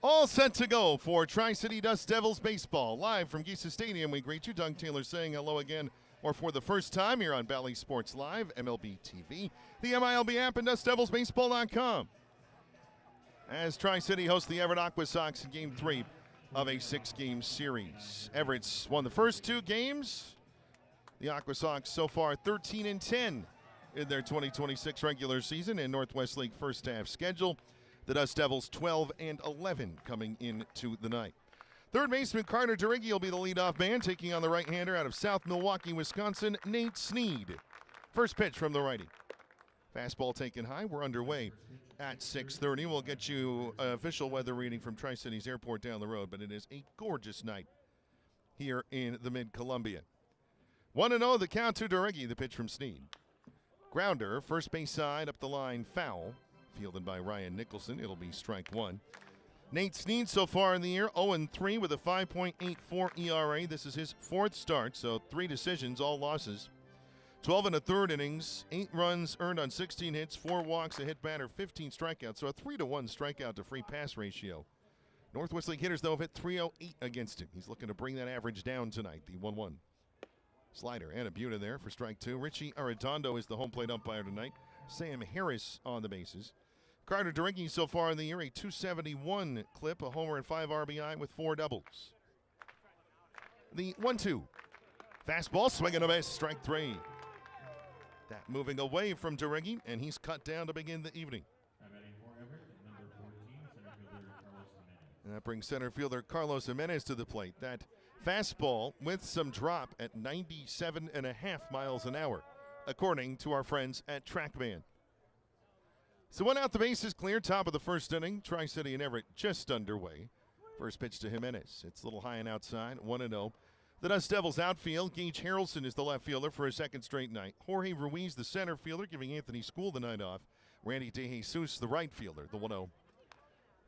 All set to go for Tri-City Dust Devils baseball. Live from Geesa Stadium, we greet you. Doug Taylor saying hello again, or for the first time here on Valley Sports Live, MLB TV, the MILB app, and DustDevilsBaseball.com. As Tri-City hosts the Everett AquaSox in Game 3 of a 6-game series. Everett's won the first 2 games. The AquaSox so far 13-10 in their 2026 regular season and Northwest League first half schedule. The Dust Devils 12-11 coming into the night. Third baseman Carter Deriggi will be the leadoff man, taking on the right-hander out of South Milwaukee, Wisconsin, Nate Snead. First pitch from the righty. Fastball taken high. We're underway at 6:30. We'll get you an official weather reading from Tri-Cities Airport down the road, but it is a gorgeous night here in the Mid-Columbia. 1-0 the count to Deriggi, the pitch from Snead. Grounder, first base side, up the line, foul. Fielded by Ryan Nicholson. It'll be strike one. Nate Snead so far in the year, 0-3 with a 5.84 ERA. This is his 4th start, so 3 decisions, all losses. 12 1/3 innings, 8 runs earned on 16 hits, 4 walks, a hit batter, 15 strikeouts, so a 3-to-1 strikeout to free pass ratio. Northwest League hitters, though, have hit .308 against him. He's looking to bring that average down tonight, the 1-1. Slider and a Buta there for strike 2. Richie Arredondo is the home plate umpire tonight. Sam Harris on the bases. Carter Deriggi so far in the year, a .271 clip, a homer and 5 RBI with 4 doubles. The 1-2. Fastball, swing and a miss, strike 3. That moving away from Deriggi, and he's cut down to begin the evening. And that brings center fielder Carlos Jimenez to the plate. That fastball with some drop at 97.5 miles an hour, according to our friends at TrackMan. So one out, the base is clear. Top of the first inning. Tri-City and Everett just underway. First pitch to Jimenez. It's a little high and outside. 1-0. The Dust Devils outfield. Gage Harrelson is the left fielder for his 2nd straight night. Jorge Ruiz, the center fielder, giving Anthony School the night off. Randy DeJesus, the right fielder, the 1-0.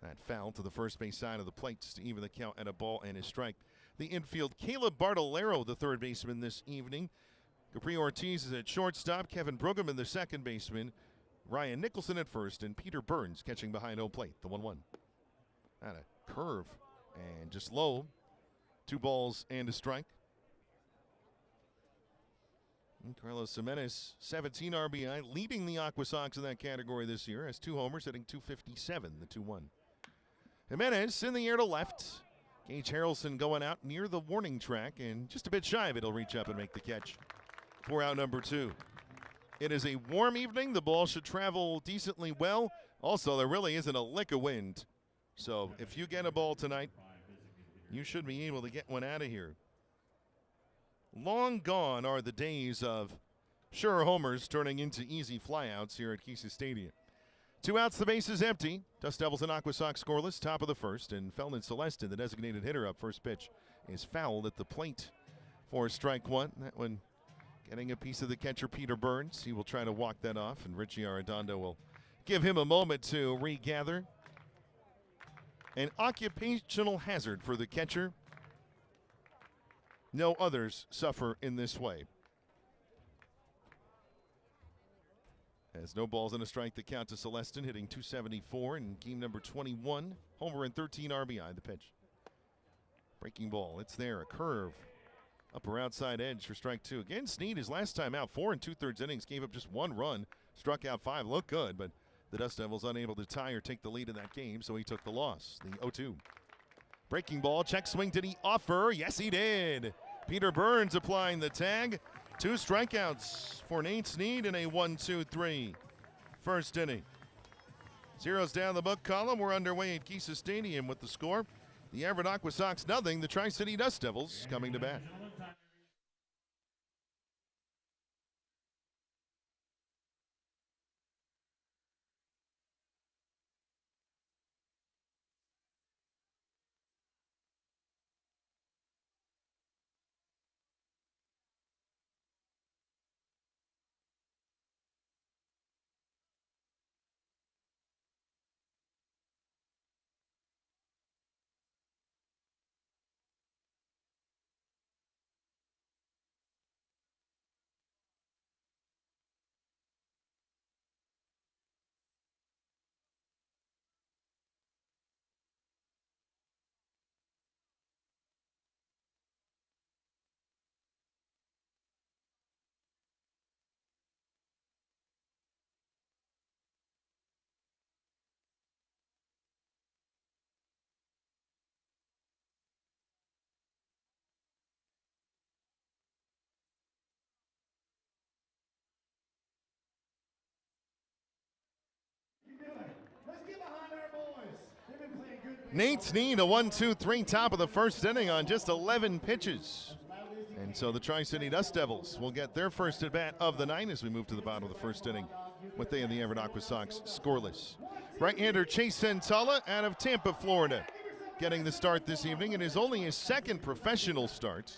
That foul to the first base side of the plate to even the count at a ball and a strike. The infield, Caleb Bartolero, the third baseman this evening. Capri Ortiz is at shortstop. Kevin Brueggemann, the second baseman. Ryan Nicholson at first, and Peter Burns catching behind home plate, the 1-1. At a curve, and just low. 2 balls and a strike. And Carlos Jimenez, 17 RBI, leading the AquaSox in that category this year, has 2 homers, hitting .257, the 2-1. Jimenez in the air to left. Gage Harrelson going out near the warning track, and just a bit shy of it, he'll reach up and make the catch. 4 out number 2. It is a warm evening. The ball should travel decently well. Also, there really isn't a lick of wind. So if you get a ball tonight, you should be able to get one out of here. Long gone are the days of sure homers turning into easy flyouts here at Geesa Stadium. 2 outs, the base is empty. Dust Devils and AquaSox scoreless, top of the first. And Felton Celestin, the designated hitter up first pitch, is fouled at the plate for strike 1. That one getting a piece of the catcher, Peter Burns. He will try to walk that off, and Richie Arredondo will give him a moment to regather. An occupational hazard for the catcher. No others suffer in this way. Has no balls and a strike, the count to Celestin, hitting .274 in game number 21. Homer and 13 RBI, the pitch. Breaking ball, it's there, a curve. Upper outside edge for strike 2. Again, Snead, his last time out, 4 2/3 innings, gave up just 1 run, struck out 5, looked good, but the Dust Devils unable to tie or take the lead in that game, so he took the loss, the 0-2. Breaking ball, check swing, did he offer? Yes, he did. Peter Burns applying the tag. 2 strikeouts for Nate Snead in a 1-2-3 first inning. Zeros down the book column. We're underway at Geesa Stadium with the score. The Everett AquaSox 0, the Tri-City Dust Devils coming to bat. Nate Snead, a 1-2-3 top of the first inning on just 11 pitches. And so the Tri-City Dust Devils will get their first at-bat of the night as we move to the bottom of the first inning with they and the Everett AquaSox scoreless. Right-hander Chase Santala out of Tampa, Florida, getting the start this evening. It is only his second professional start.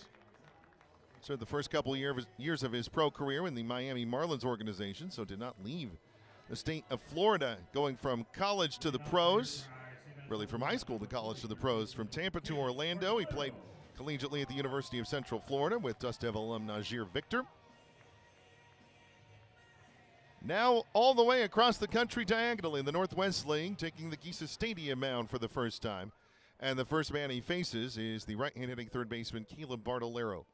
Served the first couple of years of his pro career in the Miami Marlins organization, so did not leave the state of Florida, going from college to the pros, really from high school to college to the pros, from Tampa to Orlando. He played collegiately at the University of Central Florida with Dust Devil alum Najir Victor. Now all the way across the country diagonally in the Northwest League, taking the Giza Stadium mound for the first time. And the first man he faces is the right-hand hitting third baseman Caleb Bartolero.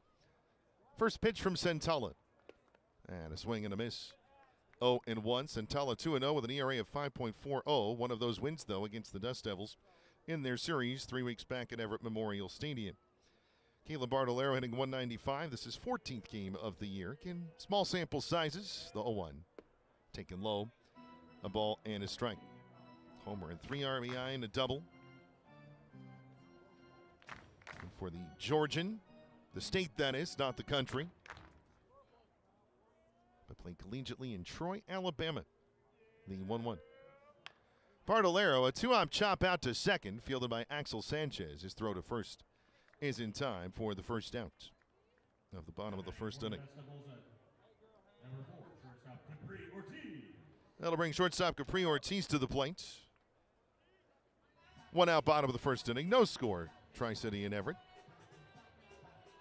First pitch from Santala. And a swing and a miss. 0-1. Santala 2-0 with an ERA of 5.40. One of those wins, though, against the Dust Devils in their series 3 weeks back at Everett Memorial Stadium. Caleb Bartolero hitting 195. This is 14th game of the year. Again, small sample sizes. The 0-1 taken low. A ball and a strike. Homer and 3 RBI and a double. And for the Georgian, the state that is, not the country, but played collegiately in Troy, Alabama. The 1-1. Bartolero, a 2-hop chop out to second, fielded by Axel Sanchez. His throw to first is in time for the first out of the bottom of the first inning. That'll bring shortstop Capri Ortiz to the plate. 1 out, bottom of the first inning. No score. Tri-City and Everett.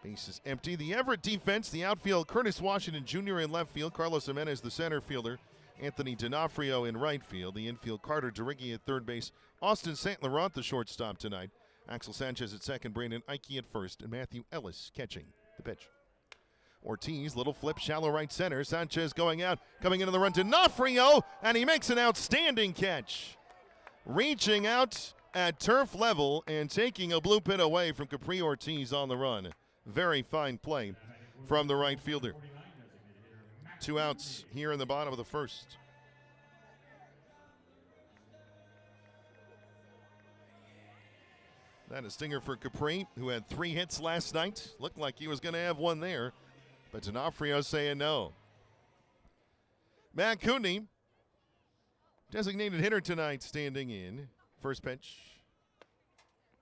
Base is empty. The Everett defense, the outfield, Curtis Washington Jr. in left field, Carlos Jimenez the center fielder, Anthony D'Onofrio in right field. The infield, Carter DeRiggi at third base, Austin St. Laurent the shortstop tonight, Axel Sanchez at second, Brandon Ike at first, and Matthew Ellis catching the pitch. Ortiz, little flip, shallow right center. Sanchez going out, coming into the run, D'Onofrio, and he makes an outstanding catch. Reaching out at turf level and taking a blue pin away from Capri Ortiz on the run. Very fine play from the right fielder. 2 outs here in the bottom of the first. That a stinger for Capri, who had 3 hits last night. Looked like he was going to have one there, but D'Onofrio saying no. Matt Cooney, designated hitter tonight, standing in. First pitch.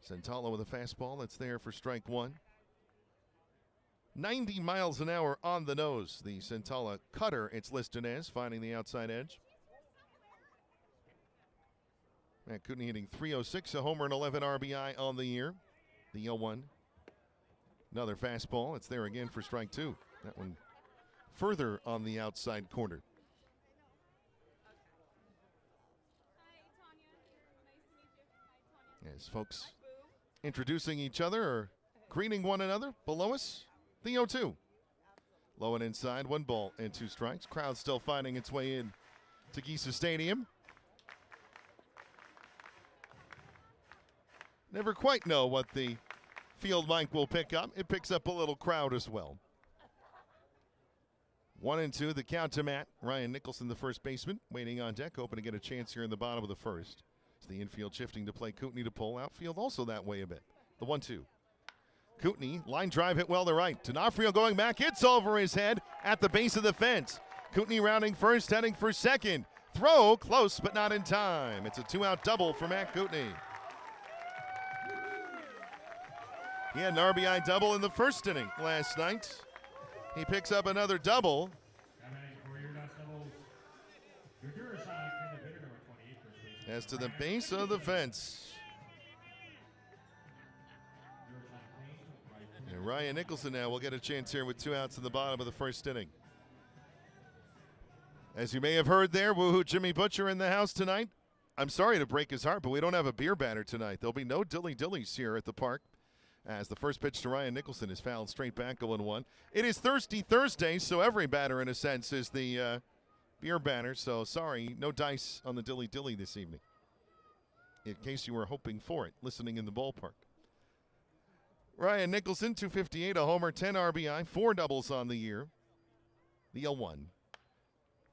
Santala with a fastball that's there for strike 1. 90 miles an hour on the nose. The Santala cutter, it's listed as, finding the outside edge. Matt Cooney hitting .306, a homer and 11 RBI on the year. The 0-1. Another fastball. It's there again for strike 2. That one further on the outside corner. As folks introducing each other or greeting one another below us. The 0-2. Low and inside, 1 ball and 2 strikes. Crowd still finding its way in to Giza Stadium. Never quite know what the field mic will pick up. It picks up a little crowd as well. 1-2, the count to Matt. Ryan Nicholson, the first baseman, waiting on deck, hoping to get a chance here in the bottom of the first. It's the infield shifting to play Kootenai to pull. Outfield also that way a bit. The 1-2. Kootenai, line drive hit well to right. D'Onofrio going back, hits over his head at the base of the fence. Kootenai rounding first, heading for second. Throw close, but not in time. It's a 2-out double for Matt Kootenai. He had an RBI double in the first inning last night. He picks up another double. As to the base of the fence. And Ryan Nicholson now will get a chance here with 2 outs in the bottom of the first inning. As you may have heard there, woohoo, Jimmy Butcher in the house tonight. I'm sorry to break his heart, but we don't have a beer batter tonight. There'll be no dilly-dillies here at the park, as the first pitch to Ryan Nicholson is fouled straight back 0-1. It is Thirsty Thursday, so every batter in a sense is the beer batter. So sorry, no dice on the dilly-dilly this evening, in case you were hoping for it, listening in the ballpark. Ryan Nicholson, 258, a homer, 10 RBI, 4 doubles on the year. The 0-1.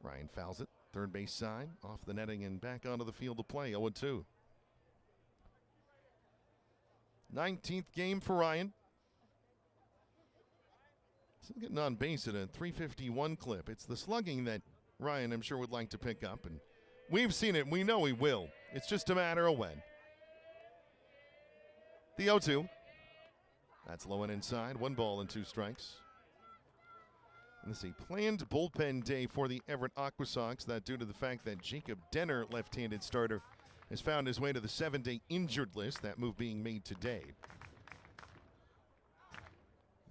Ryan fouls it, third base side, off the netting and back onto the field to play, 0-2. 19th game for Ryan. Still getting on base at a .351 clip. It's the slugging that Ryan, I'm sure, would like to pick up. And we've seen it. We know he will. It's just a matter of when. The 0-2. That's low and inside. 1 ball and 2 strikes. And this is a planned bullpen day for the Everett AquaSox. That due to the fact that Jacob Denner, left-handed starter, has found his way to the 7-day injured list. That move being made today.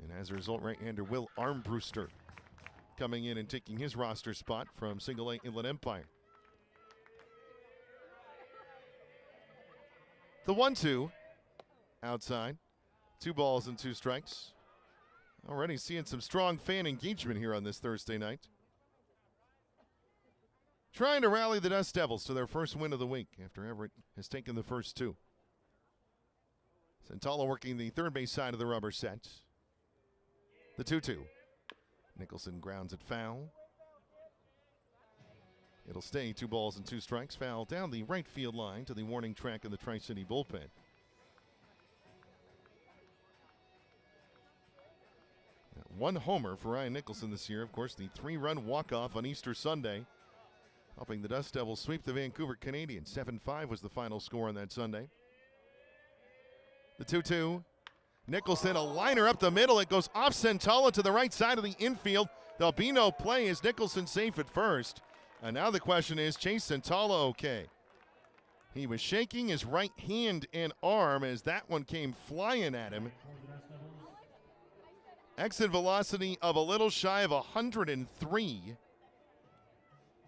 And as a result, right-hander Will Armbruster coming in and taking his roster spot from Single-A Inland Empire. The 1-2 outside. 2 balls and 2 strikes. Already seeing some strong fan engagement here on this Thursday night. Trying to rally the Dust Devils to their first win of the week after Everett has taken the first 2. Centala working the third base side of the rubber set. The 2-2. Nicholson grounds it foul. It'll stay 2 balls and 2 strikes. Foul down the right field line to the warning track of the Tri-City bullpen. One homer for Ryan Nicholson this year. Of course, the 3-run walk-off on Easter Sunday, helping the Dust Devils sweep the Vancouver Canadians. 7-5 was the final score on that Sunday. The 2-2. Nicholson, a liner up the middle. It goes off Centala to the right side of the infield. There'll be no play. Is Nicholson safe at first? And now the question is, Chase Centala okay? He was shaking his right hand and arm as that one came flying at him. Exit velocity of a little shy of 103.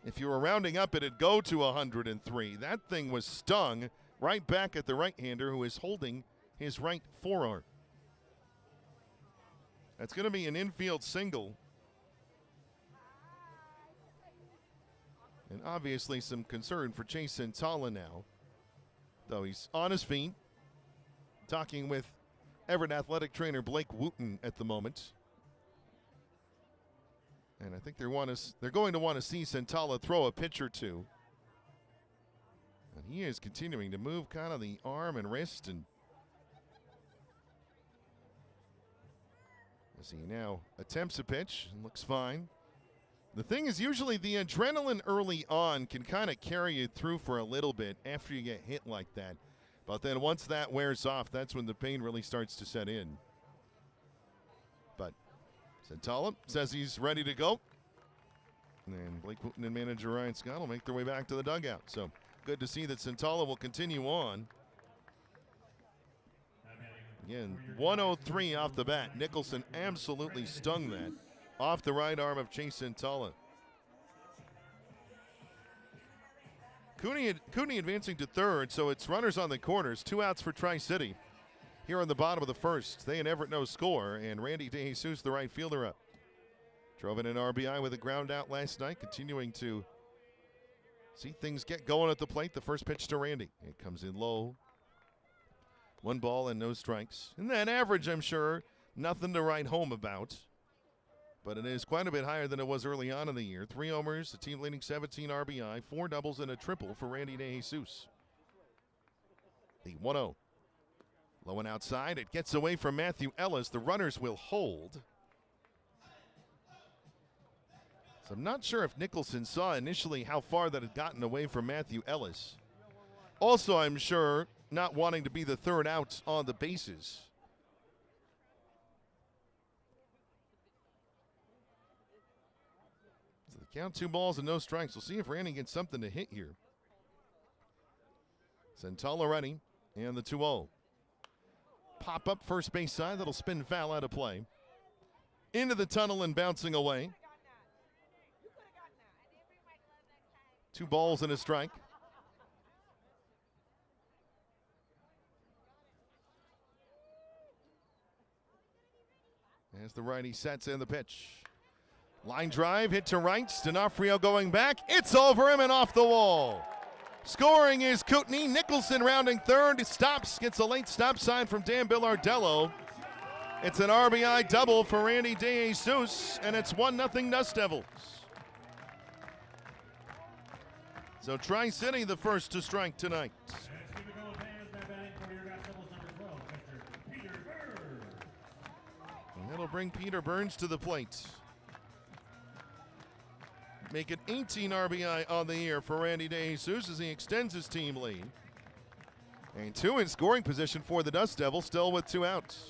If you were rounding up, it'd go to 103. That thing was stung right back at the right-hander who is holding his right forearm. That's going to be an infield single. And obviously some concern for Chase Centala now, though he's on his feet, talking with Everett athletic trainer Blake Wooten at the moment. And I think they're going to want to see Centala throw a pitch or two. And he is continuing to move kind of the arm and wrist, and as he now attempts a pitch and looks fine. The thing is, usually the adrenaline early on can kind of carry you through for a little bit after you get hit like that. But then once that wears off, that's when the pain really starts to set in. But Centala says he's ready to go. And Blake Wooten and manager Ryan Scott will make their way back to the dugout. So good to see that Centala will continue on. Again, 103 off the bat. Nicholson absolutely stung that off the right arm of Chase Centala. Cooney advancing to third, so it's runners on the corners. 2 outs for Tri-City. Here on the bottom of the first, they and Everett no score, and Randy DeJesus, the right fielder, up. Drove in an RBI with a ground out last night, continuing to see things get going at the plate. The first pitch to Randy. It comes in low. 1 ball and no strikes. And that average, I'm sure, nothing to write home about. But it is quite a bit higher than it was early on in the year. 3 homers, a team-leading 17 RBI, 4 doubles, and a triple for Randy DeJesus. The 1-0. Low and outside. It gets away from Matthew Ellis. The runners will hold. So I'm not sure if Nicholson saw initially how far that had gotten away from Matthew Ellis. Also, I'm sure, not wanting to be the third out on the bases. So the count 2 balls and no strikes. We'll see if Randy gets something to hit here. Centala ready, and the 2-0. Pop up first base side. That'll spin foul out of play. Into the tunnel and bouncing away. 2 balls and a strike. As the righty sets in the pitch. Line drive, hit to right. D'Onofrio going back. It's over him and off the wall. Scoring is Kootenai. Nicholson rounding third. Stops, gets a late stop sign from Dan Billardello. It's an RBI double for Randy DeJesus, and it's 1-0 Dust Devils. So Tri-City the first to strike tonight. That'll bring Peter Burns to the plate. Make it 18 RBI on the year for Randy DeJesus as he extends his team lead. And 2 in scoring position for the Dust Devils, still with 2 outs.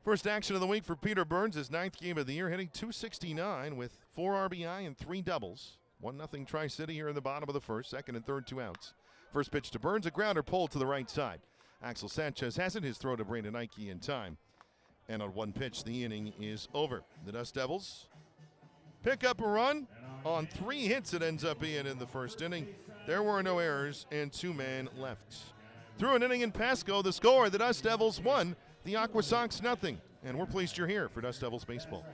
First action of the week for Peter Burns, his 9th game of the year, hitting .269 with 4 RBI and 3 doubles. 1-0 Tri-City here in the bottom of the first, second and third 2 outs. First pitch to Burns, a grounder pulled to the right side. Axel Sanchez has it, his throw to Brandon Ike in time. And on 1 pitch, the inning is over. The Dust Devils pick up a run on 3 hits it ends up being in the first inning. There were no errors and 2 men left. Through an inning in Pasco, the score, the Dust Devils 1, the AquaSox 0. And we're pleased you're here for Dust Devils baseball.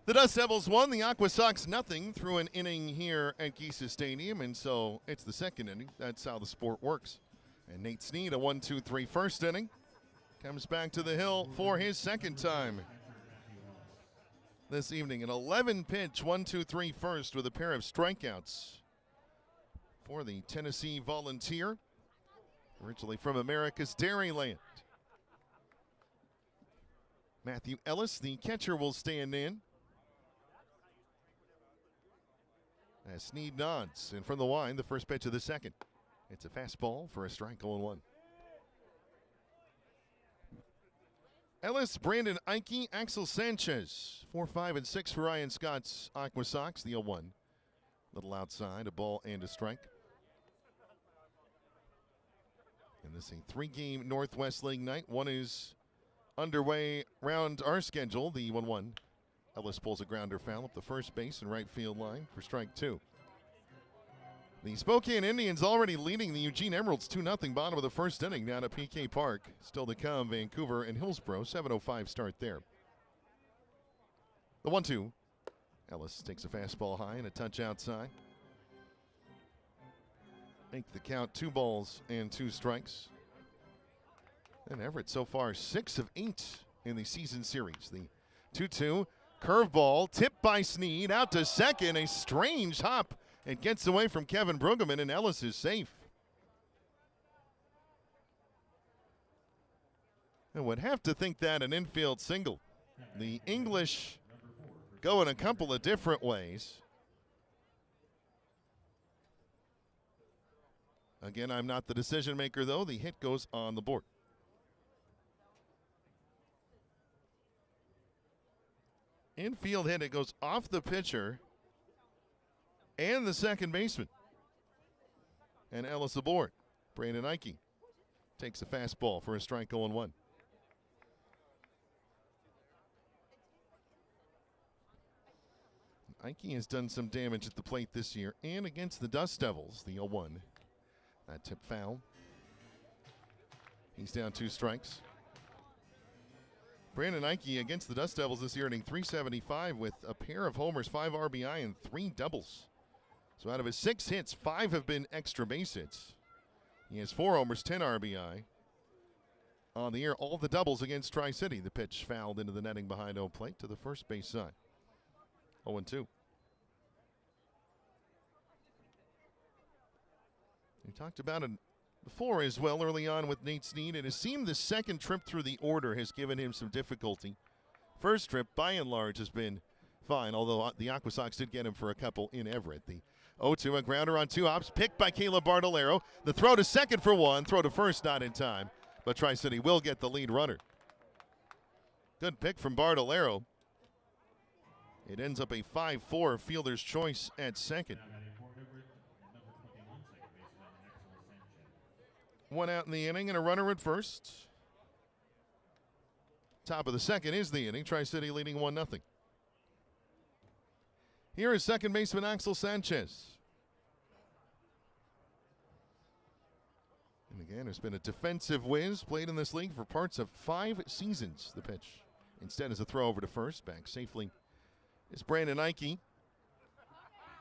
The Dust Devils won, the AquaSox 0 through an inning here at Giesa Stadium, and so it's the second inning. That's how the sport works. And Nate Snead, a 1-2-3 first inning, comes back to the hill for his second time this evening. An 11-pitch 1-2-3 first with a pair of strikeouts for the Tennessee Volunteer, originally from America's Dairyland. Matthew Ellis, the catcher, will stand in as Snead nods. And from the line, the first pitch of the second. It's a fastball for a strike, 0-1. Ellis, Brandon Ike, Axel Sanchez. 4, 5, and 6 for Ryan Scott's AquaSox, the 0-1. Little outside, a ball and a strike. And this is a 3-game Northwest League night. One is underway around our schedule, the 1-1. Ellis pulls a grounder foul up the first base and right field line for strike 2. The Spokane Indians already leading the Eugene Emeralds 2-0 bottom of the first inning down at PK Park. Still to come, Vancouver and Hillsborough, 7:05 start there. The 1-2. Ellis takes a fastball high and a touch outside. Make the count 2 balls and 2 strikes. And Everett so far 6 of 8 in the season series. The 2-2 curveball tipped by Snead out to second. A strange hop. It gets away from Kevin Brueggemann, and Ellis is safe. I would have to think that an infield single. The English go in a couple of different ways. Again, I'm not the decision maker, though. The hit goes on the board. Infield hit, it goes off the pitcher and the second baseman. And Ellis aboard. Brandon Ike takes a fastball for a strike, 0-1. Ike has done some damage at the plate this year and against the Dust Devils, the 0-1. That tip foul. He's down 2 strikes. Brandon Ike against the Dust Devils this year, hitting .375 with a pair of homers, 5 RBI, and 3 doubles. So out of his 6 hits, 5 have been extra base hits. He has 4 homers, 10 RBI. On the year, all the doubles against Tri-City. The pitch fouled into the netting behind home plate to the first base side. 0-2. We talked about it before as well early on with Nate Snead. It has seemed the second trip through the order has given him some difficulty. First trip, by and large, has been fine, although the AquaSox did get him for a couple in Everett. The 0-2, a grounder on 2 hops, picked by Caleb Bartolero. The throw to second for 1, throw to first not in time, but Tri-City will get the lead runner. Good pick from Bartolero. It ends up a 5-4 fielder's choice at second. One out in the inning and a runner at first. Top of the second is the inning. Tri-City leading 1-0. Here is second baseman Axel Sanchez. And again, there's been a defensive whiz played in this league for parts of 5 seasons. The pitch instead is a throw over to first. Back safely is Brandon Ike.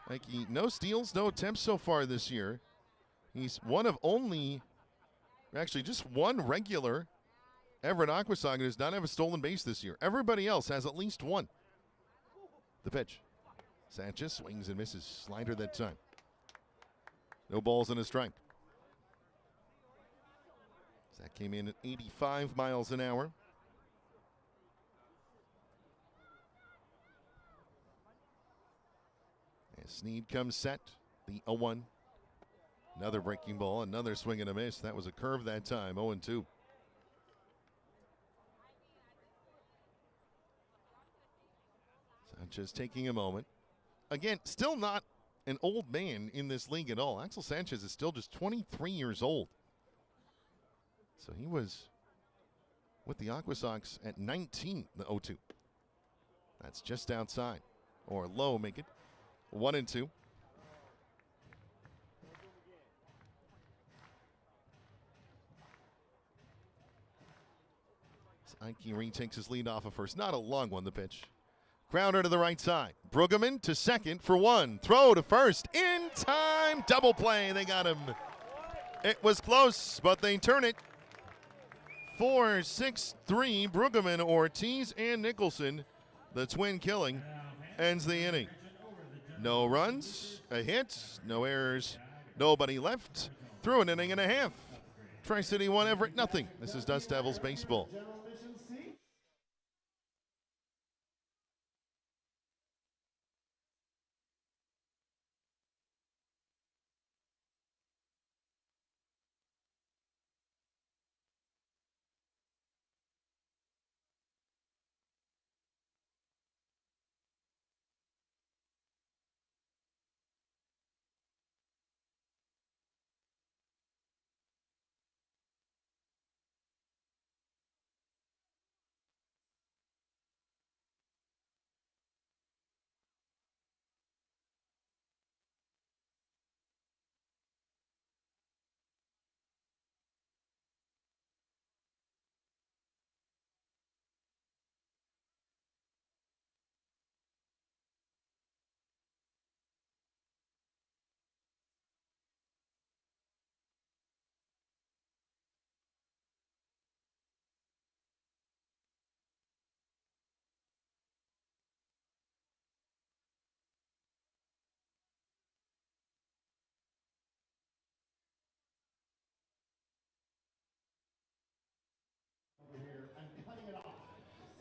Ike, no steals, no attempts so far this year. He's one of only, actually just one regular Everett AquaSox who does not have a stolen base this year. Everybody else has at least one. The pitch. Sanchez swings and misses. Slider that time. No balls in a strike. That came in at 85 miles an hour. As Snead comes set, the 0-1. Another breaking ball, another swing and a miss. That was a curve that time, 0-2. Sanchez taking a moment. Again, still not an old man in this league at all. Axel Sanchez is still just 23 years old. So he was with the AquaSox at 19, the 0-2. That's just outside. Or low, make it 1-2. Ike retakes his lead off of first. Not a long one, the pitch. Grounder to the right side. Brueggemann to second for 1. Throw to first. In time. Double play. They got him. It was close, but they turn it. 4-6-3. Brueggemann, Ortiz, and Nicholson. The twin killing ends the inning. No runs, a hit, no errors, nobody left. Through an inning and a half. Tri-City 1, Everett nothing. This is Dust Devils baseball.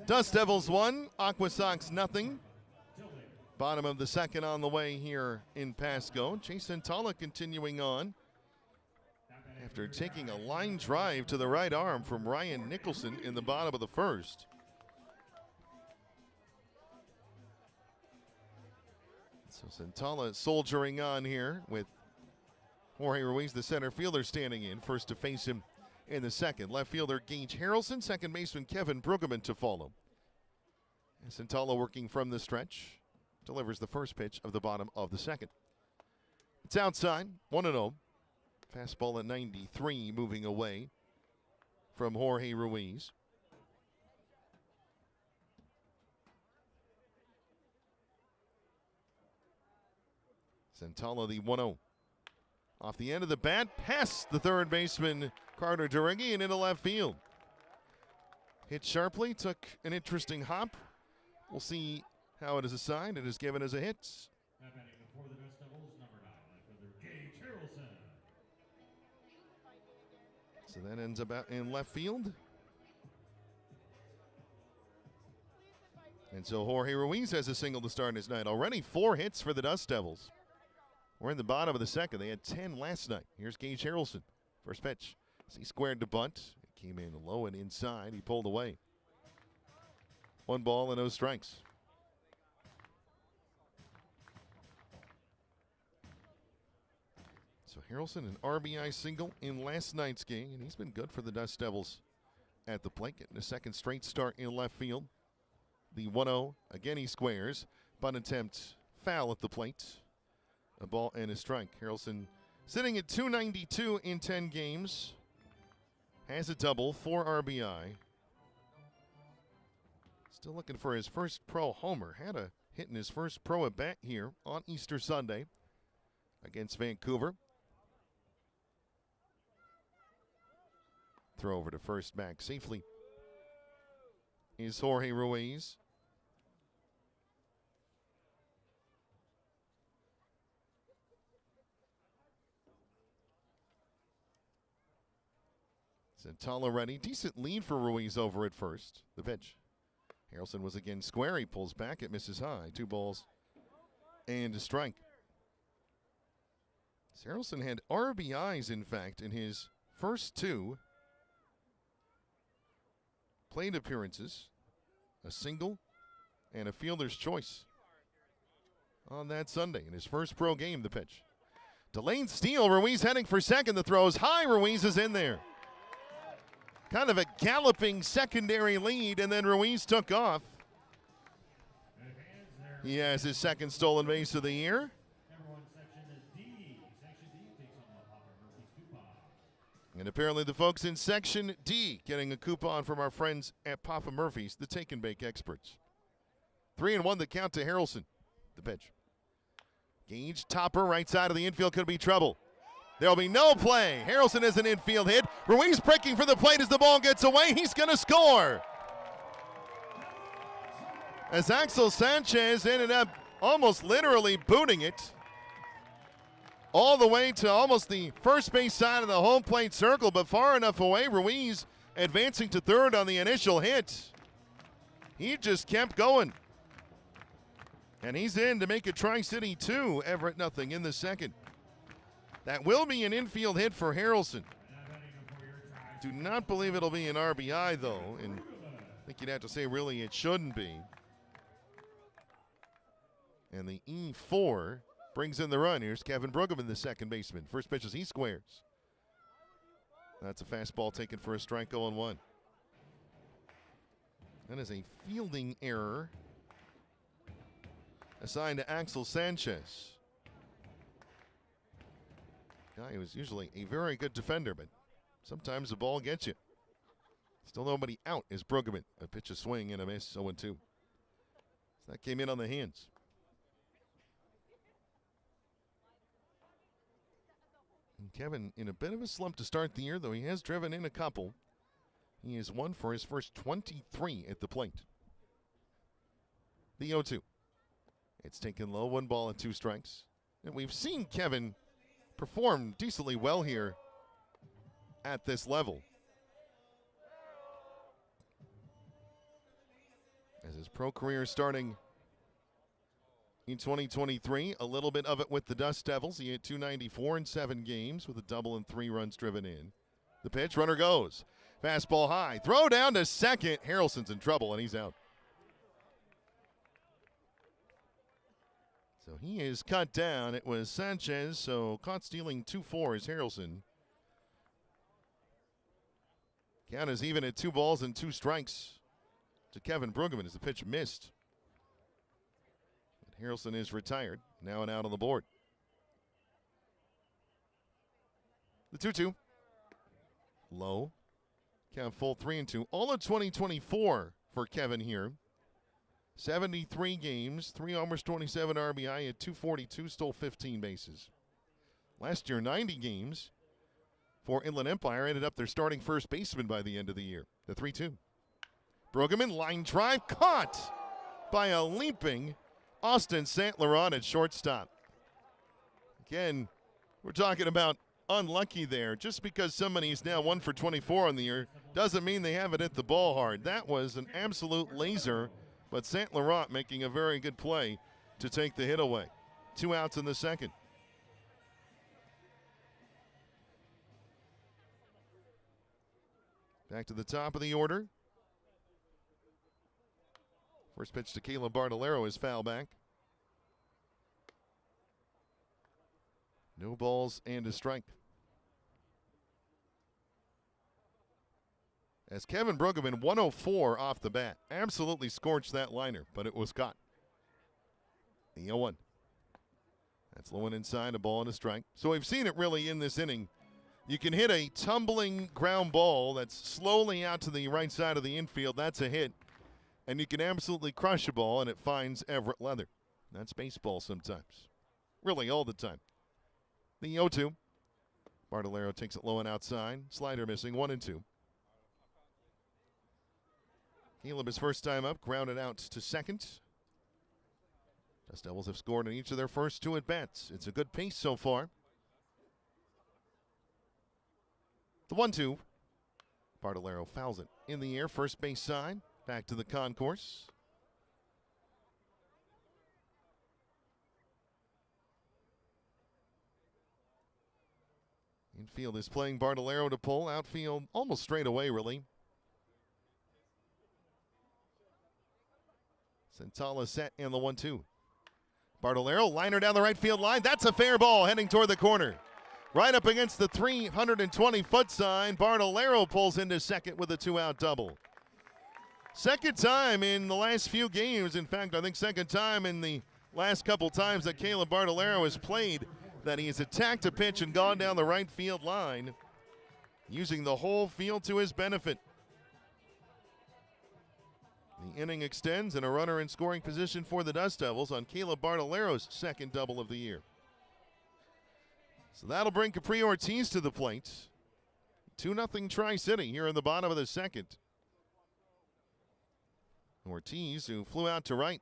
Dust Devils 1, AquaSox nothing. Bottom of the second on the way here in Pasco. Chase Santala continuing on after taking a line drive to the right arm from Ryan Nicholson in the bottom of the first. So Santala soldiering on here with Jorge Ruiz, the center fielder, standing in. First to face him in the second. Left fielder Gage Harrelson, second baseman Kevin Brueggemann to follow. And Santala working from the stretch. Delivers the first pitch of the bottom of the second. It's outside, 1-0. Fastball at 93, moving away from Jorge Ruiz. Santala the 1-0. Off the end of the bat, past the third baseman Carter Duregi and into left field. Hit sharply, took an interesting hop. We'll see how it is assigned. It is given as a hit. So that ends up out in left field. And so Jorge Ruiz has a single to start his night. Already 4 hits for the Dust Devils. We're in the bottom of the second. They had 10 last night. Here's Gage Harrelson. First pitch. He squared to bunt. It came in low and inside. He pulled away. 1 ball and no strikes. So Harrelson, an RBI single in last night's game, and he's been good for the Dust Devils at the plate, getting a second straight start in left field. The 1-0, again he squares. Bunt attempt, foul at the plate. A ball and a strike. Harrelson sitting at .292 in 10 games. Has a double, 4 RBI. Still looking for his first pro homer. Had a hit in his first pro at bat here on Easter Sunday against Vancouver. Throw over to first, back safely is Jorge Ruiz. Santala ready. Decent lead for Ruiz over at first. The pitch. Harrelson was again square. He pulls back. It misses high. 2 balls and a strike. Harrelson had RBIs, in fact, in his first 2 plate appearances. A single and a fielder's choice on that Sunday in his first pro game. The pitch. Delayed steal. Ruiz heading for second. The throw is high. Ruiz is in there. Kind of a galloping secondary lead, and then Ruiz took off. He has his second stolen base of the year. And apparently the folks in Section D getting a coupon from our friends at Papa Murphy's, the take and bake experts. 3-1 the count to Harrelson. The pitch. Gage, topper, right side of the infield, could be trouble. There'll be no play. Harrelson is an infield hit. Ruiz breaking for the plate as the ball gets away. He's going to score. As Axel Sanchez ended up almost literally booting it all the way to almost the first base side of the home plate circle, but far enough away. Ruiz advancing to third on the initial hit. He just kept going. And he's in to make it Tri-City 2, Everett nothing in the second. That will be an infield hit for Harrelson. Do not believe it'll be an RBI, though, and I think you'd have to say really it shouldn't be. And the E4 brings in the run. Here's Kevin Brueggemann, the second baseman. First pitch as he squares. That's a fastball taken for a strike, 0-1. That is a fielding error assigned to Axel Sanchez. Guy who is usually a very good defender, but sometimes the ball gets you. Still nobody out is Brueggemann. A pitch, a swing, and a miss, 0-2. So that came in on the hands. And Kevin in a bit of a slump to start the year, though he has driven in a couple. He is 1 for his first 23 at the plate. The 0-2. It's taken low, 1 ball and 2 strikes. And we've seen Kevin perform decently well here at this level. As his pro career starting in 2023, a little bit of it with the Dust Devils. He had .294 in 7 games with a double and 3 runs driven in. The pitch, runner goes. Fastball high, throw down to second. Harrelson's in trouble and he's out. So he is cut down. It was Sanchez, so caught stealing 2-4 is Harrelson. Count is even at 2 balls and 2 strikes to Kevin Brueggemann as the pitch missed. But Harrelson is retired, now and out on the board. The 2-2. Low. Count full 3-2. All of 2024 for Kevin here. 73 games, 3 homers, 27 RBI at .242, stole 15 bases. Last year, 90 games for Inland Empire, ended up their starting first baseman by the end of the year. The 3-2. Brueggemann, line drive, caught by a leaping Austin St. Laurent at shortstop. Again, we're talking about unlucky there. Just because somebody's now 1 for 24 on the year doesn't mean they haven't hit the ball hard. That was an absolute laser, but St. Laurent making a very good play to take the hit away. 2 outs in the second. Back to the top of the order. First pitch to Caleb Bartolero is foul back. No balls and a strike. As Kevin Brueggemann, 104 off the bat. Absolutely scorched that liner, but it was caught. The 0-1. That's low and inside, a ball and a strike. So we've seen it really in this inning. You can hit a tumbling ground ball that's slowly out to the right side of the infield. That's a hit. And you can absolutely crush a ball, and it finds Everett leather. That's baseball sometimes. Really, all the time. The 0-2. Bartolero takes it low and outside. Slider missing, 1-2. Caleb, his first time up, grounded out to second. Dust Devils have scored in each of their first 2 at-bats. It's a good pace so far. The 1-2. Bartolero fouls it in the air, first base side. Back to the concourse. Infield is playing Bartolero to pull. Outfield almost straight away, really. Santala set and the 1-2. Bartolero, liner down the right field line. That's a fair ball heading toward the corner. Right up against the 320-foot sign. Bartolero pulls into second with a 2-out double. Second time in the last few games. In fact, I think second time in the last couple times that Caleb Bartolero has played that he has attacked a pitch and gone down the right field line, using the whole field to his benefit. The inning extends and a runner in scoring position for the Dust Devils on Caleb Bartolero's second double of the year. So that'll bring Capri Ortiz to the plate. 2-0 Tri-City here in the bottom of the second. Ortiz, who flew out to right,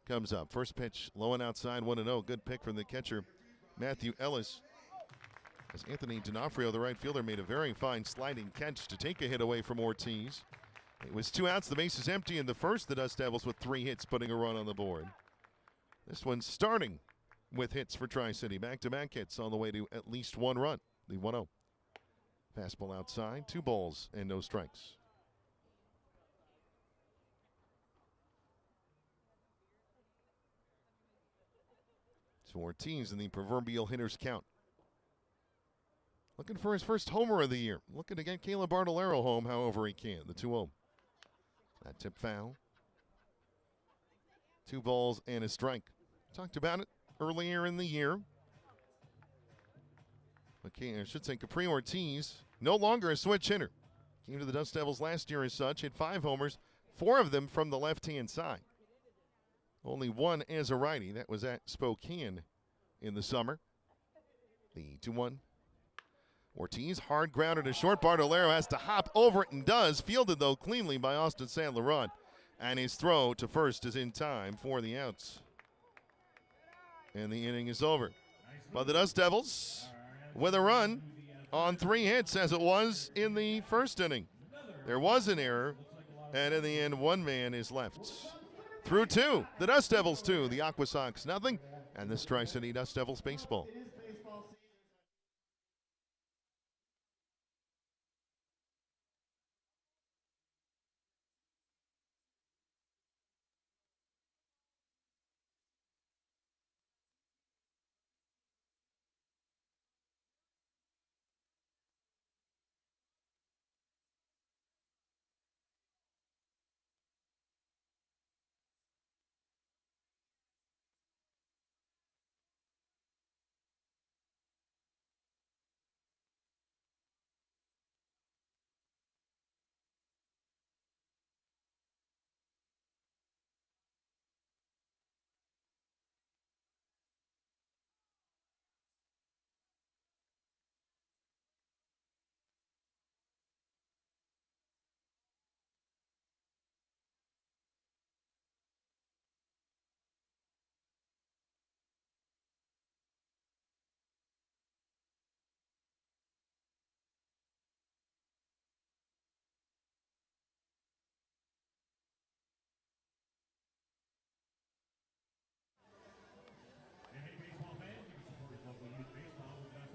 comes up. First pitch, low and outside, 1-0. Good pick from the catcher, Matthew Ellis. As Anthony D'Onofrio, the right fielder, made a very fine sliding catch to take a hit away from Ortiz. It was 2 outs, the base is empty in the first. The Dust Devils with 3 hits, putting a run on the board. This one's starting with hits for Tri-City. Back-to-back hits on the way to at least 1 run. The 1-0. Fastball outside, 2 balls and no strikes. So Ortiz in the proverbial hitter's count. Looking for his first homer of the year. Looking to get Caleb Bartolero home however he can. The 2-0. That tip foul. 2 balls and a strike. Talked about it earlier in the year. Okay, I should say Capri Ortiz, no longer a switch hitter. Came to the Dust Devils last year as such. Hit 5 homers, 4 of them from the left-hand side. Only 1 as a righty. That was at Spokane in the summer. The 2-1. Ortiz, hard grounded to short. Bartolero has to hop over it and does. Fielded, though, cleanly by Austin St. Laurent. And his throw to first is in time for the outs. And the inning is over. But the Dust Devils with a run on 3 hits as it was in the first inning. There was an error, and in the end, 1 man is left. Through 2, the Dust Devils 2, the AquaSox nothing, and this Tri-City Dust Devils baseball.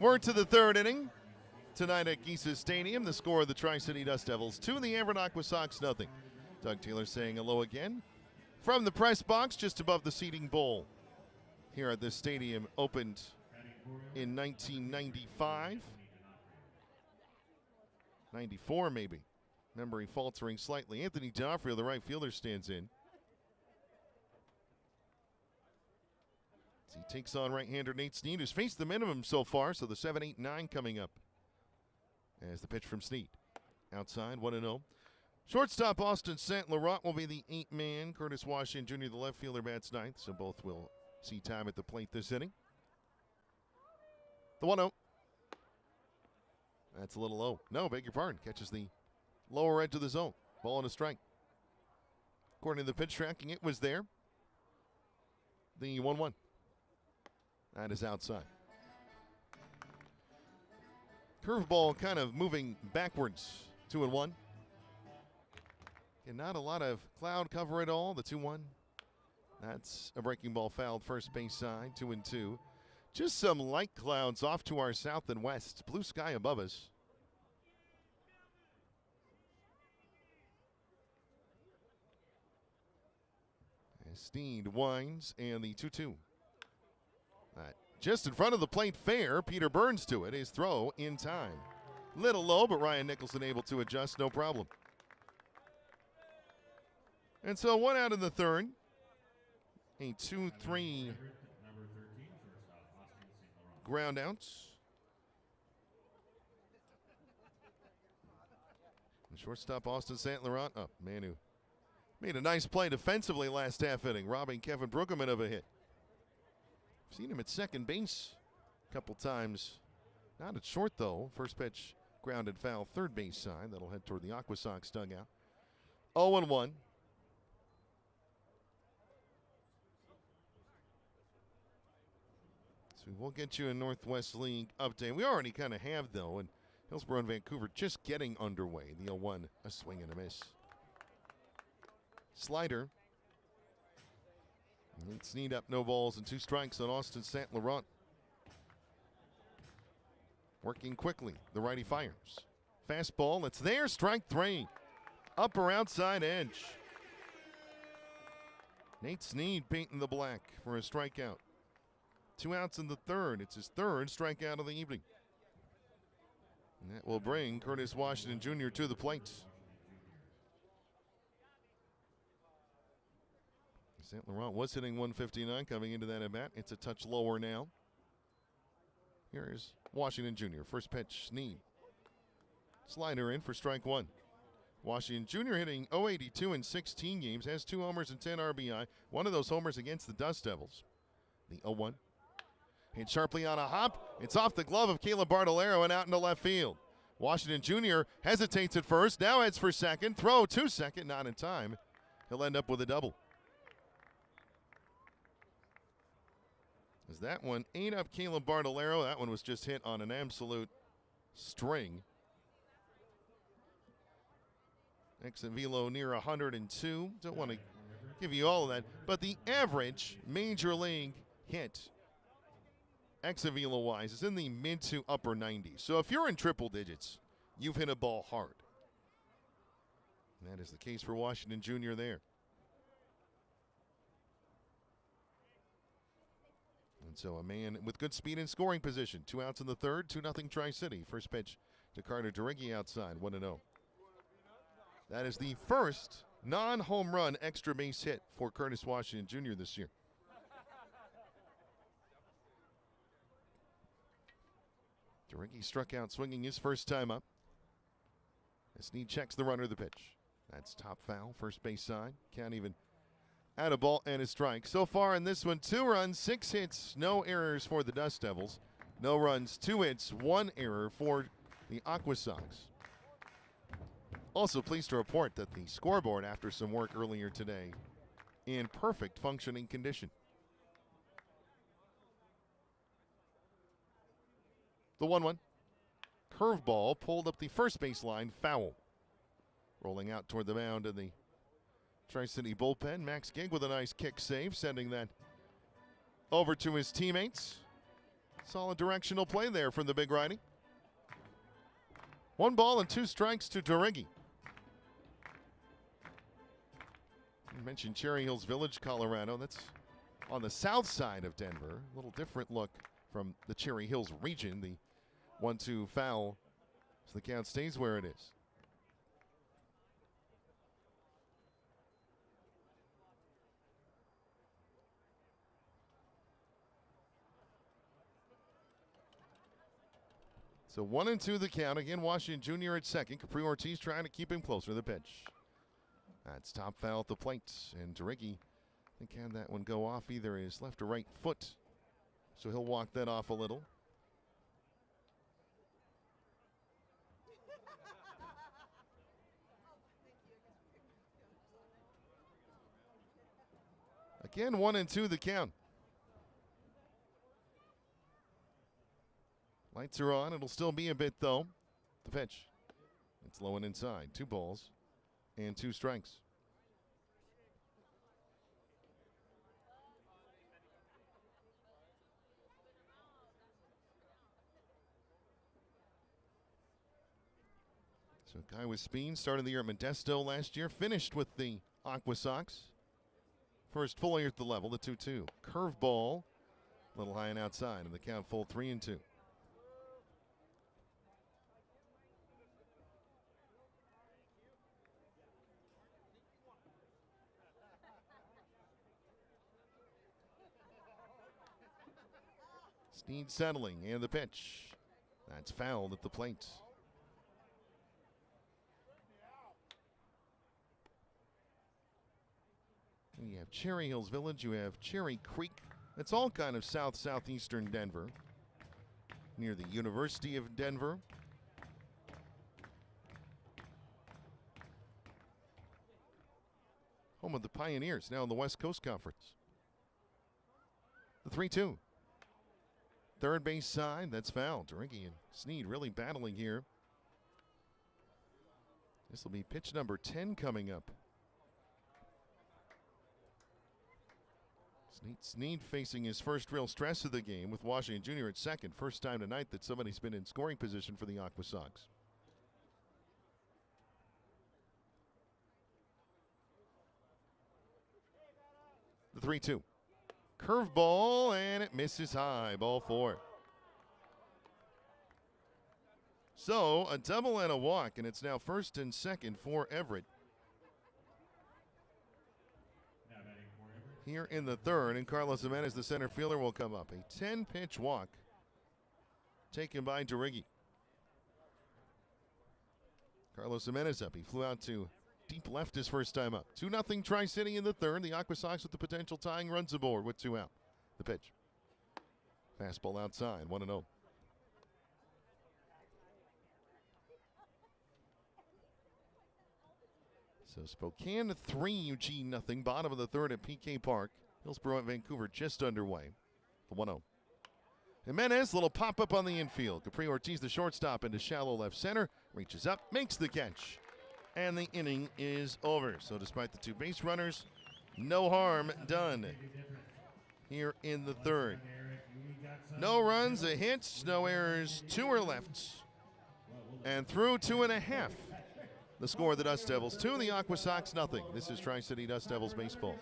We're to the third inning. Tonight at Geisa Stadium, the score of the Tri-City Dust Devils 2, the Everett AquaSox 0. Doug Taylor saying hello again from the press box just above the seating bowl here at this stadium. Opened in 1995. 94 maybe. Memory faltering slightly. Anthony Joffrey, the right fielder, stands in. As he takes on right-hander Nate Snead, who's faced the minimum so far, so the 7-8-9 coming up. As the pitch from Snead. Outside, 1-0. Shortstop Austin St. Laurent will be the 8-man. Curtis Washington Jr., the left fielder, bats ninth, so both will see time at the plate this inning. The 1-0. That's a little low. No, beg your pardon. Catches the lower edge of the zone. Ball and a strike. According to the pitch tracking, it was there. The 1-1. That is outside. Curveball kind of moving backwards. 2-1. And not a lot of cloud cover at all. The 2-1. That's a breaking ball fouled first base side. 2-2. Just some light clouds off to our south and west. Blue sky above us. As Snead winds and the 2-2. Just in front of the plate fair. Peter Burns to it. His throw in time. Little low, but Ryan Nicholson able to adjust, no problem. And so 1 out in the third. A 2-3 ground outs. And shortstop Austin St. Laurent. Oh, Manu made a nice play defensively last half inning, robbing Kevin Brookerman of a hit. Seen him at second base a couple times. Not at short, though. First pitch grounded foul, third base side. That'll head toward the AquaSox dugout. 0-1. So we'll get you a Northwest League update. We already kind of have, though, and Hillsborough and Vancouver just getting underway. The 0-1, a swing and a miss. Slider. Nate Snead up, no balls and 2 strikes on Austin St. Laurent. Working quickly, the righty fires. Fastball, it's there, strike 3. Upper outside edge. Nate Snead painting the black for a strikeout. 2 outs in the third. It's his third strikeout of the evening. And that will bring Curtis Washington Jr. to the plate. St. Laurent was hitting 159 coming into that at bat. It's a touch lower now. Here is Washington Jr. First pitch, Snead. Slider in for strike 1. Washington Jr. hitting .082 in 16 games, has 2 homers and 10 RBI. One of those homers against the Dust Devils. The 0-1. Hit sharply on a hop. It's off the glove of Caleb Bartolero and out into left field. Washington Jr. hesitates at first, now heads for second. Throw to second, not in time. He'll end up with a double. As that one ate up Caleb Bartolero. That one was just hit on an absolute string. Exit velo near 102. Don't want to give you all of that. But the average major league hit, exit velo wise, is in the mid to upper 90s. So if you're in triple digits, you've hit a ball hard. And that is the case for Washington Jr. there. And so a man with good speed and scoring position. 2 outs in the third, 2-0 Tri-City. First pitch to Carter DeRiggi outside, 1-0. That is the first non-home run extra base hit for Curtis Washington Jr. this year. DeRiggi struck out swinging his first time up. As Snead checks the runner, the pitch. That's top foul, first base side. Can't even add a ball and a strike. So far in this one, 2 runs, 6 hits, no errors for the Dust Devils. No runs, 2 hits, 1 error for the AquaSox. Also pleased to report that the scoreboard, after some work earlier today, in perfect functioning condition. The 1-1. Curveball pulled up the first base line, foul. Rolling out toward the mound in the Tri-City bullpen. Max Gig with a nice kick save, sending that over to his teammates. Solid directional play there from the big righty. 1 ball and 2 strikes to Derigi. You mentioned Cherry Hills Village, Colorado. That's on the south side of Denver. A little different look from the Cherry Hills region. The 1-2 foul, so the count stays where it is. So 1-2 the count. Again, Washington Jr. at second. Capri Ortiz trying to keep him closer to the pitch. That's top foul at the plate. And Derigi, I think, had that one go off either his left or right foot. So he'll walk that off a little. Again, 1-2 the count. Lights are on. It'll still be a bit, though. The pitch. It's low and inside. 2 balls and 2 strikes. So a guy with speed started the year at Modesto last year. Finished with the AquaSox. First full year at the level, the 2-2. Curveball. A little high and outside. And the count full 3-2. Snead settling, and the pitch. That's fouled at the plate. And you have Cherry Hills Village, you have Cherry Creek. It's all kind of southeastern Denver, near the University of Denver. Home of the Pioneers, now in the West Coast Conference. The 3-2. Third base side, that's foul. Derigi and Snead really battling here. This will be pitch number 10 coming up. Snead facing his first real stress of the game with Washington Jr. at second. First time tonight that somebody's been in scoring position for the AquaSox. The 3-2. Curveball, and it misses high. Ball 4. So a double and a walk, and it's now first and second for Everett. Here in the third, and Carlos Jimenez, the center fielder, will come up. A 10-pitch walk taken by Derigi. Carlos Jimenez up. He flew out to deep left his first time up. 2-0 Tri-City in the third. The AquaSox with the potential tying runs aboard with 2 out. The pitch. Fastball outside, 1-0. So Spokane 3, Eugene nothing. Bottom of the third at PK Park. Hillsborough at Vancouver just underway. The 1-0. Jimenez, little pop-up on the infield. Capri Ortiz, the shortstop, into shallow left center. Reaches up, makes the catch. And the inning is over. So despite the 2 base runners, no harm done here in the third. No runs, a hit, no errors, 2 are left. And through 2.5. The score, the Dust Devils 2, the AquaSox nothing. This is Tri-City Dust Devils baseball.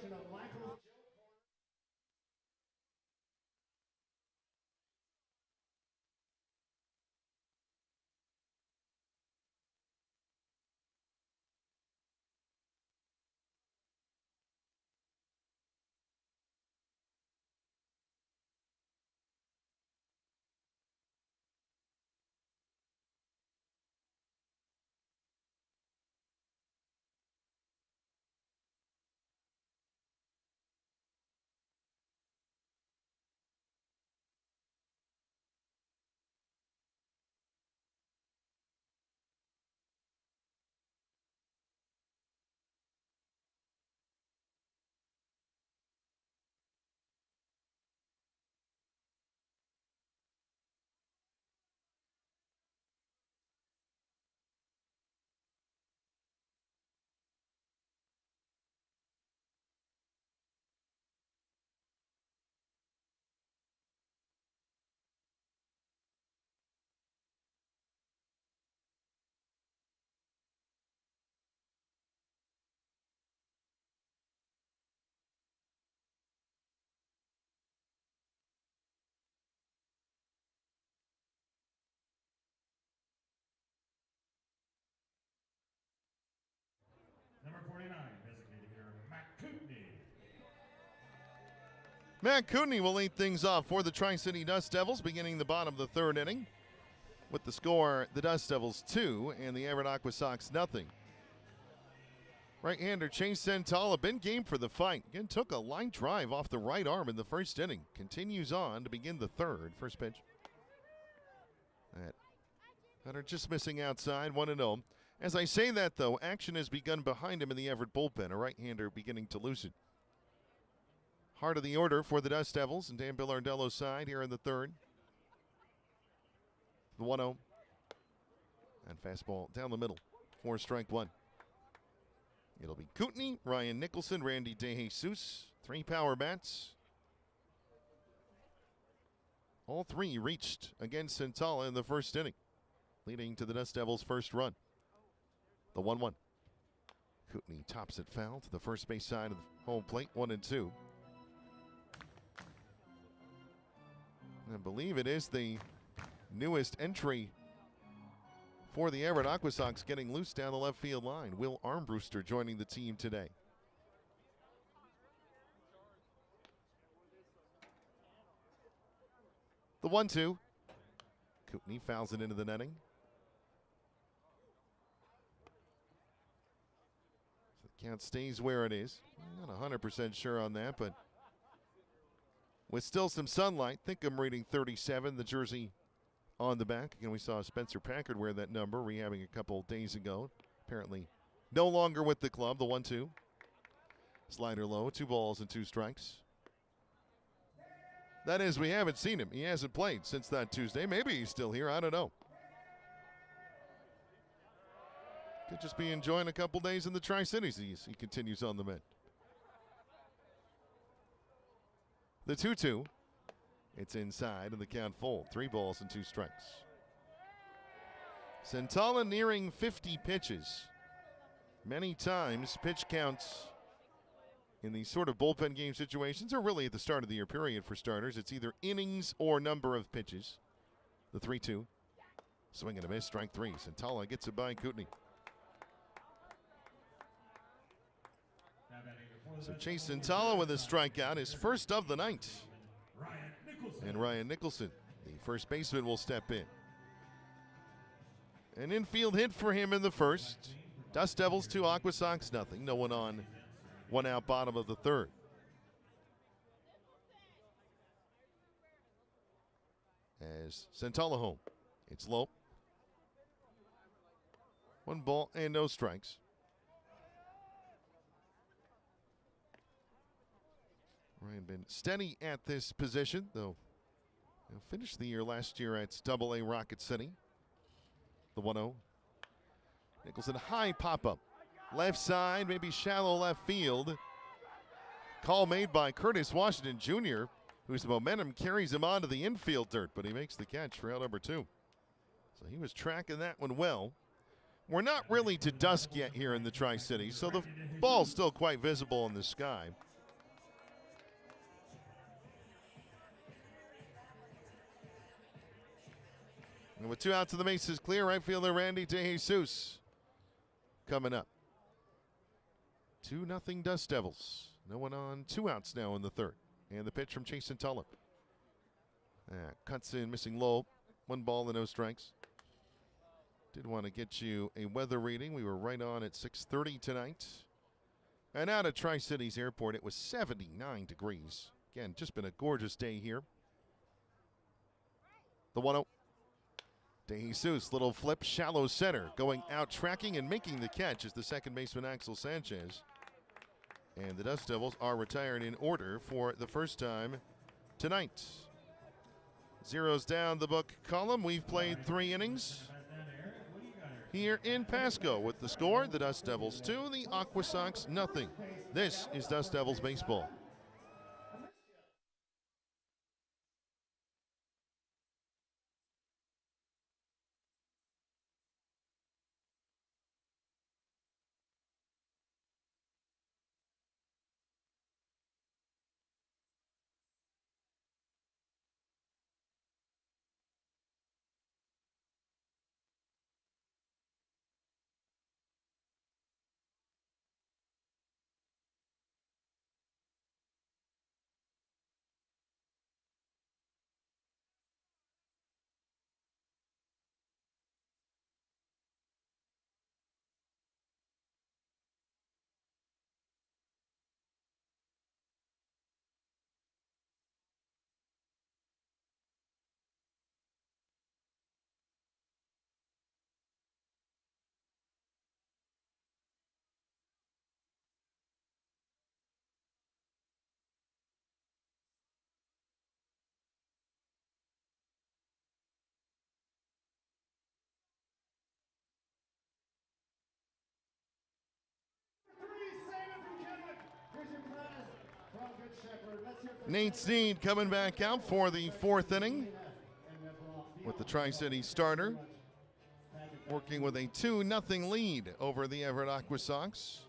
Matt Cooney will lead things off for the Tri-City Dust Devils, beginning the bottom of the third inning. With the score, the Dust Devils 2 and the Everett AquaSox 0. Right-hander Chase Santala been game for the fight. Again, took a line drive off the right arm in the first inning. Continues on to begin the third. First pitch. That are just missing outside, 1-0. As I say that, though, action has begun behind him in the Everett bullpen. A right-hander beginning to loosen. Heart of the order for the Dust Devils and Dan Billardello's side here in the third. The 1-0. And fastball down the middle. 4-1. It'll be Kootenai, Ryan Nicholson, Randy DeJesus. 3 power bats. All 3 reached against Santala in the first inning, leading to the Dust Devils' first run. The 1-1. Kootenai tops it foul to the first base side of the home plate, 1-2. I believe it is the newest entry for the Everett AquaSox getting loose down the left field line. Will Armbruster joining the team today. The 1-2. Kootenai fouls it into the netting. So the count stays where it is. I'm not 100% sure on that, but with still some sunlight, think I'm reading 37, the jersey on the back. Again, we saw Spencer Packard wear that number, rehabbing a couple days ago. Apparently no longer with the club. The 1-2. Slider low, 2 balls and 2 strikes. That is, we haven't seen him. He hasn't played since that Tuesday. Maybe he's still here. I don't know. Could just be enjoying a couple days in the Tri-Cities. He continues on the mend. The 2-2. It's inside and the count full. 3 balls and 2 strikes. Santala nearing 50 pitches. Many times pitch counts in these sort of bullpen game situations, or really at the start of the year period for starters, it's either innings or number of pitches. The 3-2. Swing and a miss, strike 3. Santala gets it by Kootenai. So Chase Santala with a strikeout, his first of the night. And Ryan Nicholson, the first baseman, will step in. An infield hit for him in the first. Dust Devils 2, AquaSox 0. No one on, 1 out, bottom of the third. As Santala home, it's low. 1 ball and no strikes. Ryan been steady at this position, though. Finished the year last year at AA Rocket City. The 1-0. Nicholson, high pop-up. Left side, maybe shallow left field. Call made by Curtis Washington Jr., whose momentum carries him onto the infield dirt, but he makes the catch for out number 2. So he was tracking that one well. We're not really to dusk yet here in the Tri-Cities, so the ball's still quite visible in the sky. And with 2 outs, the bases clear, right fielder Randy DeJesus coming up. 2-0 Dust Devils. No one on, 2 outs now in the third. And the pitch from Chase Santala. Cuts in, missing low. 1 ball and no strikes. Did want to get you a weather reading. We were right on at 6:30 tonight. And out at Tri-Cities Airport, it was 79 degrees. Again, just been a gorgeous day here. The 1-0. DeJesus, little flip, shallow center, going out, tracking and making the catch is the second baseman Axel Sanchez. And the Dust Devils are retired in order for the first time tonight. Zeros down the book column. We've played 3 innings here in Pasco. With the score, the Dust Devils 2, the AquaSox 0. This is Dust Devils baseball. Nate Sneed coming back out for the fourth inning with the Tri-City starter, working with a 2-0 lead over the Everett AquaSox.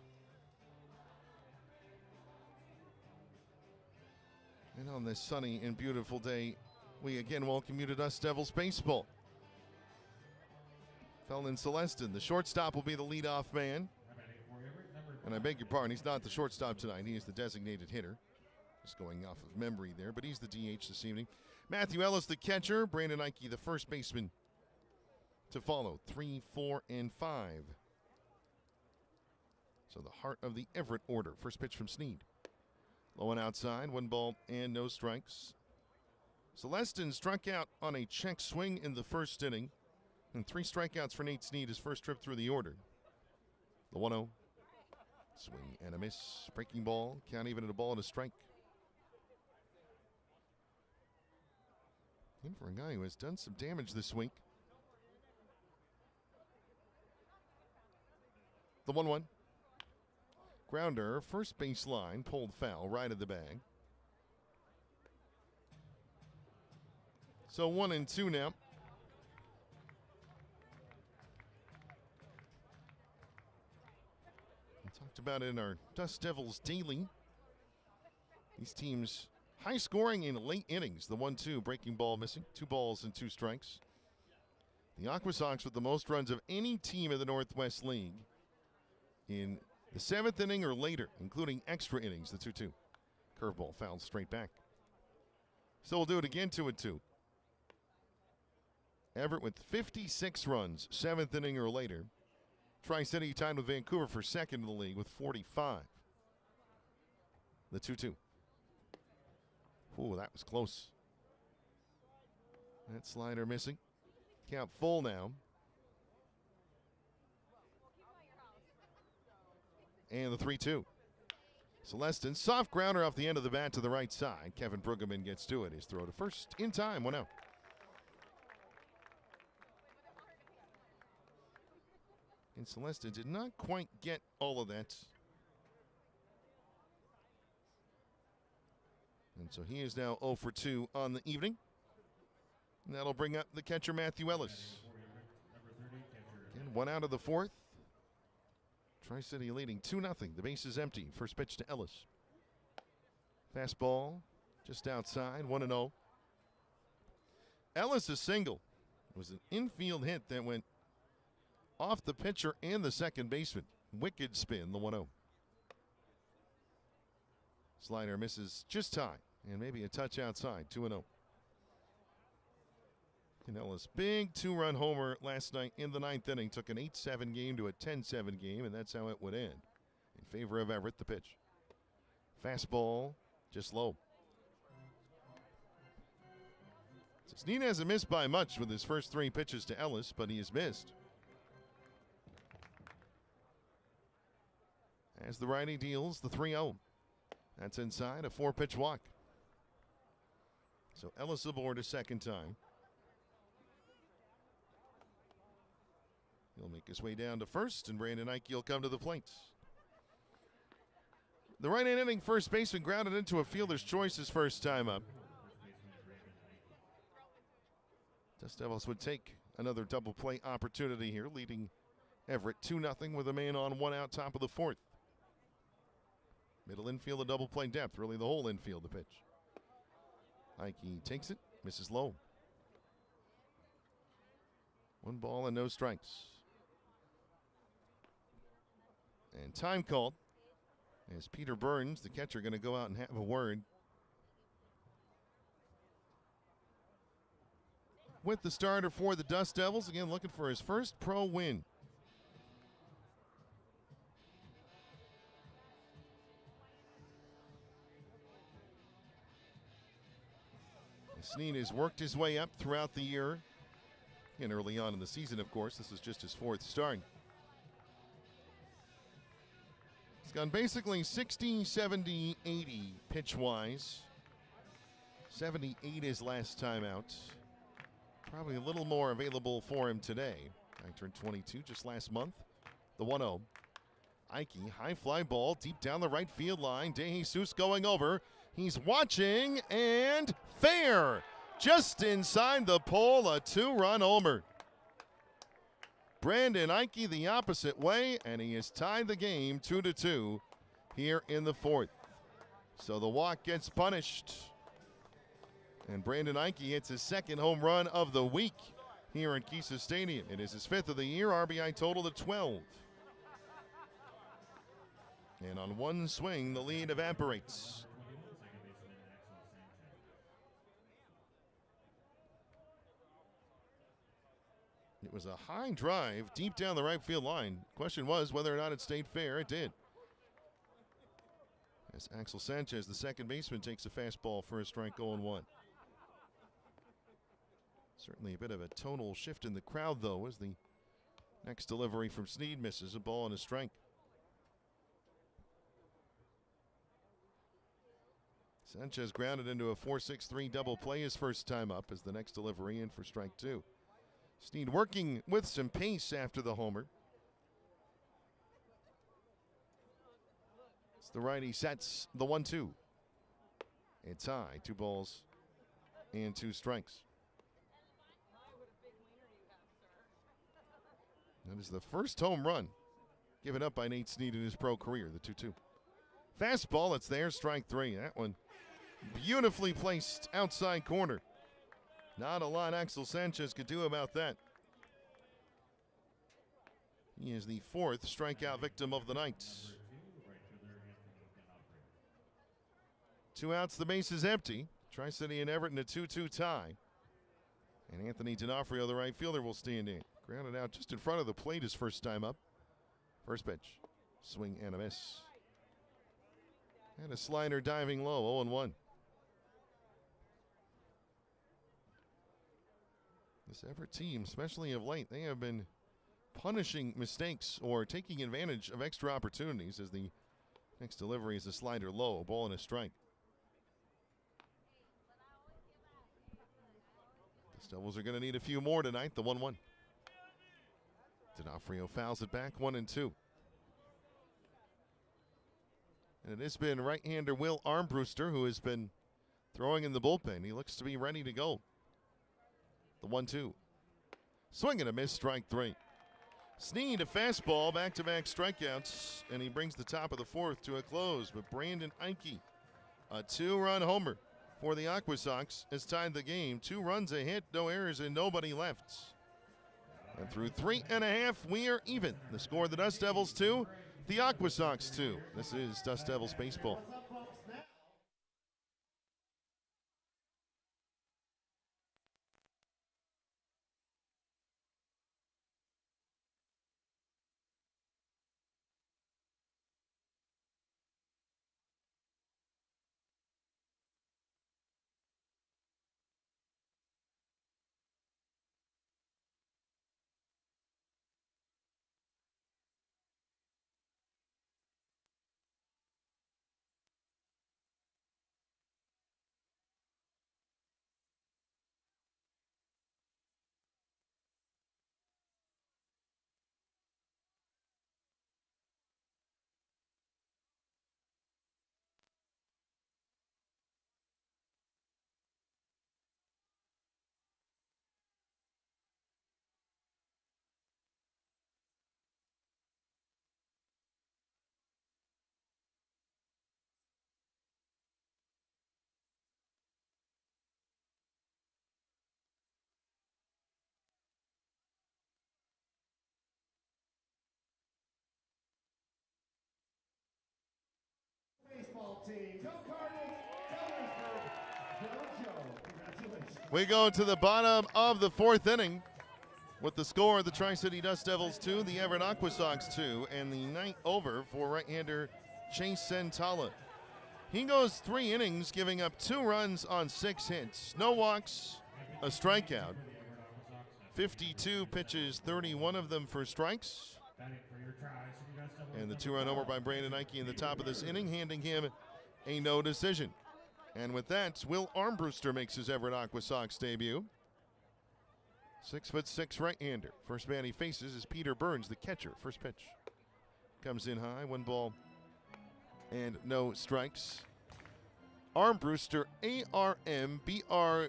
And on this sunny and beautiful day, we again welcome you to Dust Devils Baseball. Felton Celestin, the shortstop, will be the leadoff man. And I beg your pardon, he's not the shortstop tonight. He is the designated hitter. Just going off of memory there, but he's the DH this evening. Matthew Ellis, the catcher. Brandon Ike, the first baseman, to follow. 3, 4, and 5. So the heart of the Everett order. First pitch from Sneed. Low and outside, 1 ball and no strikes. Celestin struck out on a check swing in the first inning, and 3 strikeouts for Nate Sneed, his first trip through the order. The 1-0. Swing and a miss. Breaking ball. Count even at a ball and a strike. In for a guy who has done some damage this week. The 1-1. Grounder, first baseline, pulled foul, right of the bag. So 1-2 now. We talked about it in our Dust Devils Daily. These teams high scoring in late innings. The 1-2, breaking ball missing. 2 balls and 2 strikes. The AquaSox with the most runs of any team in the Northwest League in the 7th inning or later, including extra innings, the 2-2. Curveball fouled straight back. So we'll do it again, 2-2. Everett with 56 runs, 7th inning or later. Tri-City tied with Vancouver for second in the league with 45. The 2-2. Ooh, that was close. That slider missing. Count full now. And the 3-2. Celestin, soft grounder off the end of the bat to the right side. Kevin Brueggemann gets to it. His throw to first in time, 1 out. And Celestin did not quite get all of that. And so he is now 0 for 2 on the evening. And that'll bring up the catcher, Matthew Ellis. Again, 1 out of the 4th. Tri-City leading 2-0. The base is empty. First pitch to Ellis. Fastball just outside, 1-0. Ellis' single was an infield hit that went off the pitcher and the second baseman. Wicked spin, the 1-0. Slider misses just high and maybe a touch outside, 2-0. And Ellis, big 2-run homer last night in the 9th inning, took an 8-7 game to a 10-7 game, and that's how it would end. In favor of Everett, the pitch. Fastball, just low. So Sneed hasn't missed by much with his first 3 pitches to Ellis, but he has missed. As the righty deals the 3-0. That's inside, a 4-pitch walk. So Ellis aboard a second time. He'll make his way down to first, and Brandon Ike will come to the plate. The right-hand inning first baseman grounded into a fielder's choice his first time up. Dust Devils would take another double play opportunity here, leading Everett 2-0 with a man on, 1 out, top of the 4th. Middle infield, a double play depth, really the whole infield, the pitch. Ike takes it, misses low. 1 ball and no strikes. And time called as Peter Burns, the catcher, going to go out and have a word with the starter for the Dust Devils. Again, looking for his first pro win. Sneed has worked his way up throughout the year. And early on in the season, of course, this is just his 4th start. He's gone basically 60, 70, 80 pitch-wise. 78 his last time out. Probably a little more available for him today. I turned 22 just last month. The 1-0. Ike, high fly ball deep down the right field line. De Jesus going over. He's watching and fair. Just inside the pole, a 2-run homer. Brandon Ike the opposite way, and he has tied the game 2-2 here in the 4th. So the walk gets punished. And Brandon Ike hits his 2nd home run of the week here at Kisa Stadium. It is his 5th of the year, RBI total to 12. And on one swing, the lead evaporates. It was a high drive deep down the right field line. Question was whether or not it stayed fair. It did. As Axel Sanchez, the second baseman, takes a fastball for a strike 0-1. Certainly a bit of a tonal shift in the crowd, though, as the next delivery from Snead misses a ball and a strike. Sanchez grounded into a 4-6-3 double play his first time up as the next delivery in for strike 2. Snead working with some pace after the homer. It's the righty sets the 1-2. It's high, 2 balls and 2 strikes. That is the first home run given up by Nate Snead in his pro career, the 2-2. Fastball, it's there, strike 3. That one beautifully placed outside corner. Not a lot Axel Sanchez could do about that. He is the 4th strikeout victim of the night. 2 outs, the base is empty. Tri-City and Everett in a 2-2 tie. And Anthony D'Onofrio, the right fielder, will stand in. Grounded out just in front of the plate his first time up. First pitch, swing and a miss. And a slider diving low, 0-1. This Everett team, especially of late, they have been punishing mistakes or taking advantage of extra opportunities as the next delivery is a slider low, a ball and a strike. The Devils are going to need a few more tonight, the 1-1. D'Onofrio fouls it back, 1-2. And it has been right-hander Will Armbruster who has been throwing in the bullpen. He looks to be ready to go. The 1-2. Swing and a miss, strike 3. Snead a fastball, back-to-back strikeouts, and he brings the top of the 4th to a close. But Brandon Ike, a 2-run homer for the AquaSox, has tied the game. 2 runs a hit, no errors, and nobody left. And through 3.5, we are even. The score, the Dust Devils 2, the AquaSox 2. This is Dust Devils baseball. We go to the bottom of the 4th inning with the score of the Tri-City Dust Devils 2, the Everett AquaSox 2, and the night over for right-hander Chase Sentala. He goes 3 innings, giving up 2 runs on 6 hits, no walks, a strikeout. 52 pitches, 31 of them for strikes. And the 2-run homer by Brandon Ike in the top of this inning, handing him a no decision. And with that, Will Armbruster makes his Everett AquaSox debut. 6'6" right-hander. First man he faces is Peter Burns, the catcher. First pitch. comes in high. 1 ball and no strikes. Armbruster, Arbruester.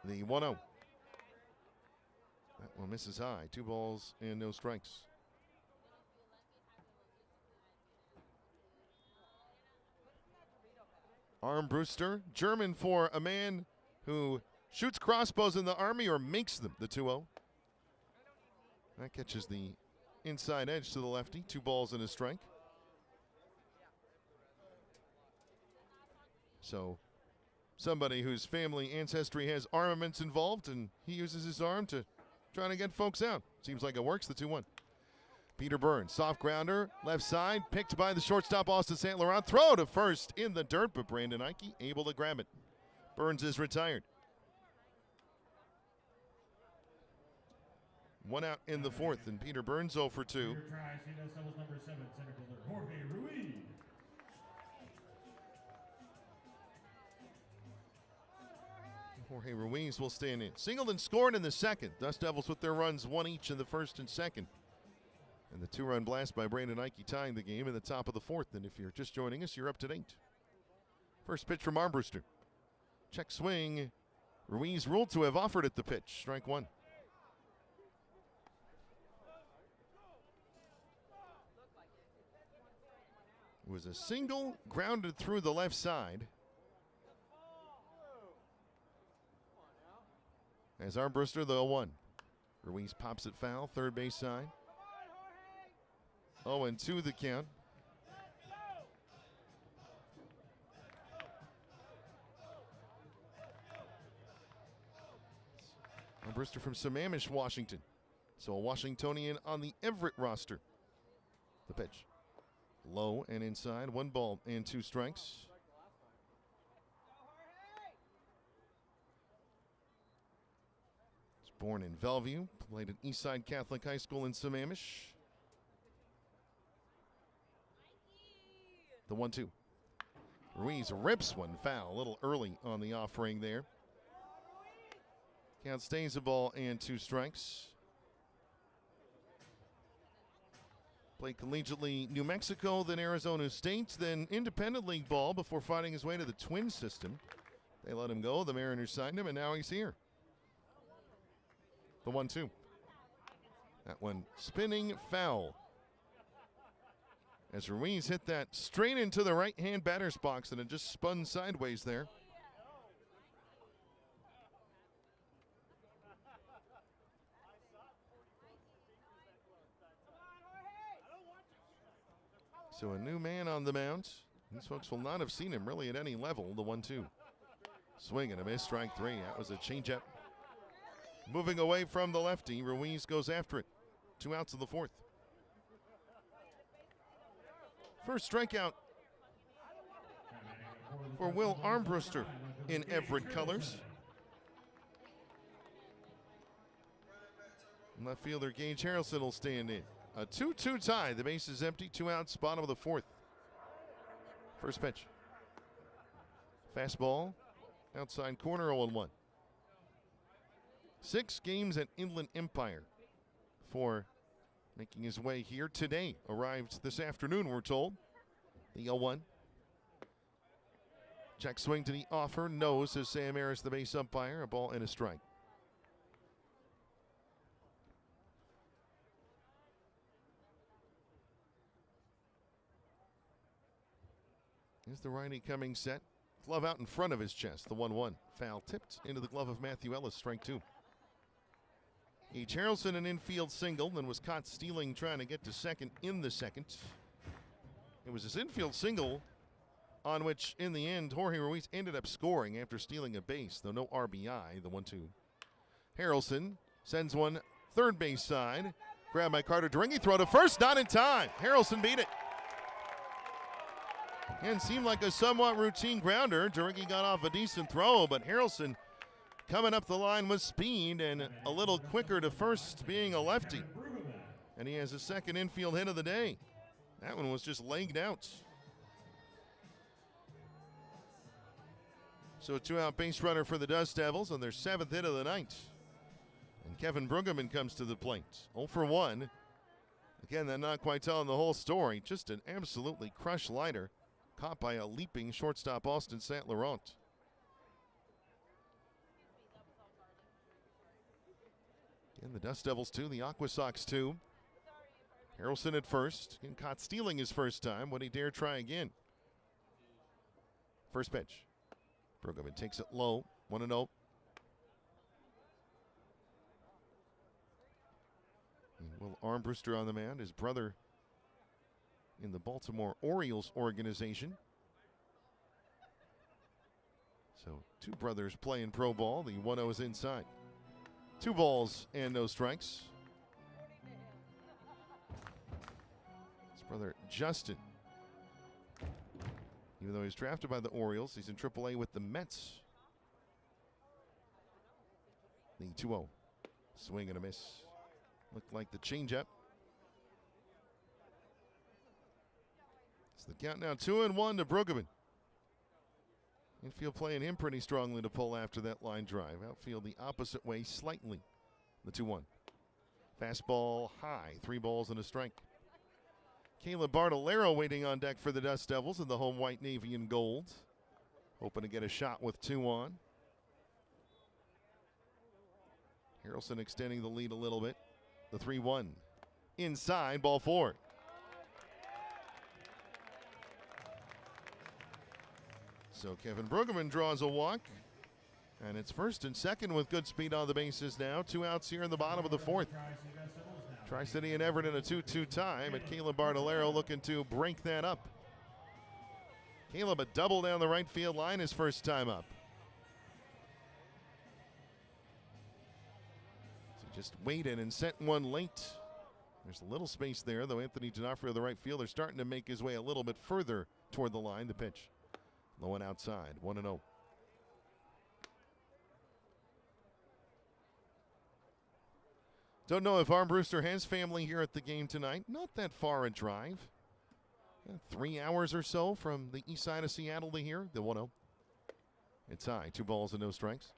The 1-0. That one misses high. 2 balls and no strikes. Armbruster, German for a man who shoots crossbows in the Army or makes them, the 2-0. That catches the inside edge to the lefty. 2 balls and a strike. So somebody whose family ancestry has armaments involved, and he uses his arm to try to get folks out. Seems like it works, the 2-1. Peter Burns, soft grounder, left side, picked by the shortstop, Austin St. Laurent. Throw to first in the dirt, but Brandon Ike able to grab it. Burns is retired. 1 out in the 4th, and Peter Burns 0 for 2. Jorge Ruiz will stand in. Singled and scored in the 2nd. Dust Devils with their runs, 1 each in the 1st and 2nd. And the 2-run blast by Brandon Ike tying the game in the top of the 4th. And if you're just joining us, you're up to date. First pitch from Armbruster. Check swing. Ruiz ruled to have offered it the pitch. Strike 1. It was a single grounded through the left side. As Armbruster, the 0-1. Ruiz pops it foul, third base side. 0-2 the count. Armbruster from Sammamish, Washington. So a Washingtonian on the Everett roster. The pitch. Low and inside, 1 ball and 2 strikes. He's born in Bellevue, played at Eastside Catholic High School in Sammamish. The 1-2. Ruiz rips one foul, a little early on the offering there. Count stays a ball and 2 strikes. Played collegiately New Mexico, then Arizona State, then independent league ball before finding his way to the Twins system. They let him go. The Mariners signed him, and now he's here. The 1-2. That one spinning foul. As Ruiz hit that straight into the right-hand batter's box, and it just spun sideways there. So a new man on the mound. These folks will not have seen him really at any level. The 1-2. Swing and a miss, strike 3. That was a changeup. Moving away from the lefty, Ruiz goes after it. 2 outs in the 4th. First strikeout for Will Armbruster in Everett colors. Left fielder Gage Harrelson will stand in. A 2-2 tie. The base is empty. 2 outs, bottom of the 4th. First pitch. Fastball. Outside corner, 0-1. 6 games at Inland Empire for making his way here today. Arrived this afternoon, we're told. The 0-1. Check swing to the offer. No, says Sam Harris, the base umpire. A ball and a strike. Here's the righty coming set. Glove out in front of his chest, the 1-1. Foul tipped into the glove of Matthew Ellis, strike 2. Gage Harrelson, an infield single, then was caught stealing, trying to get to second in the 2nd. It was his infield single on which, in the end, Jorge Ruiz ended up scoring after stealing a base, though no RBI, the 1-2. Harrelson sends one third base side. Grabbed by Carter Deringy, throw to first, not in time. Harrelson beat it. And seemed like a somewhat routine grounder. Deringy got off a decent throw, but Harrelson coming up the line with speed and a little quicker to first, being a lefty. And he has a second infield hit of the day. That one was just legged out. So a 2-out base runner for the Dust Devils on their 7th hit of the night. And Kevin Brueggemann comes to the plate. 0 for 1. Again, they're not quite telling the whole story. Just an absolutely crushed liner caught by a leaping shortstop Austin St. Laurent. And the Dust Devils 2, the AquaSox 2. Harrelson at first. Getting caught stealing his first time. Would he dare try again? First pitch. Brueggemann takes it low. 1-0. Will Armbruster on the mound, his brother in the Baltimore Orioles organization. So 2 brothers playing pro ball. The 1-0 is inside. 2 balls and no strikes. His brother Justin, even though he's drafted by the Orioles, he's in AAA with the Mets. The 2-0. Swing and a miss. Looked like the changeup. It's the count now 2-1 to Brueggemann. Infield playing him pretty strongly to pull after that line drive. Outfield the opposite way slightly. The 2-1. Fastball high. 3 balls and a strike. Caleb Bartolero waiting on deck for the Dust Devils in the home white, navy, and gold. Hoping to get a shot with 2 on. Harrelson extending the lead a little bit. The 3-1. Inside, ball 4. So Kevin Brueggemann draws a walk. And it's first and second with good speed on the bases now. 2 outs here in the bottom of the 4th. Tri-City and Everett in a 2-2 tie, but Caleb Bartolero looking to break that up. Caleb a double down the right field line his first time up. So just waited and sent one late. There's a little space there, though Anthony D'Onofrio, the right fielder, starting to make his way a little bit further toward the line. The pitch. Low and outside, 1-0. Don't know if Armbruster has family here at the game tonight. Not that far a drive. 3 hours or so from the east side of Seattle to here. The 1-0. It's high. 2 balls and no strikes.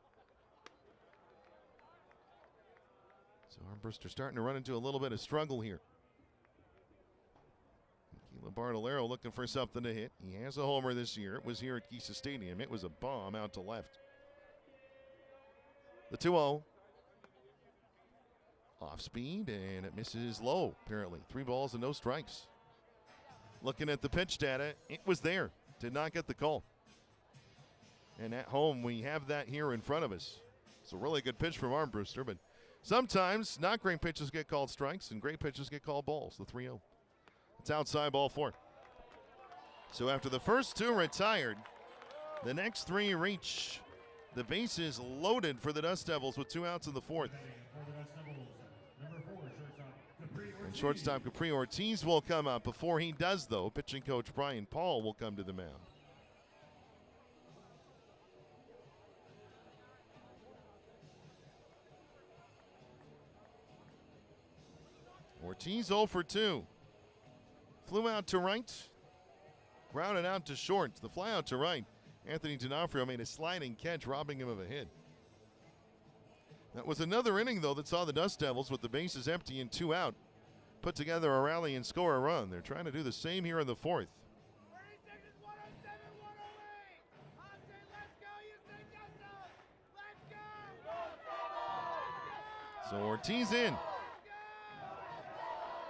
So Armbruster starting to run into a little bit of struggle here. Caleb Bartolero looking for something to hit. He has a homer this year. It was here at Giesa Stadium. It was a bomb out to left. The 2-0. Off speed, and it misses low, apparently. 3 balls and no strikes. Looking at the pitch data, it was there. Did not get the call. And at home, we have that here in front of us. It's a really good pitch from Armbruster, but sometimes not great pitches get called strikes, and great pitches get called balls. The 3-0. It's outside, ball 4. So after the first 2 retired, the next 3 reach. The bases loaded for the Dust Devils with 2 outs in the 4th. And shortstop Capri Ortiz will come up. Before he does, though, pitching coach Brian Paul will come to the mound. Ortiz 0 for 2. Flew out to right. Grounded out to short. The fly out to right. Anthony D'Onofrio made a sliding catch, robbing him of a hit. That was another inning, though, that saw the Dust Devils, with the bases empty and 2 out, put together a rally and score a run. They're trying to do the same here in the 4th. So Ortiz in.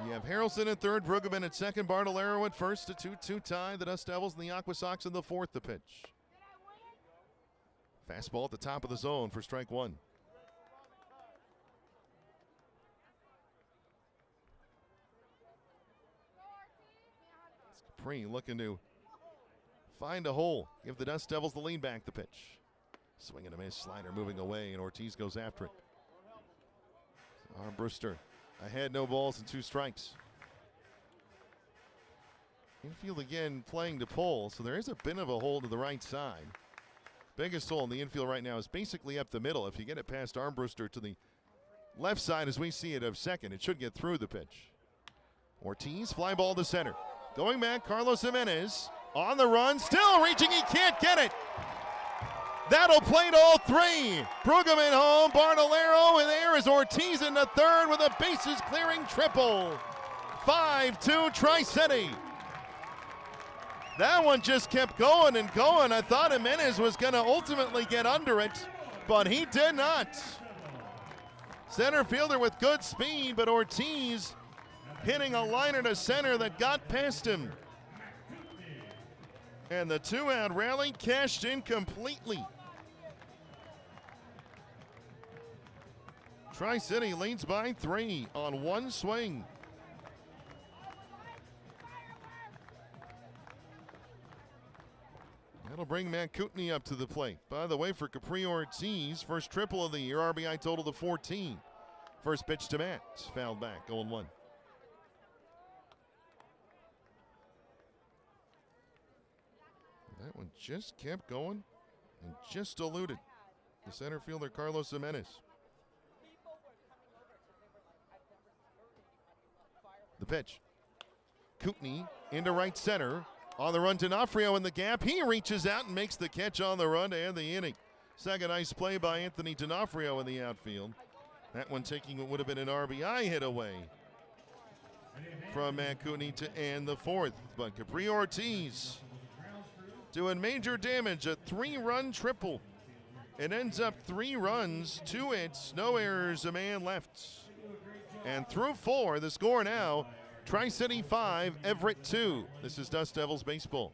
You have Harrelson at third, Brueggemann at second, Bartolero at first. A 2-2 tie. The Dust Devils and the AquaSox in the 4th. The pitch. Fastball at the top of the zone for strike 1. Capri looking to find a hole. Give the Dust Devils the lead back. The pitch. Swing and a miss. Slider moving away, and Ortiz goes after it. Armbruster ahead, no balls and 2 strikes. Infield again playing to pull, so there is a bit of a hole to the right side. Biggest hole in the infield right now is basically up the middle. If you get it past Armbruster to the left side as we see it of second, it should get through the pitch. Ortiz, fly ball to center. Going back, Carlos Jimenez on the run, still reaching, he can't get it. That'll play to all three. Brueggemann home, Bartolero, and there is Ortiz in the third with a bases-clearing triple. 5-2 Tri-City. That one just kept going and going. I thought Jimenez was going to ultimately get under it, but he did not. Center fielder with good speed, but Ortiz hitting a liner to center that got past him. And the two-out rally cashed in completely. Tri-City leads by 3 on one swing. That'll bring Matt Kootenai up to the plate. By the way, for Capri Ortiz, first triple of the year, RBI total to 14. First pitch to Matt, fouled back, 0-1. That one just kept going and just eluded the center fielder, Carlos Jimenez. The pitch. Kootenai into right center. On the run, D'Onofrio in the gap. He reaches out and makes the catch on the run to end the inning. Second nice play by Anthony D'Onofrio in the outfield. That one taking what would have been an RBI hit away from Matt Kootenai to end the fourth. But Capri Ortiz doing major damage, a 3-run triple. It ends up 3 runs, 2 hits, no errors, a man left. And through 4, the score now, Tri-City 5, Everett 2. This is Dust Devils baseball.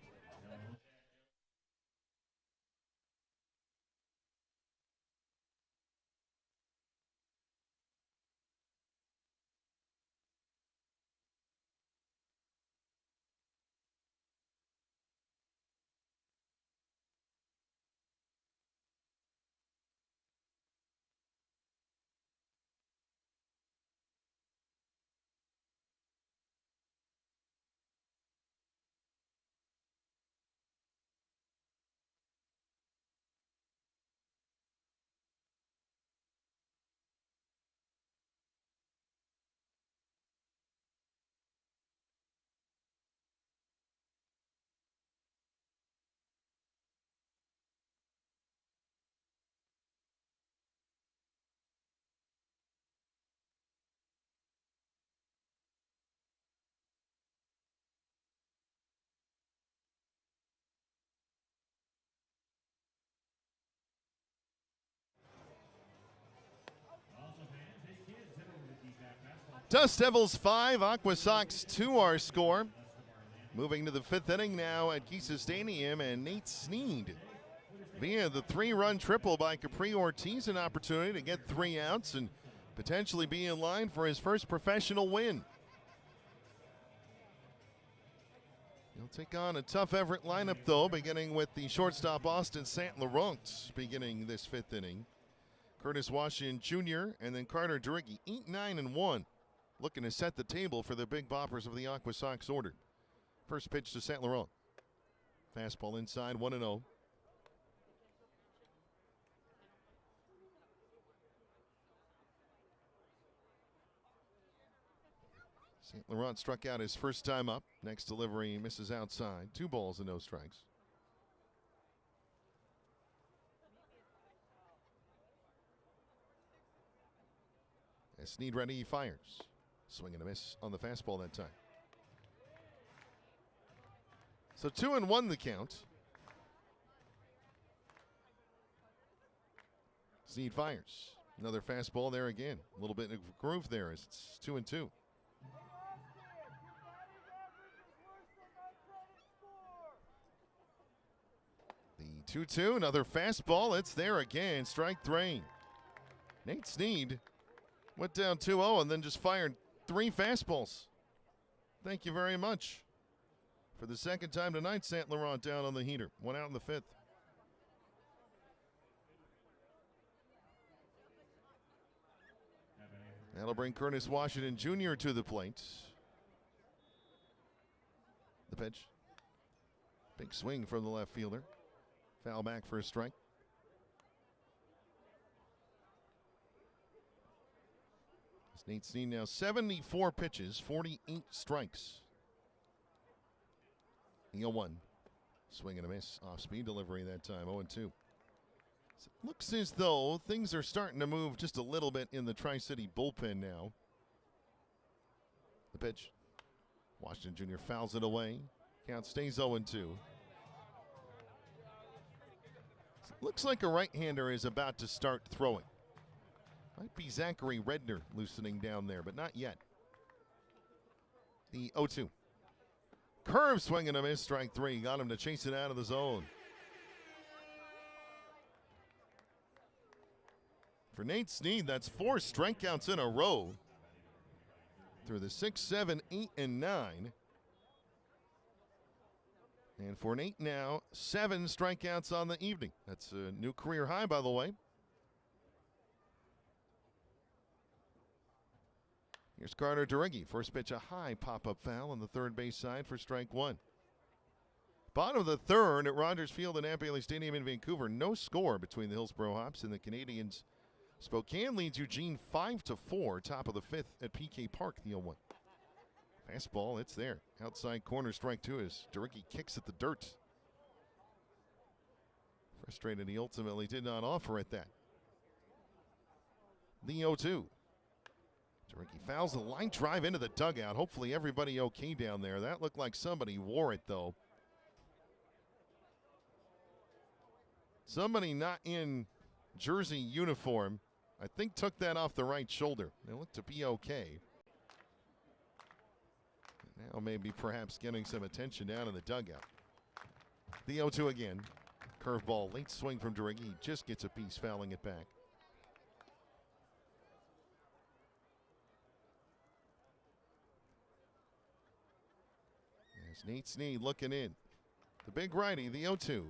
Dust Devils 5, AquaSox 2 our score. Moving to the 5th inning now at Giesa Stadium, and Nate Sneed via the 3-run triple by Capri Ortiz, an opportunity to get 3 outs and potentially be in line for his first professional win. He'll take on a tough Everett lineup, though, beginning with the shortstop Austin St. Laurent beginning this 5th inning. Curtis Washington Jr. and then Carter Drigge, 8-9-1. Looking to set the table for the big boppers of the AquaSox order. First pitch to St. Laurent. Fastball inside, 1-0. St. Laurent struck out his first time up. Next delivery misses outside. 2 balls and no strikes. As Sneed ready, he fires. Swing and a miss on the fastball that time. So 2-1 the count. Sneed fires. Another fastball there again. A little bit of groove there as it's 2-2. The 2-2, another fastball. It's there again. Strike 3. Nate Sneed went down 2-0 and then just fired 3 fastballs. Thank you very much. For the second time tonight, St. Laurent down on the heater. 1 out in the 5th. That'll bring Curtis Washington Jr. to the plate. The pitch. Big swing from the left fielder. Foul back for a strike. Nate Sneed now 74 pitches, 48 strikes. 0-1. Swing and a miss. Off speed delivery that time. 0-2. So it looks as though things are starting to move just a little bit in the Tri-City bullpen now. The pitch. Washington Jr. fouls it away. Count stays 0-2. Looks like a right-hander is about to start throwing. Might be Zachary Redner loosening down there, but not yet. The 0-2. Curve swing and a miss, strike three. Got him to chase it out of the zone. For Nate Snead, that's 4 strikeouts in a row through the 6, 7, 8, and 9. And for Nate now, 7 strikeouts on the evening. That's a new career high, by the way. Here's Carter Deriggi. First pitch, a high pop-up foul on the third base side for strike one. Bottom of the third at Rogers Field and Ampey Stadium in Vancouver. No score between the Hillsborough Hops and the Canadians. Spokane leads Eugene 5-4. Top of the fifth at PK Park, the 0-1. Fastball, it's there. Outside corner, strike two as Deriggi kicks at the dirt. Frustrated he ultimately did not offer at that. The 0-2. Deriggi fouls the line drive into the dugout. Hopefully everybody okay down there. That looked like somebody wore it, though. Somebody not in jersey uniform, I think, took that off the right shoulder. They look to be okay. Now maybe perhaps getting some attention down in the dugout. The 0-2 again. Curveball, late swing from Deriggi. He just gets a piece, fouling it back. There's Nate Snead looking in. The big righty, the 0-2.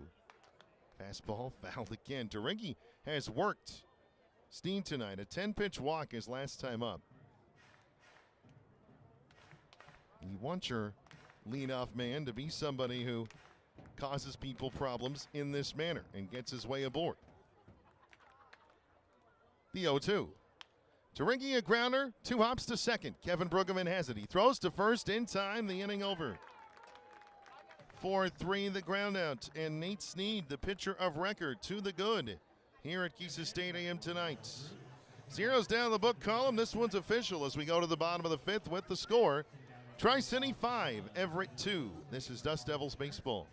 Fastball fouled again. Deriggi has worked Snead tonight. A 10-pitch walk his last time up. You want your leadoff man to be somebody who causes people problems in this manner and gets his way aboard. The 0-2. Deriggi a grounder, 2 hops to second. Kevin Brueggemann has it. He throws to first in time, the inning over. 4-3 the ground out, and Nate Snead, the pitcher of record, to the good here at Giesa Stadium tonight. Zeros down the book column. This one's official as we go to the bottom of the fifth with the score. Tri-City 5, Everett 2. This is Dust Devils baseball.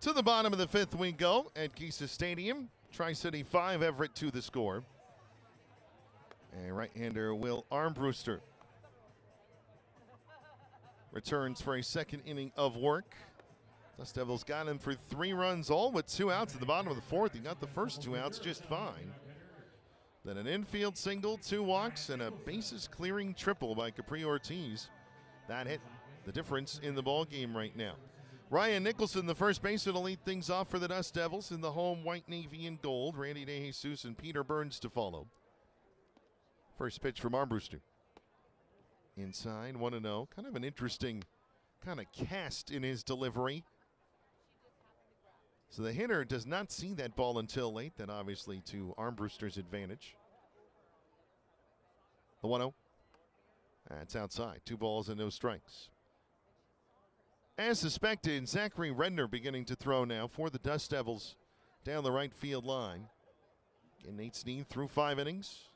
To the bottom of the fifth we go at Giesa Stadium. Tri-City 5, Everett 2 the score. And right-hander Will Armbruster returns for a second inning of work. Dust Devils got him for 3 runs, all with 2 outs at the bottom of the fourth. He got the first 2 outs just fine. Then an infield single, 2 walks, and a bases clearing triple by Capri Ortiz. That hit the difference in the ball game right now. Ryan Nicholson, the first baseman, will lead things off for the Dust Devils in the home white, navy, and gold. Randy DeJesus and Peter Burns to follow. First pitch from Armbruster. Inside, 1-0. Kind of an interesting kind of cast in his delivery. So the hitter does not see that ball until late. That obviously to Armbruster's advantage. The 1-0. That's outside. 2 balls and no strikes. As suspected, Zachary Redner beginning to throw now for the Dust Devils down the right field line. Again, Nate Snead through 5 innings.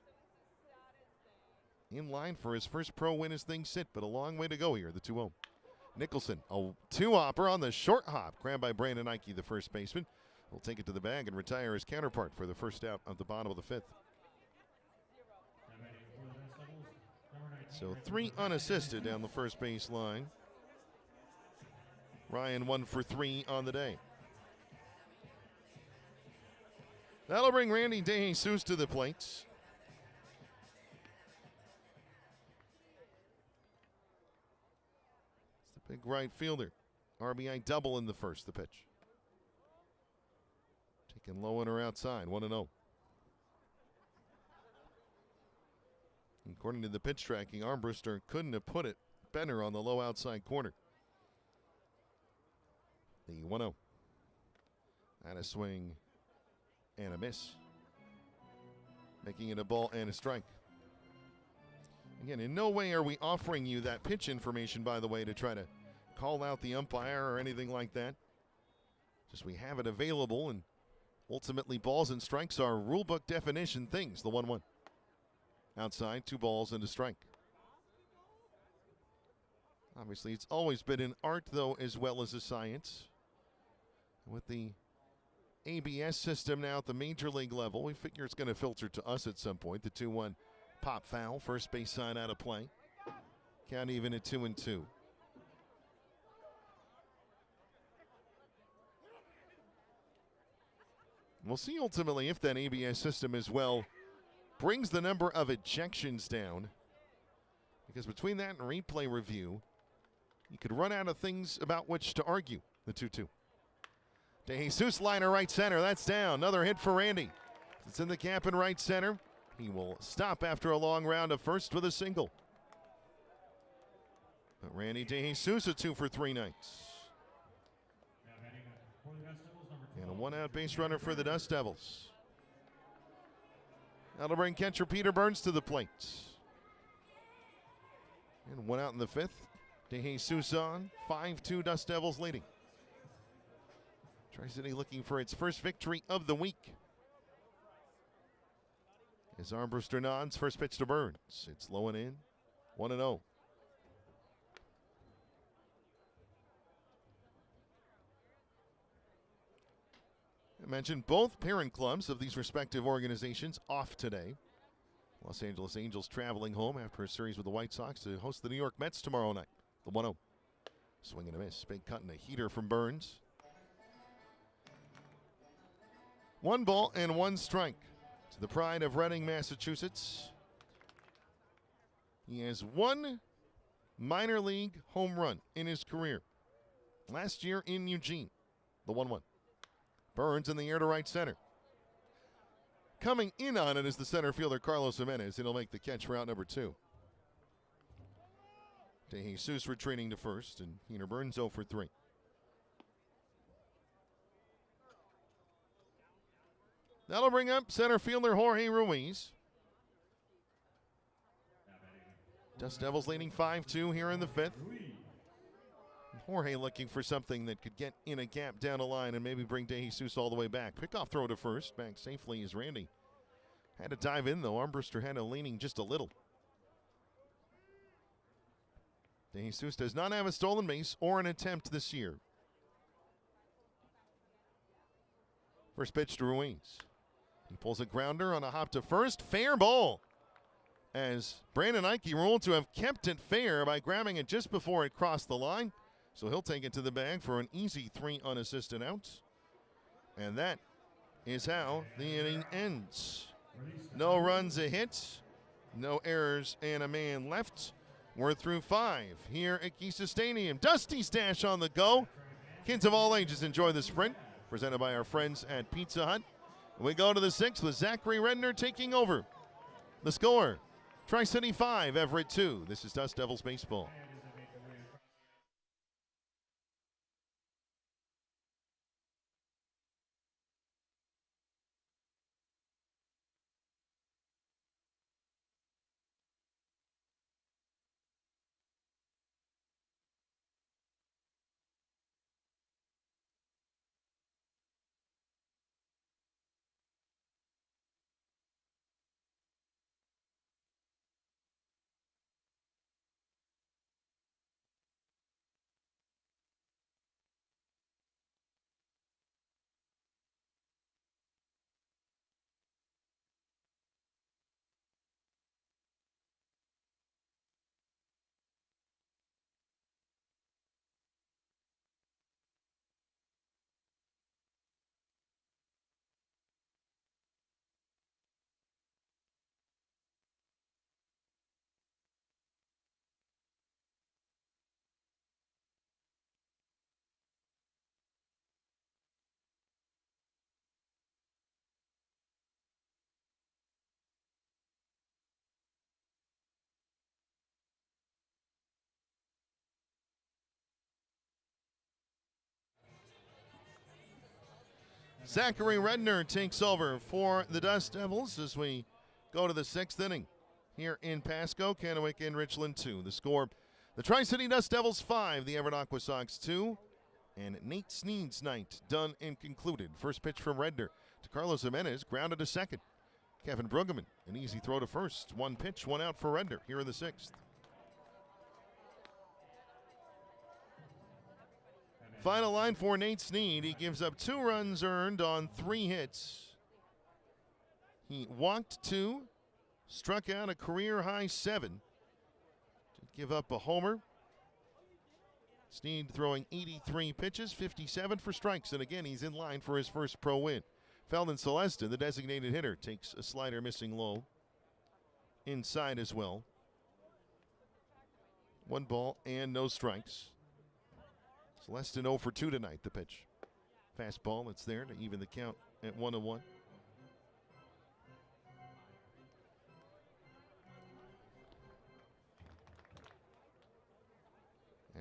In line for his first pro win as things sit, but a long way to go here, the 2-0. Nicholson, a 2-hopper on the short hop, grabbed by Brandon Ike, the first baseman. Will take it to the bag and retire his counterpart for the first out of the bottom of the 5th. So 3 unassisted down the first base line. Ryan 1 for 3 on the day. That'll bring Randy DeJesus to the plate. It's the big right fielder. RBI double in the first, the pitch. Taken low in or outside, 1-0. According to the pitch tracking, Armbruster couldn't have put it better on the low outside corner. The 1-0. And a swing and a miss. Making it a ball and a strike. Again, in no way are we offering you that pitch information, by the way, to try to call out the umpire or anything like that. Just we have it available, and ultimately balls and strikes are rule book definition things. The 1-1. Outside, 2 balls and a strike. Obviously, it's always been an art, though, as well as a science. With the ABS system now at the major league level, we figure it's going to filter to us at some point. The 2-1 pop foul, first base side out of play. Count even at 2-2. We'll see ultimately if that ABS system as well brings the number of ejections down. Because between that and replay review, you could run out of things about which to argue. The 2-2. DeJesus liner right center. That's down. Another hit for Randy. It's in the gap in right center. He will stop after a long round of first with a single. But Randy DeJesus, a 2 for 3 nights. And a 1-out base runner for the Dust Devils. That'll bring catcher Peter Burns to the plate. And 1 out in the 5th. DeJesus on. 5-2 Dust Devils leading. Tri-City looking for its first victory of the week. As Armbruster nods, first pitch to Burns. It's low and in. 1-0. I mentioned both parent clubs of these respective organizations off today. Los Angeles Angels traveling home after a series with the White Sox to host the New York Mets tomorrow night. The 1-0. Swing and a miss. Big cut and a heater from Burns. 1 ball and 1 strike to the pride of Reading, Massachusetts. He has 1 minor league home run in his career. Last year in Eugene. The 1-1. Burns in the air to right center. Coming in on it is the center fielder Carlos Jimenez, and he'll make the catch for out number 2. DeJesus retreating to first, and Peter Burns 0 for 3. That'll bring up center fielder Jorge Ruiz. Dust Devils leading 5-2 here in the 5th. Jorge looking for something that could get in a gap down the line and maybe bring DeJesus all the way back. Pickoff throw to first. Back safely is Randy. Had to dive in, though. Armbruster had a leaning just a little. DeJesus does not have a stolen base or an attempt this year. First pitch to Ruiz. He pulls a grounder on a hop to first. Fair ball. As Brandon Ike ruled to have kept it fair by grabbing it just before it crossed the line. So he'll take it to the bag for an easy 3 unassisted outs. And that is how the inning ends. No runs, a hit, no errors, and a man left. We're through 5 here at Giesa Stadium. Dusty Stash on the go. Kids of all ages enjoy the sprint. Presented by our friends at Pizza Hut. We go to the 6th with Zachary Redner taking over. The score, Tri-City 5, Everett 2. This is Dust Devils Baseball. Zachary Redner takes over for the Dust Devils as we go to the 6th inning here in Pasco. Kennewick and Richland 2. The score, the Tri-City Dust Devils 5, the Everett AquaSox 2. And Nate Sneed's night done and concluded. First pitch from Redner to Carlos Jimenez, grounded to second. Kevin Brueggemann, an easy throw to first. One pitch, one out for Redner here in the 6th. Final line for Nate Sneed. He gives up 2 runs earned on 3 hits. He walked 2, struck out a career-high 7. To give up a homer. Sneed throwing 83 pitches, 57 for strikes, and again, he's in line for his first pro win. Feldon Celestin, the designated hitter, takes a slider missing low. Inside as well. 1 ball and no strikes. Celestin 0 for 2 tonight, the pitch. Fastball, it's there to even the count at 1-1.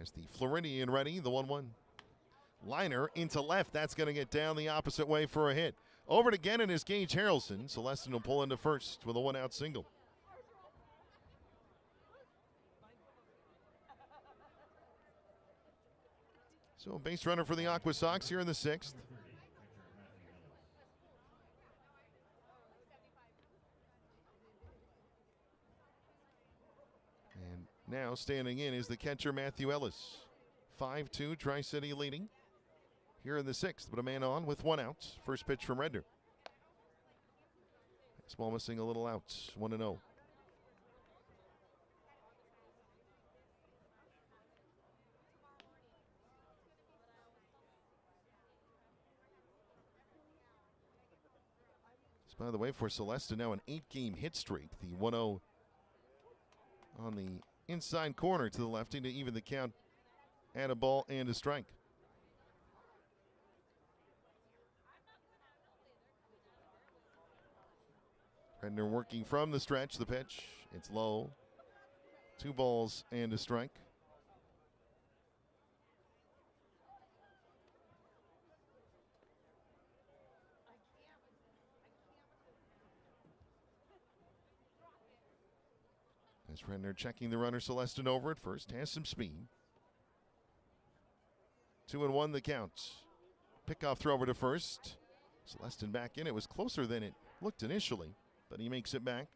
As the Floridian ready, the 1-1. Liner into left. That's going to get down the opposite way for a hit. Over to Gannon is Gage Harrelson. Celestin will pull into first with a 1-out single. So a base runner for the AquaSox here in the 6th. And now standing in is the catcher Matthew Ellis. 5-2, Tri-City leading here in the 6th, but a man on with 1 out. First pitch from Redner. Baseball missing a little out, 1-0. By the way, for Celestin, now an 8-game hit streak. The 1-0 on the inside corner to the lefty to even the count at a ball and a strike. Redner working from the stretch, the pitch. It's low. 2 balls and a strike. As Redner checking the runner, Celestin over at first, has some speed. 2-1 the count. Pickoff throw over to first. Celestin back in. It was closer than it looked initially, but he makes it back.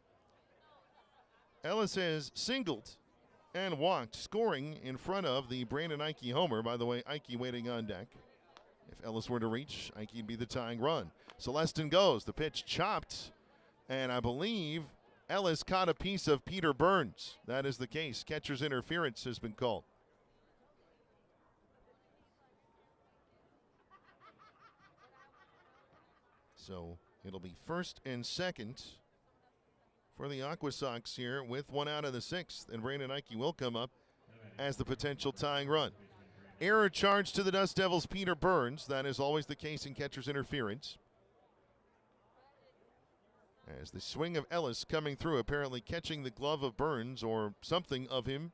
Ellis has singled and walked, scoring in front of the Brandon Ike homer. By the way, Ike waiting on deck. If Ellis were to reach, Ike would be the tying run. Celestin goes. The pitch chopped, and I believe Ellis caught a piece of Peter Burns. That is the case. Catcher's interference has been called. So it'll be first and second for the AquaSox here with 1 out of the 6th. And Brandon Ike will come up as the potential tying run. Error charge to the Dust Devils, Peter Burns. That is always the case in catcher's interference. As the swing of Ellis coming through, apparently catching the glove of Burns or something of him.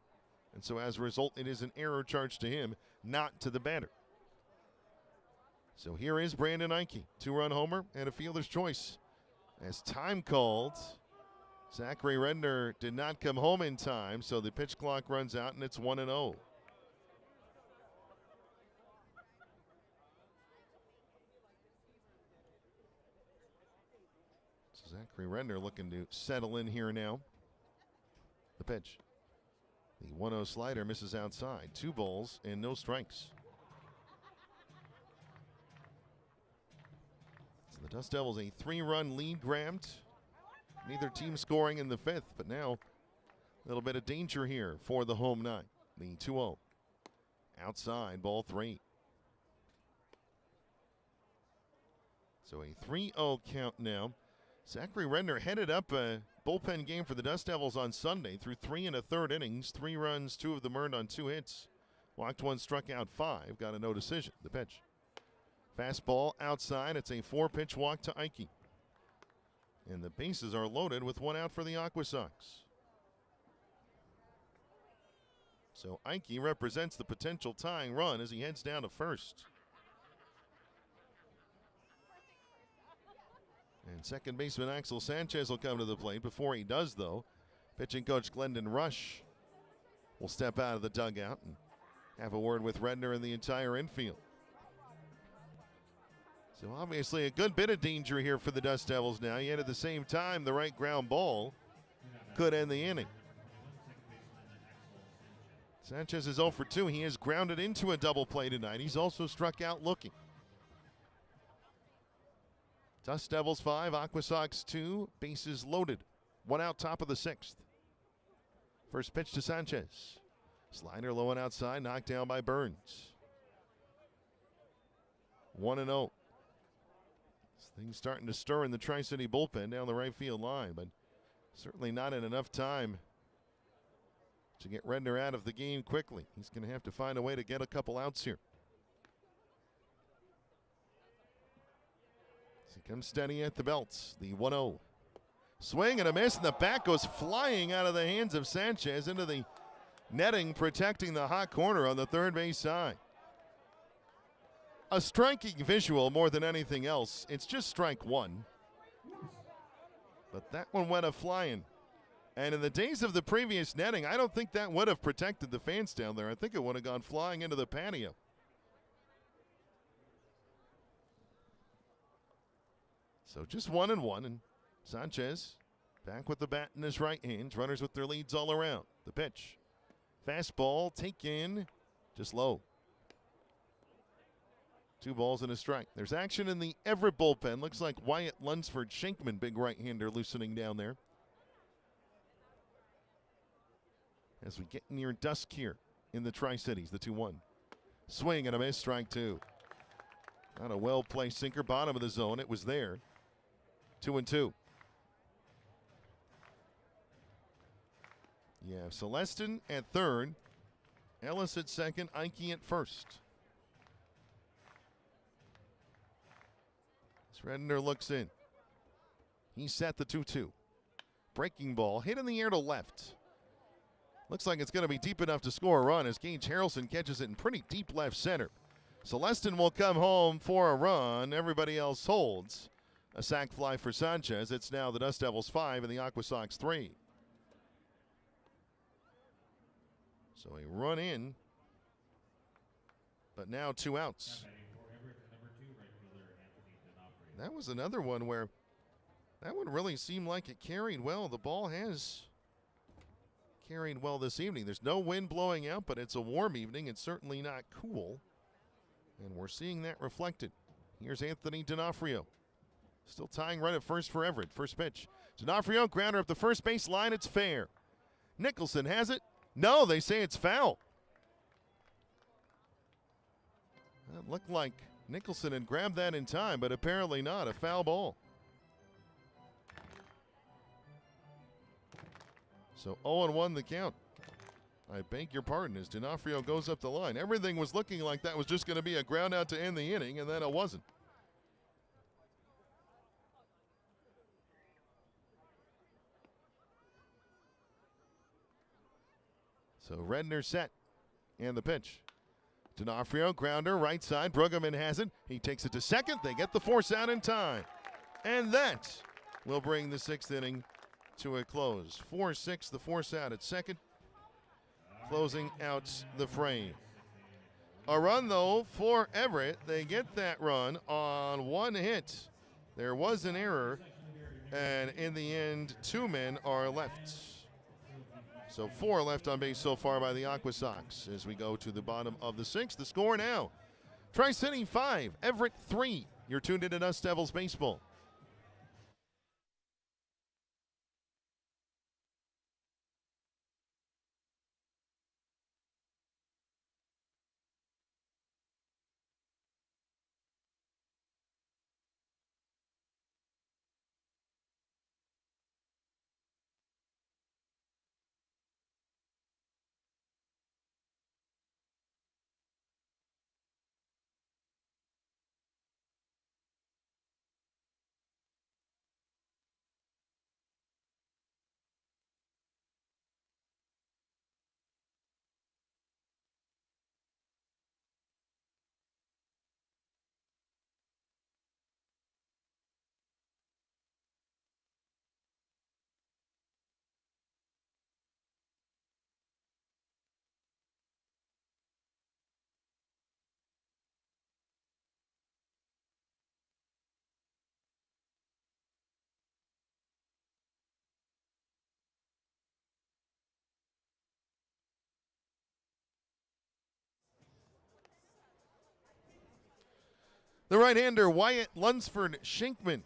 And so as a result, it is an error charge to him, not to the batter. So here is Brandon Ike. 2-run homer and a fielder's choice. As time called, Zachary Redner did not come home in time, so the pitch clock runs out and it's 1-0. Zachary Redner looking to settle in here now. The pitch. The 1-0 slider misses outside. 2 balls and no strikes. So the Dust Devils a 3-run lead grabbed. Neither team scoring in the 5th, but now a little bit of danger here for the home 9. The 2-0. Outside, ball 3. So a 3-0 count now. Zachary Redner headed up a bullpen game for the Dust Devils on Sunday through 3 1/3 innings. 3 runs, 2 of them earned on 2 hits. Walked 1, struck out 5. Got a no decision. The pitch. Fastball outside. It's a 4-pitch walk to Ike. And the bases are loaded with 1 out for the AquaSox. So Ike represents the potential tying run as he heads down to first. And second baseman Axel Sanchez will come to the plate. Before he does, though, pitching coach Glendon Rush will step out of the dugout and have a word with Redner and the entire infield. So obviously a good bit of danger here for the Dust Devils now, yet at the same time the right ground ball could end the inning. Sanchez is 0 for 2. He is grounded into a double play tonight. He's also struck out looking. Dust Devils 5, AquaSox 2, bases loaded. 1 out, top of the 6th. First pitch to Sanchez. Slider low and outside, knocked down by Burns. 1-0. Things starting to stir in the Tri-City bullpen down the right field line, but certainly not in enough time to get Redner out of the game quickly. He's going to have to find a way to get a couple outs here. As he comes steady at the belts, the 1-0. Swing and a miss, and the bat goes flying out of the hands of Sanchez into the netting, protecting the hot corner on the third base side. A striking visual more than anything else. It's just strike one. But that one went a-flying. And in the days of the previous netting, I don't think that would have protected the fans down there. I think it would have gone flying into the patio. So just 1-1, and Sanchez back with the bat in his right hand. Runners with their leads all around. The pitch. Fastball, take in, just low. 2 balls and a strike. There's action in the Everett bullpen. Looks like Wyatt Lunsford Shankman, big right-hander, loosening down there. As we get near dusk here in the Tri-Cities, the 2-1. Swing and a miss, strike 2. Not a well-placed sinker, bottom of the zone. It was there. 2-2. You have Celestin at third, Ellis at second, Eike at first. Redner looks in. He set the 2-2. Breaking ball hit in the air to left. Looks like it's going to be deep enough to score a run as Gage Harrelson catches it in pretty deep left center. Celestin will come home for a run. Everybody else holds. A sac fly for Sanchez. It's now the Dust Devils 5 and the AquaSox 3. So a run in, but now 2 outs. That was another one where that one really seemed like it carried well. The ball has carried well this evening. There's no wind blowing out, but it's a warm evening. It's certainly not cool. And we're seeing that reflected. Here's Anthony D'Onofrio. Still tying right at first for Everett. First pitch. D'Onofrio, grounder up the first base line. It's fair. Nicholson has it. No, they say it's foul. It looked like Nicholson had grabbed that in time, but apparently not. A foul ball. So 0-1 the count. I beg your pardon as D'Onofrio goes up the line. Everything was looking like that was just going to be a ground out to end the inning, and then it wasn't. So Redner set, and the pitch. D'Onofrio, grounder, right side. Brueggemann has it. He takes it to second. They get the force out in time. And that will bring the 6th inning to a close. 4-6, the force out at second. Closing out the frame. A run, though, for Everett. They get that run on 1 hit. There was an error, and in the end, 2 men are left. So 4 left on base so far by the AquaSox as we go to the bottom of the 6th. The score now, Tri-City 5, Everett 3. You're tuned in to Dust Devils Baseball. The right-hander Wyatt Lunsford Shinkman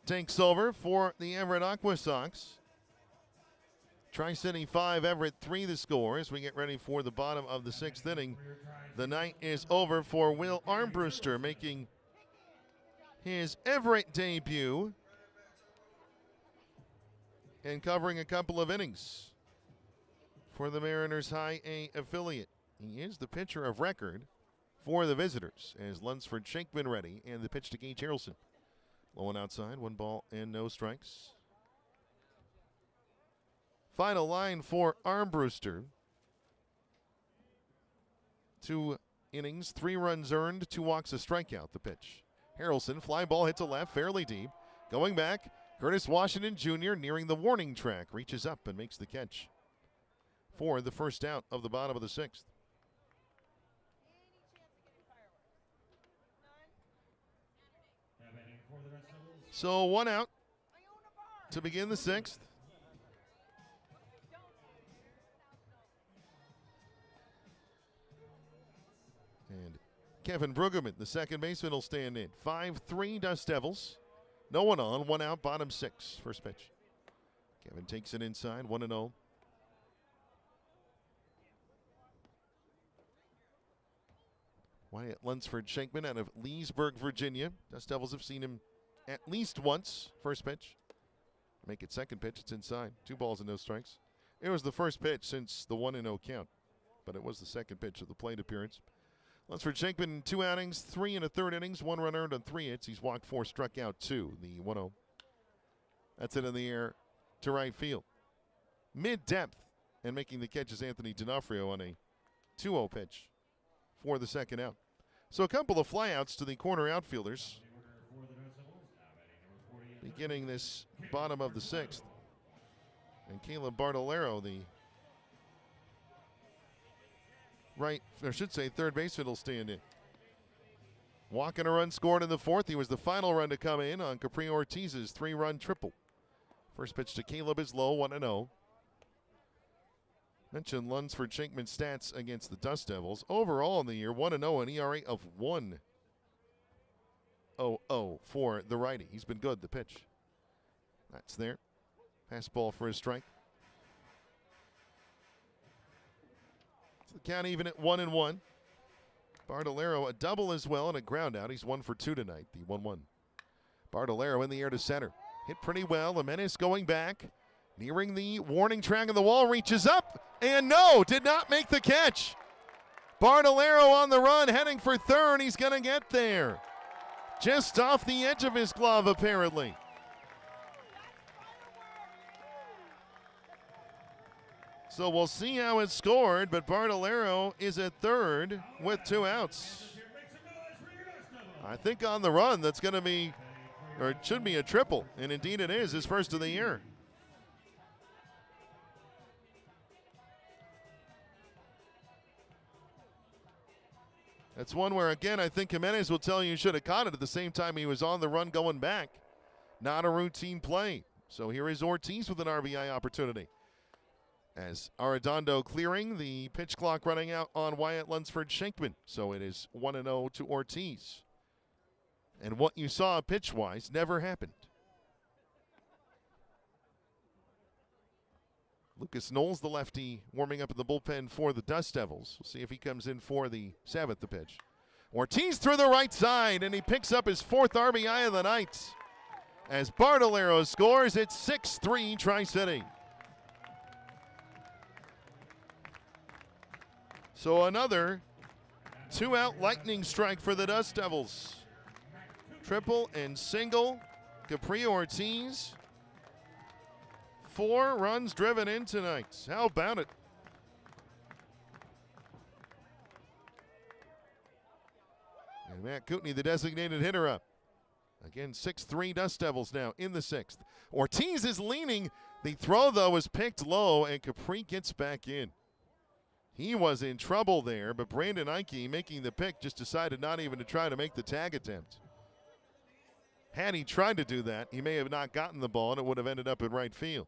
takes over for the Everett AquaSox. Tri-City 5, Everett 3 the score as we get ready for the bottom of the 6th inning. The night is over for Will Armbruster, making his Everett debut and covering a couple of innings for the Mariners High A affiliate. He is the pitcher of record for the visitors as Lunsford Shankman ready, and the pitch to Gage Harrelson. Low and outside, 1 ball and no strikes. Final line for Armbruster. 2 innings, 3 runs earned, 2 walks, a strikeout. The pitch. Harrelson, fly ball hits a left, fairly deep. Going back, Curtis Washington Jr. nearing the warning track, reaches up and makes the catch for the first out of the bottom of the 6th. So 1 out to begin the 6th. And Kevin Brueggemann, the second baseman, will stand in. 5-3 Dust Devils. No one on, 1 out, bottom 6. First pitch. Kevin takes it inside, 1-0. Wyatt Lunsford Shankman out of Leesburg, Virginia. Dust Devils have seen him at least once. First pitch. Make it second pitch. It's inside. 2 balls and no strikes. It was the first pitch since the 1-0 count, but it was the second pitch of the plate appearance. Lunsford Shankman, 2 outings, 3 1/3 innings, 1 run earned on 3 hits. He's walked 4, struck out 2. The 1-0. That's it in the air to right field. Mid-depth, and making the catch is Anthony D'Onofrio on a 2-0 pitch for the second out. So a couple of flyouts to the corner outfielders, beginning this bottom of the 6th. And Caleb Bartolero, the third baseman, will stand in. Walk and a run scored in the 4th. He was the final run to come in on Capri Ortiz's 3-run triple. First pitch to Caleb is low, 1-0. Mentioned Lunsford Shankman's stats against the Dust Devils. Overall in the year, 1-0, an ERA of 1.00 for the righty. He's been good, the pitch. That's there. Fastball for a strike. So the count even at 1-1. Bartolero a double as well and a ground out. He's 1 for 2 tonight, the 1-1. Bartolero in the air to center. Hit pretty well. Jimenez going back. Nearing the warning track of the wall. Reaches up. And no, did not make the catch. Bartolero on the run, heading for third. He's going to get there. Just off the edge of his glove, apparently. So we'll see how it's scored, but Bartolero is at third with 2 outs. I think on the run that's going to be, or it should be, a triple, and indeed it is, his first of the year. That's one where, again, I think Jimenez will tell you should have caught it at the same time he was on the run going back. Not a routine play. So here is Ortiz with an RBI opportunity. As Arredondo clearing, the pitch clock running out on Wyatt Lunsford Shankman. So it is 1-0 to Ortiz. And what you saw pitch-wise never happened. Lucas Knowles, the lefty, warming up in the bullpen for the Dust Devils. We'll see if he comes in for the 7th, the pitch. Ortiz through the right side, and he picks up his 4th RBI of the night. As Bartolero scores, it's 6-3 Tri-City. So another 2-out lightning strike for the Dust Devils. Triple and single, Capri Ortiz. 4 runs driven in tonight. How about it? And Matt Kootenai, the designated hitter, up. Again, 6-3 Dust Devils now in the 6th. Ortiz is leaning. The throw, though, is picked low, and Capri gets back in. He was in trouble there, but Brandon Ike, making the pick, just decided not even to try to make the tag attempt. Had he tried to do that, he may have not gotten the ball, and it would have ended up in right field.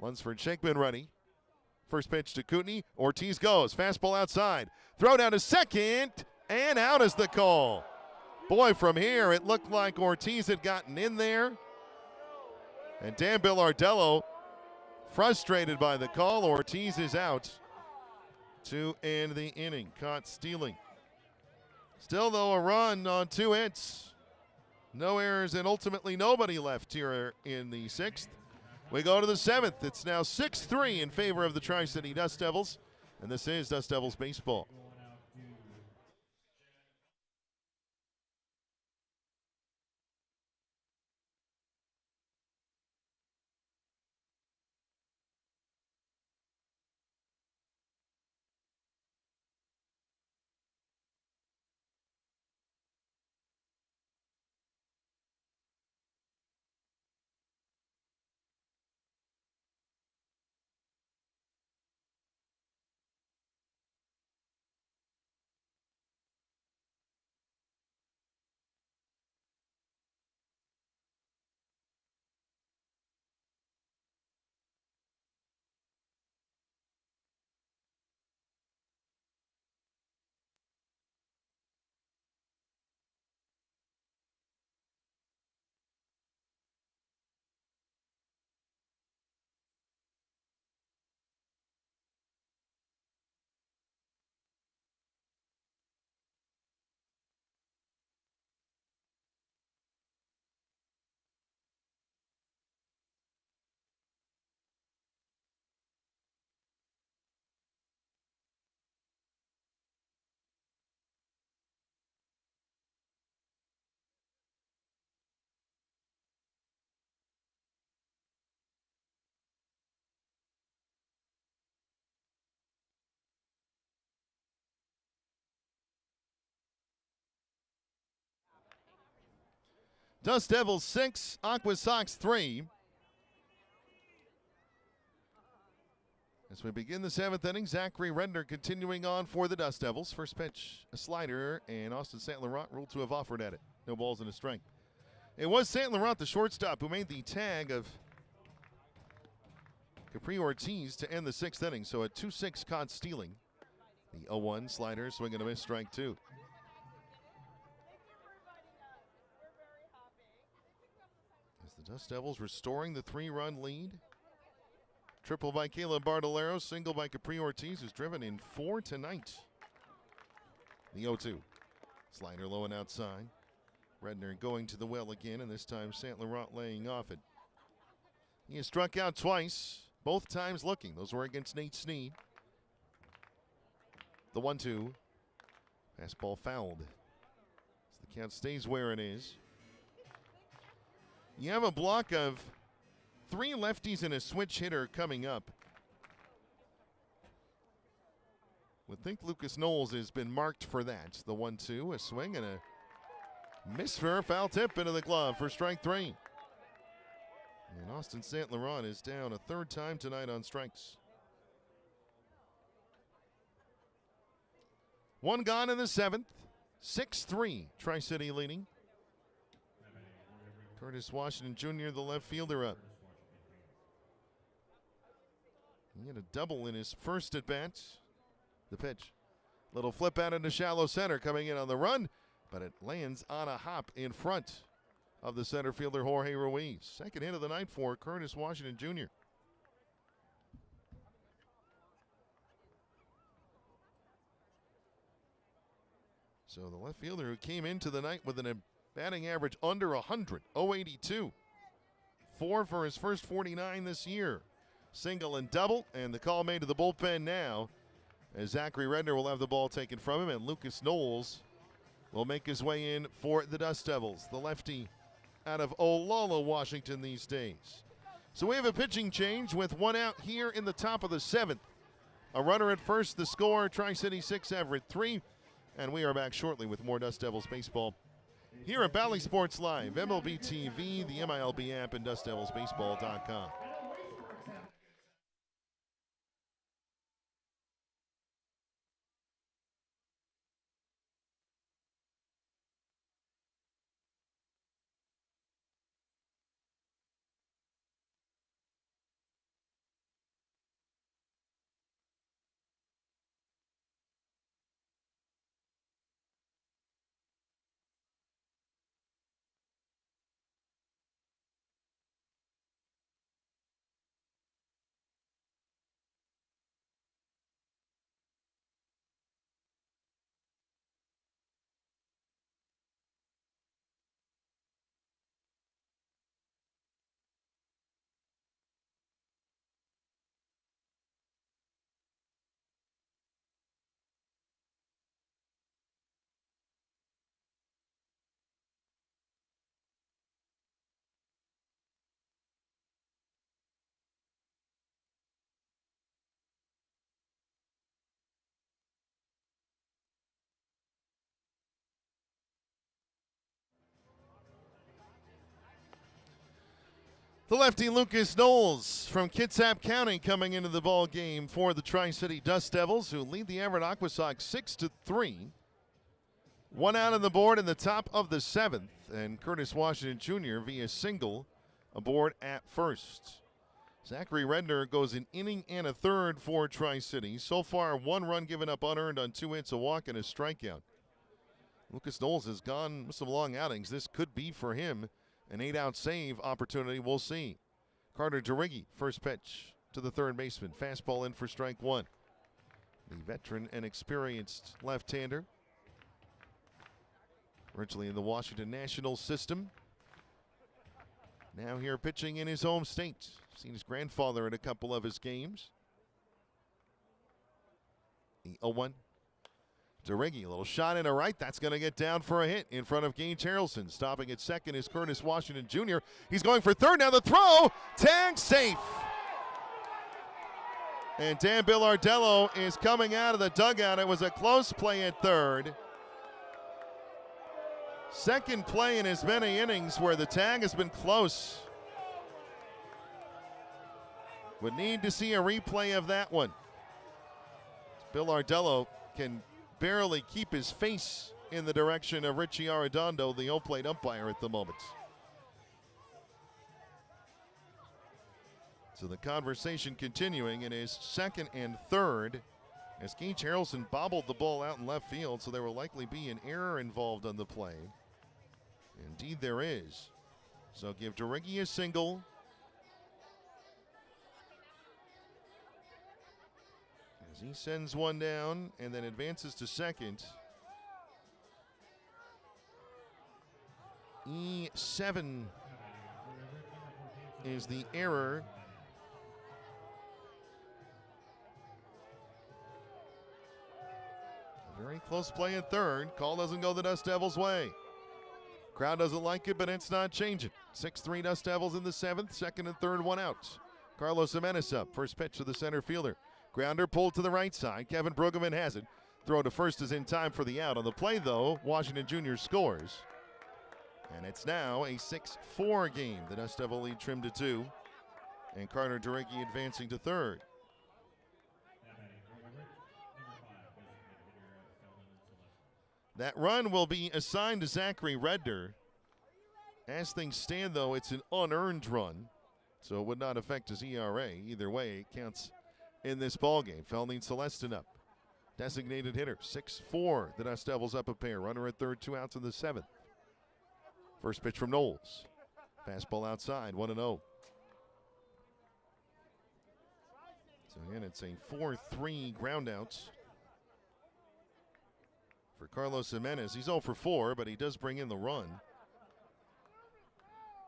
Lunsford Shankman ready. First pitch to Kootenai. Ortiz goes. Fastball outside. Throw down to second. And out is the call. Boy, from here, it looked like Ortiz had gotten in there. And Dan Billardello, frustrated by the call. Ortiz is out to end the inning. Caught stealing. Still, though, a run on 2 hits. No errors and ultimately nobody left here in the 6th. We go to the 7th. It's now 6-3 in favor of the Tri-City Dust Devils. And this is Dust Devils baseball. Dust Devils 6, AquaSox 3. As we begin the 7th inning, Zachary Redner continuing on for the Dust Devils. First pitch, a slider, and Austin St. Laurent ruled to have offered at it. No balls and a strike. It was St. Laurent, the shortstop, who made the tag of Capri Ortiz to end the 6th inning. So a 2-6 caught stealing. The 0-1 slider, swing and a miss, strike 2. As the Dust Devils restoring the 3-run lead. Triple by Caleb Bardolero, single by Capri Ortiz, who's driven in 4 tonight. The 0-2. Slider low and outside. Redner going to the well again, and this time St. Laurent laying off it. He has struck out twice, both times looking. Those were against Nate Snead. The 1-2. Fastball fouled. As the count stays where it is. You have a block of 3 lefties and a switch hitter coming up. Would think Lucas Knowles has been marked for that. The 1-2, a swing and a miss for a foul tip into the glove for strike 3. And Austin St. Laurent is down a 3rd time tonight on strikes. 1 gone in the 7th. 6-3, Tri-City leading. Curtis Washington Jr., the left fielder, up. He had a double in his first at-bat. The pitch. Little flip out into shallow center, coming in on the run, but it lands on a hop in front of the center fielder, Jorge Ruiz. Second hit of the night for Curtis Washington Jr. So the left fielder who came into the night with a batting average under 100, 082. 4 for his first 49 this year. Single and double, and the call made to the bullpen now, as Zachary Redner will have the ball taken from him, and Lucas Knowles will make his way in for the Dust Devils, the lefty out of Olalla, Washington these days. So we have a pitching change with 1 out here in the top of the 7th. A runner at first, the score, Tri-City 6, Everett 3, and we are back shortly with more Dust Devils baseball here at Bally Sports Live, MLB TV, the MILB app, and DustDevilsBaseball.com. The lefty Lucas Knowles from Kitsap County coming into the ball game for the Tri-City Dust Devils, who lead the Everett AquaSox 6-3. One out on the board in the top of the 7th, and Curtis Washington Jr. via single aboard at first. Zachary Redner goes an inning and a third for Tri-City. So far, 1 run given up unearned on 2 hits, a walk, and a strikeout. Lucas Knowles has gone with some long outings. This could be for him an 8-out save opportunity. We'll see. Carter DeRiggi, first pitch to the third baseman. Fastball in for strike 1. The veteran and experienced left-hander, originally in the Washington Nationals system, now here pitching in his home state. Seen his grandfather in a couple of his games. The 0-1. DeRiggi, a little shot in a right. That's going to get down for a hit in front of Gage Harrelson. Stopping at second is Curtis Washington Jr. He's going for third. Now the throw. Tag safe. And Dan Billardello is coming out of the dugout. It was a close play at third. Second play in as many innings where the tag has been close. Would need to see a replay of that one. Billardello can barely keep his face in the direction of Richie Arredondo, the home plate umpire at the moment. So the conversation continuing in his second and third as Gage Harrelson bobbled the ball out in left field, so there will likely be an error involved on the play. Indeed there is. So give DeRiggi a single. As he sends one down and then advances to second. E7 is the error. A very close play at third. Call doesn't go the Dust Devils' way. Crowd doesn't like it, but it's not changing. 6-3 Dust Devils in the 7th. Second and third, 1 out. Carlos Jimenez up. First pitch to the center fielder. Grounder pulled to the right side. Kevin Brueggemann has it. Throw to first is in time for the out. On the play, though, Washington Jr. scores. And it's now a 6-4 game. The Dust Devil lead trimmed to 2. And Carter DeRiggi advancing to third. That run will be assigned to Zachary Redner. As things stand, though, it's an unearned run, so it would not affect his ERA. Either way, it counts in this ballgame. Felnine Celestin up. Designated hitter, 6-4. The Dust Devils up a pair. Runner at third, 2 outs in the 7th. First pitch from Knowles. Fastball outside, 1-0. So again, it's a 4-3 groundouts for Carlos Jimenez. He's 0 for 4, but he does bring in the run.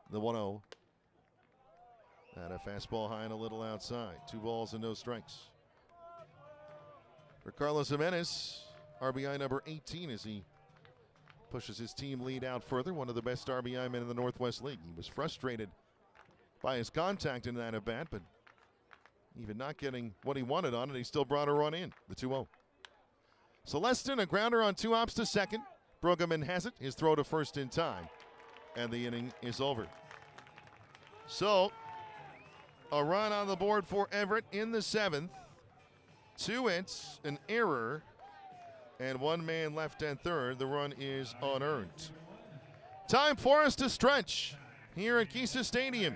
The 1-0. And a fastball high and a little outside. 2 balls and no strikes. For Carlos Jimenez, RBI number 18 as he pushes his team lead out further. One of the best RBI men in the Northwest League. He was frustrated by his contact in that at-bat, but even not getting what he wanted on it, he still brought a run in. The 2-0. Celestin, a grounder on 2 hops to second. Brueggemann has it. His throw to first in time. And the inning is over. So, a run on the board for Everett in the 7th. 2 hits, an error, and 1 man left at third. The run is unearned. Time for us to stretch here at Kisa Stadium.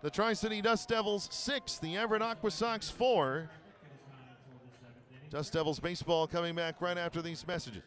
The Tri-City Dust Devils 6, the Everett AquaSox 4. Dust Devils baseball coming back right after these messages.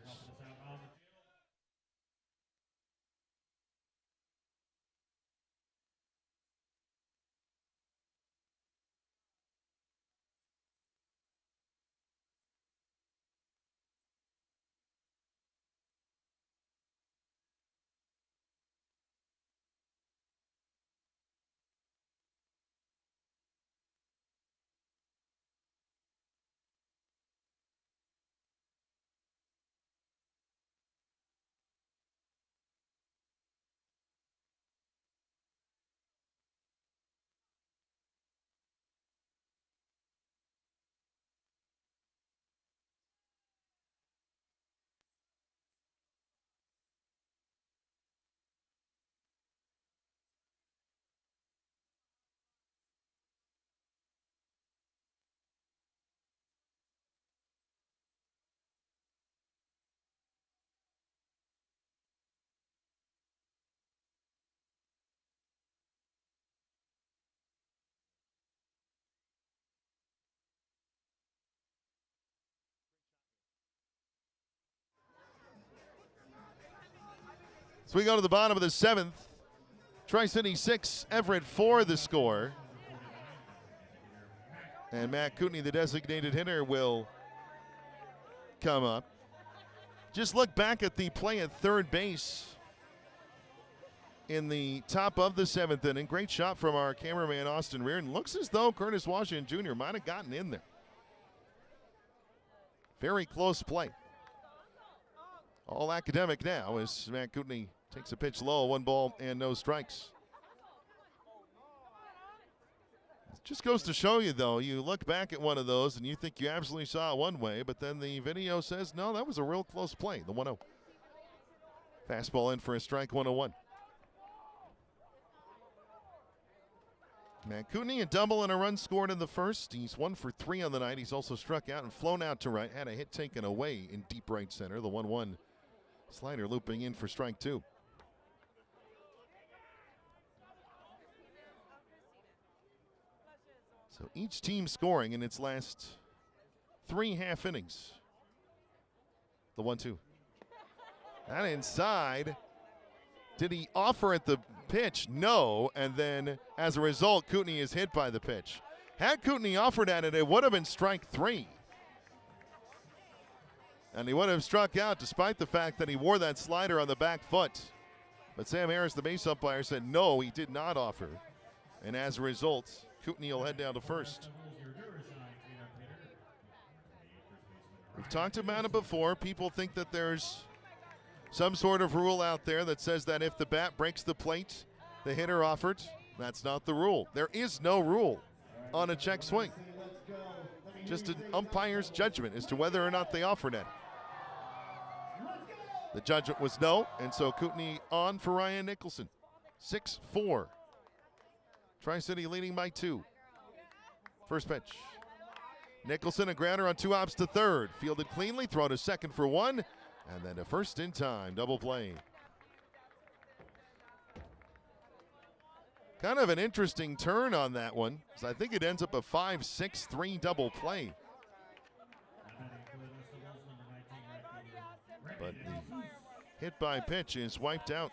So we go to the bottom of the 7th. Tri-City 6, Everett 4 the score. And Matt Kootenai, the designated hitter, will come up. Just look back at the play at third base in the top of the 7th inning. Great shot from our cameraman, Austin Reardon. Looks as though Curtis Washington Jr. might have gotten in there. Very close play. All academic now as Matt Kootenai takes a pitch low, 1 ball and no strikes. It just goes to show you, though, you look back at one of those and you think you absolutely saw it one way, but then the video says, no, that was a real close play, the 1-0. Fastball in for a strike, 1-0-1. Matt Kootenai, a double and a run scored in the first. He's 1 for 3 on the night. He's also struck out and flown out to right. Had a hit taken away in deep right center. The 1-1 slider looping in for strike 2. So each team scoring in its last 3 half innings. The 1-2. And inside. Did he offer at the pitch? No. And then, as a result, Kootenai is hit by the pitch. Had Kootenai offered at it, it would have been strike 3. And he would have struck out despite the fact that he wore that slider on the back foot. But Sam Harris, the base umpire, said no, he did not offer. And as a result, Kootenai will head down to first. We've talked about it before. People think that there's some sort of rule out there that says that if the bat breaks the plate, the hitter offered. That's not the rule. There is no rule on a check swing. Just an umpire's judgment as to whether or not they offered it. The judgment was no, and so Kootenai on for Ryan Nicholson. 6-4. Tri-City leading by 2. First pitch. Nicholson, a grounder on 2 hops to third. Fielded cleanly, throw to second for 1. And then a first in time, double play. Kind of an interesting turn on that one, because I think it ends up a 5-6-3 double play. But the hit by pitch is wiped out.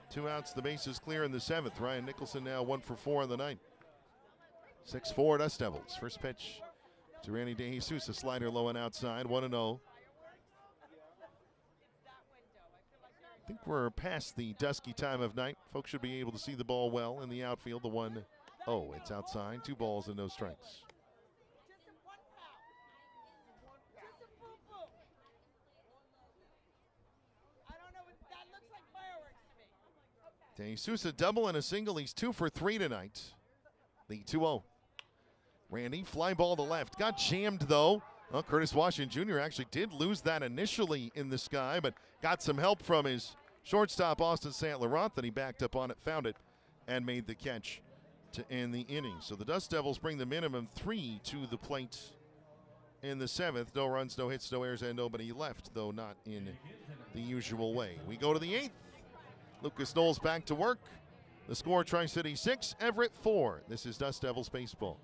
2 outs, the base is clear in the 7th. Ryan Nicholson now 1 for 4 on the night. 6-4 Dust Devils. First pitch to Randy DeJesus, a slider low and outside, 1-0. I think we're past the dusky time of night. Folks should be able to see the ball well in the outfield. The 1-0, it's outside, 2 balls and no strikes. DeJesus, a double and a single. He's 2 for 3 tonight. The 2-0. Randy, fly ball to left. Got jammed, though. Well, Curtis Washington Jr. actually did lose that initially in the sky, but got some help from his shortstop, Austin St. Laurent. Then he backed up on it, found it, and made the catch to end the inning. So the Dust Devils bring the minimum 3 to the plate in the 7th. No runs, no hits, no errors, and nobody left, though not in the usual way. We go to the 8th. Lucas Knowles back to work. The score, Tri-City 6, Everett 4. This is Dust Devils baseball.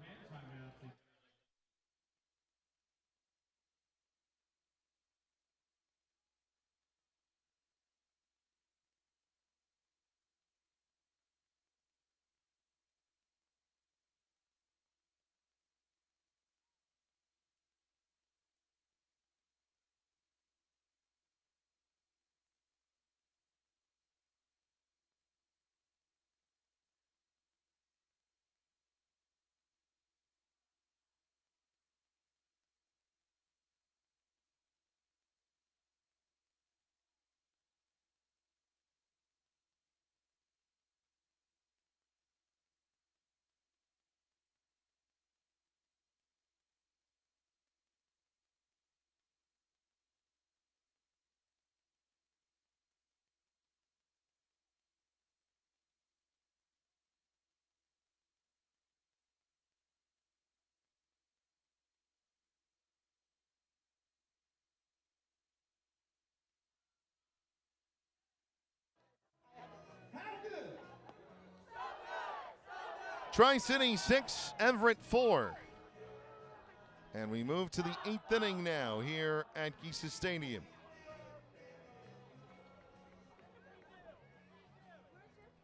Tri-City 6, Everett 4. And we move to the 8th inning now here at Geisa Stadium.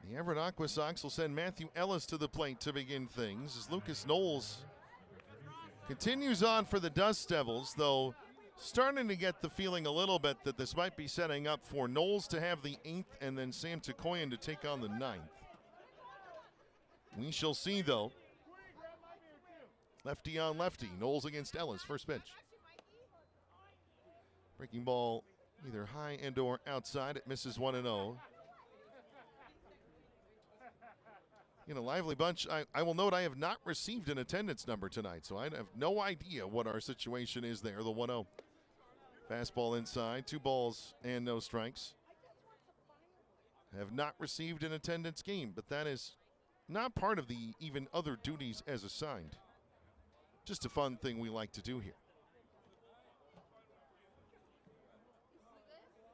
The Everett AquaSox will send Matthew Ellis to the plate to begin things as Lucas Knowles continues on for the Dust Devils, though starting to get the feeling a little bit that this might be setting up for Knowles to have the 8th and then Sam Takoyan to take on the 9th. We shall see, though. Lefty on lefty. Knowles against Ellis. First pitch. Breaking ball either high and or outside. It misses 1-0. In a lively bunch, I will note I have not received an attendance number tonight, so I have no idea what our situation is there. The 1-0. Fastball inside. 2 balls and no strikes. Have not received an attendance game, but that is not part of the even other duties as assigned. Just a fun thing we like to do here.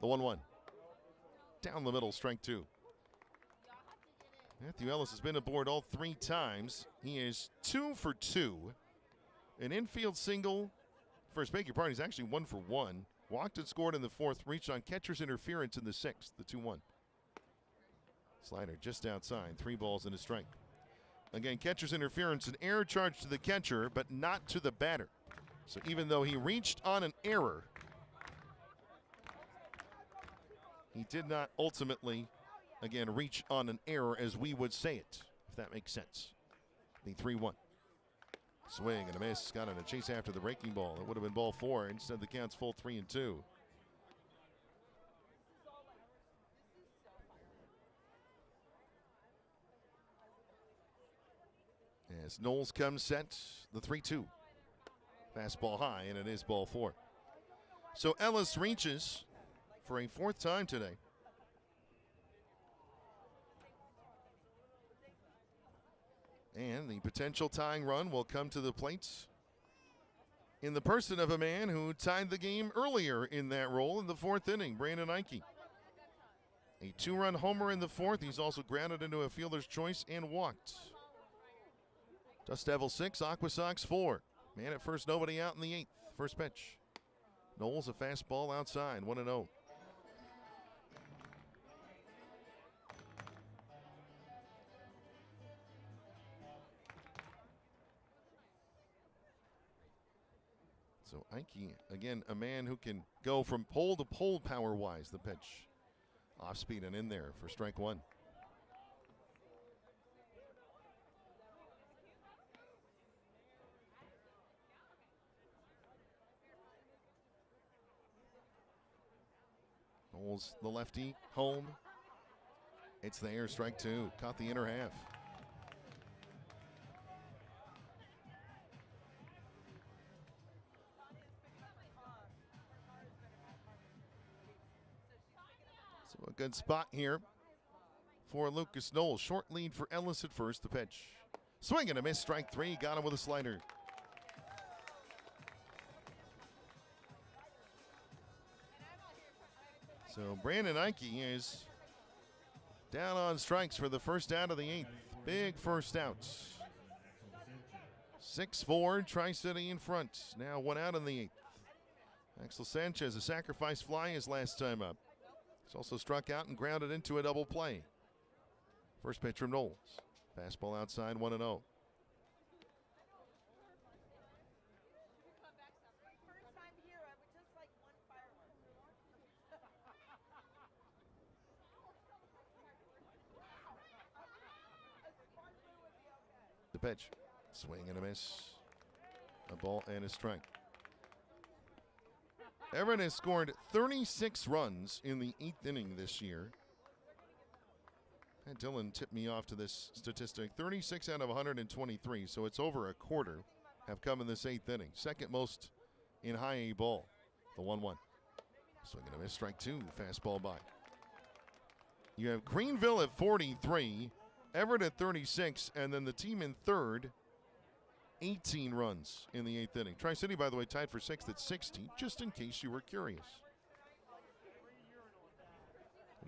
The 1-1. Down the middle, strike 2. Matthew Ellis has been aboard all 3 times. He is 2 for 2. An infield single. First, beg your pardon, he's actually 1 for 1. Walked and scored in the 4th. Reached on catcher's interference in the 6th. The 2-1. Slider just outside. 3 balls and a strike. Again, catcher's interference, an error charge to the catcher, but not to the batter. So even though he reached on an error, he did not ultimately, again, reach on an error as we would say it, if that makes sense. The 3-1. Swing and a miss. Got on a chase after the breaking ball. It would have been ball 4. Instead, the count's full 3-2. As Knowles comes set, the 3-2. Fastball high, and it is ball 4. So Ellis reaches for a 4th time today. And the potential tying run will come to the plates in the person of a man who tied the game earlier in that role in the 4th inning, Brandon Ike. A 2-run homer in the 4th. He's also grounded into a fielder's choice and walked. Dust Devils 6, AquaSox 4. Man at first, nobody out in the 8th. First pitch. Knowles, a fastball outside, 1-0. So Ike, again, a man who can go from pole to pole power-wise. The pitch. Off speed and in there for strike 1. Knowles, the lefty, home. It's there, strike 2. Caught the inner half. So a good spot here for Lucas Knowles. Short lead for Ellis at first. The pitch. Swing and a miss, strike 3. Got him with a slider. So Brandon Ike is down on strikes for the first out of the 8th. Big first out. 6-4, Tri-City in front. Now 1 out in the 8th. Axel Sanchez, a sacrifice fly his last time up. He's also struck out and grounded into a double play. First pitch from Knowles. Fastball outside, 1-0. The pitch. Swing and a miss. A ball and a strike. Everett has scored 36 runs in the 8th inning this year. And Dylan tipped me off to this statistic. 36 out of 123, so it's over a quarter have come in this 8th inning. Second most in high A ball. The 1-1. Swing and a miss, strike 2. Fastball by. You have Greenville at 43. Everett at 36, and then the team in 3rd, 18 runs in the 8th inning. Tri-City, by the way, tied for 6th at 60, just in case you were curious.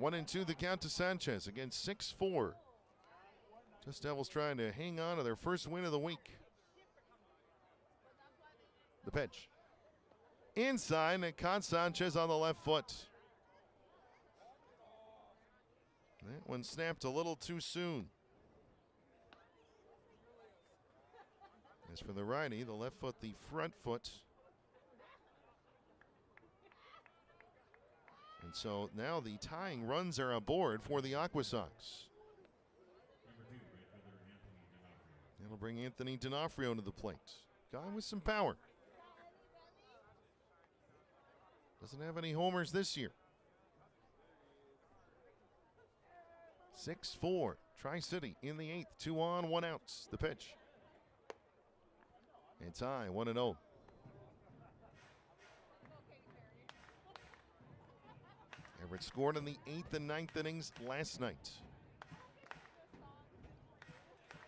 1-2 the count to Sanchez, again 6-4. Just Devils trying to hang on to their first win of the week. The pitch. Inside, and caught Sanchez on the left foot. That one snapped a little too soon. As for the righty, the left foot, the front foot. And so now the tying runs are aboard for the AquaSox. That'll bring Anthony D'Onofrio to the plate. Guy with some power. Doesn't have any homers this year. 6-4, Tri-City in the 8th. 2 on, 1 out. The pitch. And tie, 1-0. Everett scored in the 8th and 9th innings last night,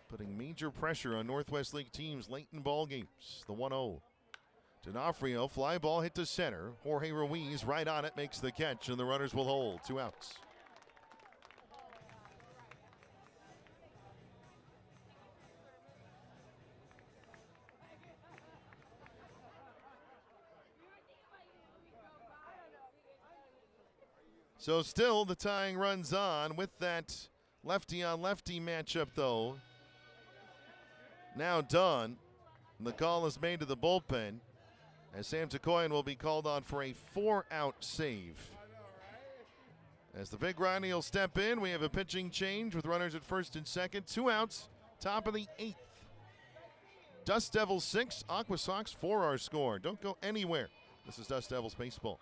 putting major pressure on Northwest League teams late in ball games. The 1-0. D'Onofrio, fly ball hit to center. Jorge Ruiz right on it, makes the catch, and the runners will hold. 2 outs. So still the tying runs on with that lefty-on-lefty matchup, though. Now done. And the call is made to the bullpen as Sam Takoyan will be called on for a 4-out save. As the big Ronnie will step in, we have a pitching change with runners at first and second. 2 outs, top of the 8th. Dust Devils 6, AquaSox 4 our score. Don't go anywhere. This is Dust Devils baseball.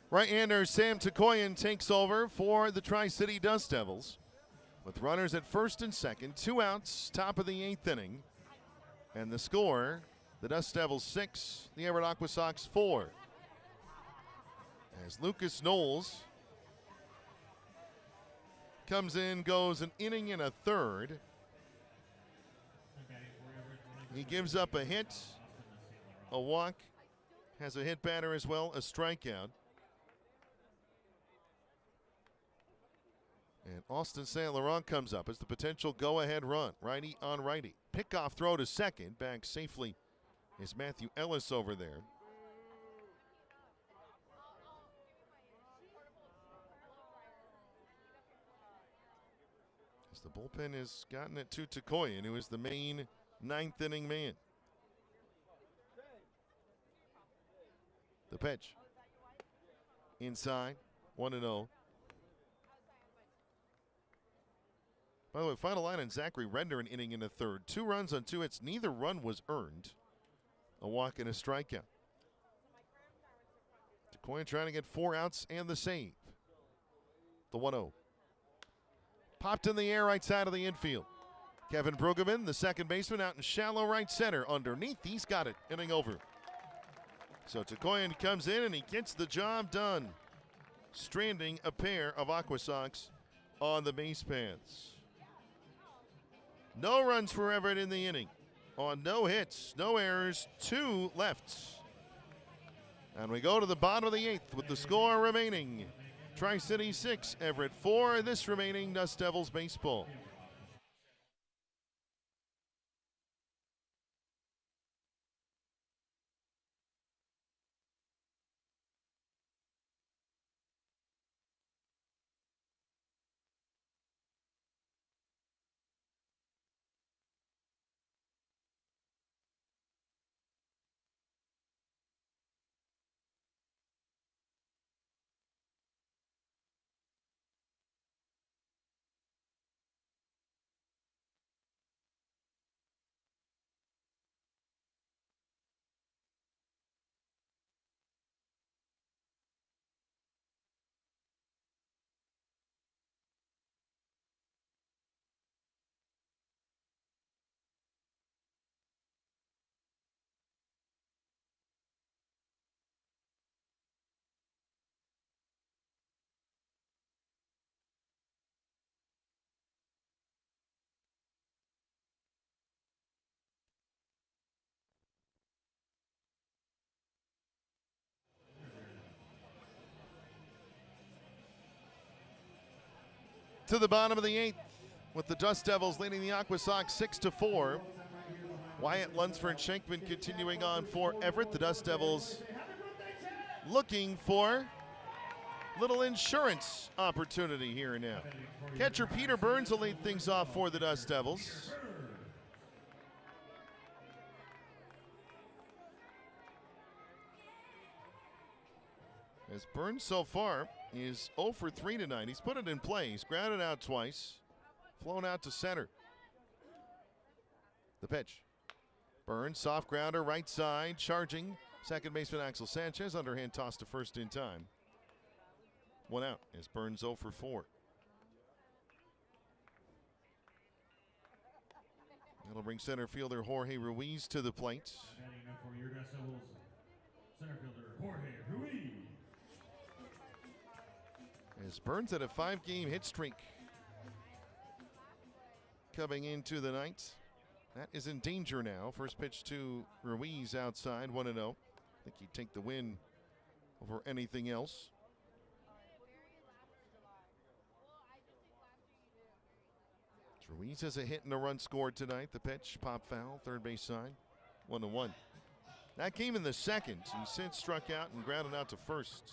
Right-hander Sam Takoyan takes over for the Tri-City Dust Devils with runners at first and second. 2 outs, top of the 8th inning. And the score, the Dust Devils 6, the Everett AquaSox 4. As Lucas Knowles comes in, goes an inning and a third. He gives up a hit, a walk, has a hit batter as well, a strikeout. And Austin St. Laurent comes up as the potential go-ahead run. Righty on righty. Pickoff throw to second. Back safely is Matthew Ellis over there. As the bullpen has gotten it to Takoyan, who is the main 9th inning man. The pitch. Inside. 1-0. By the way, final line on Zachary Render, an inning in the third. 2 runs on 2 hits. Neither run was earned. A walk and a strikeout. Takoyan trying to get 4 outs and the save. The 1-0. Popped in the air right side of the infield. Kevin Brueggemann, the second baseman, out in shallow right center. Underneath, he's got it. Inning over. So Takoyan comes in and he gets the job done, stranding a pair of AquaSox on the base paths. No runs for Everett in the inning. On no hits, no errors, 2 lefts. And we go to the bottom of the 8th with the score remaining. Tri-City 6, Everett 4, this remaining Dust Devils baseball. To the bottom of the 8th, with the Dust Devils leading the AquaSox 6-4. Wyatt Lunsford Shankman continuing on for Everett. The Dust Devils looking for little insurance opportunity here now. Catcher Peter Burns will lead things off for the Dust Devils. As Burns so far is 0 for 3 tonight. He's put it in play. He's grounded out twice, flown out to center. The pitch. Burns, soft grounder, right side, charging. Second baseman Axel Sanchez, underhand toss to first in time. 1 out as Burns 0 for 4. That'll bring center fielder Jorge Ruiz to the plate. Batting up for your Dust Devils, center fielder Jorge Ruiz. As Burns had a 5-game hit streak coming into the night. That is in danger now. First pitch to Ruiz outside, 1-0. I think he'd take the win over anything else. Ruiz has a hit and a run scored tonight. The pitch, pop foul, third base side, 1-1. That came in the second. He since struck out and grounded out to first.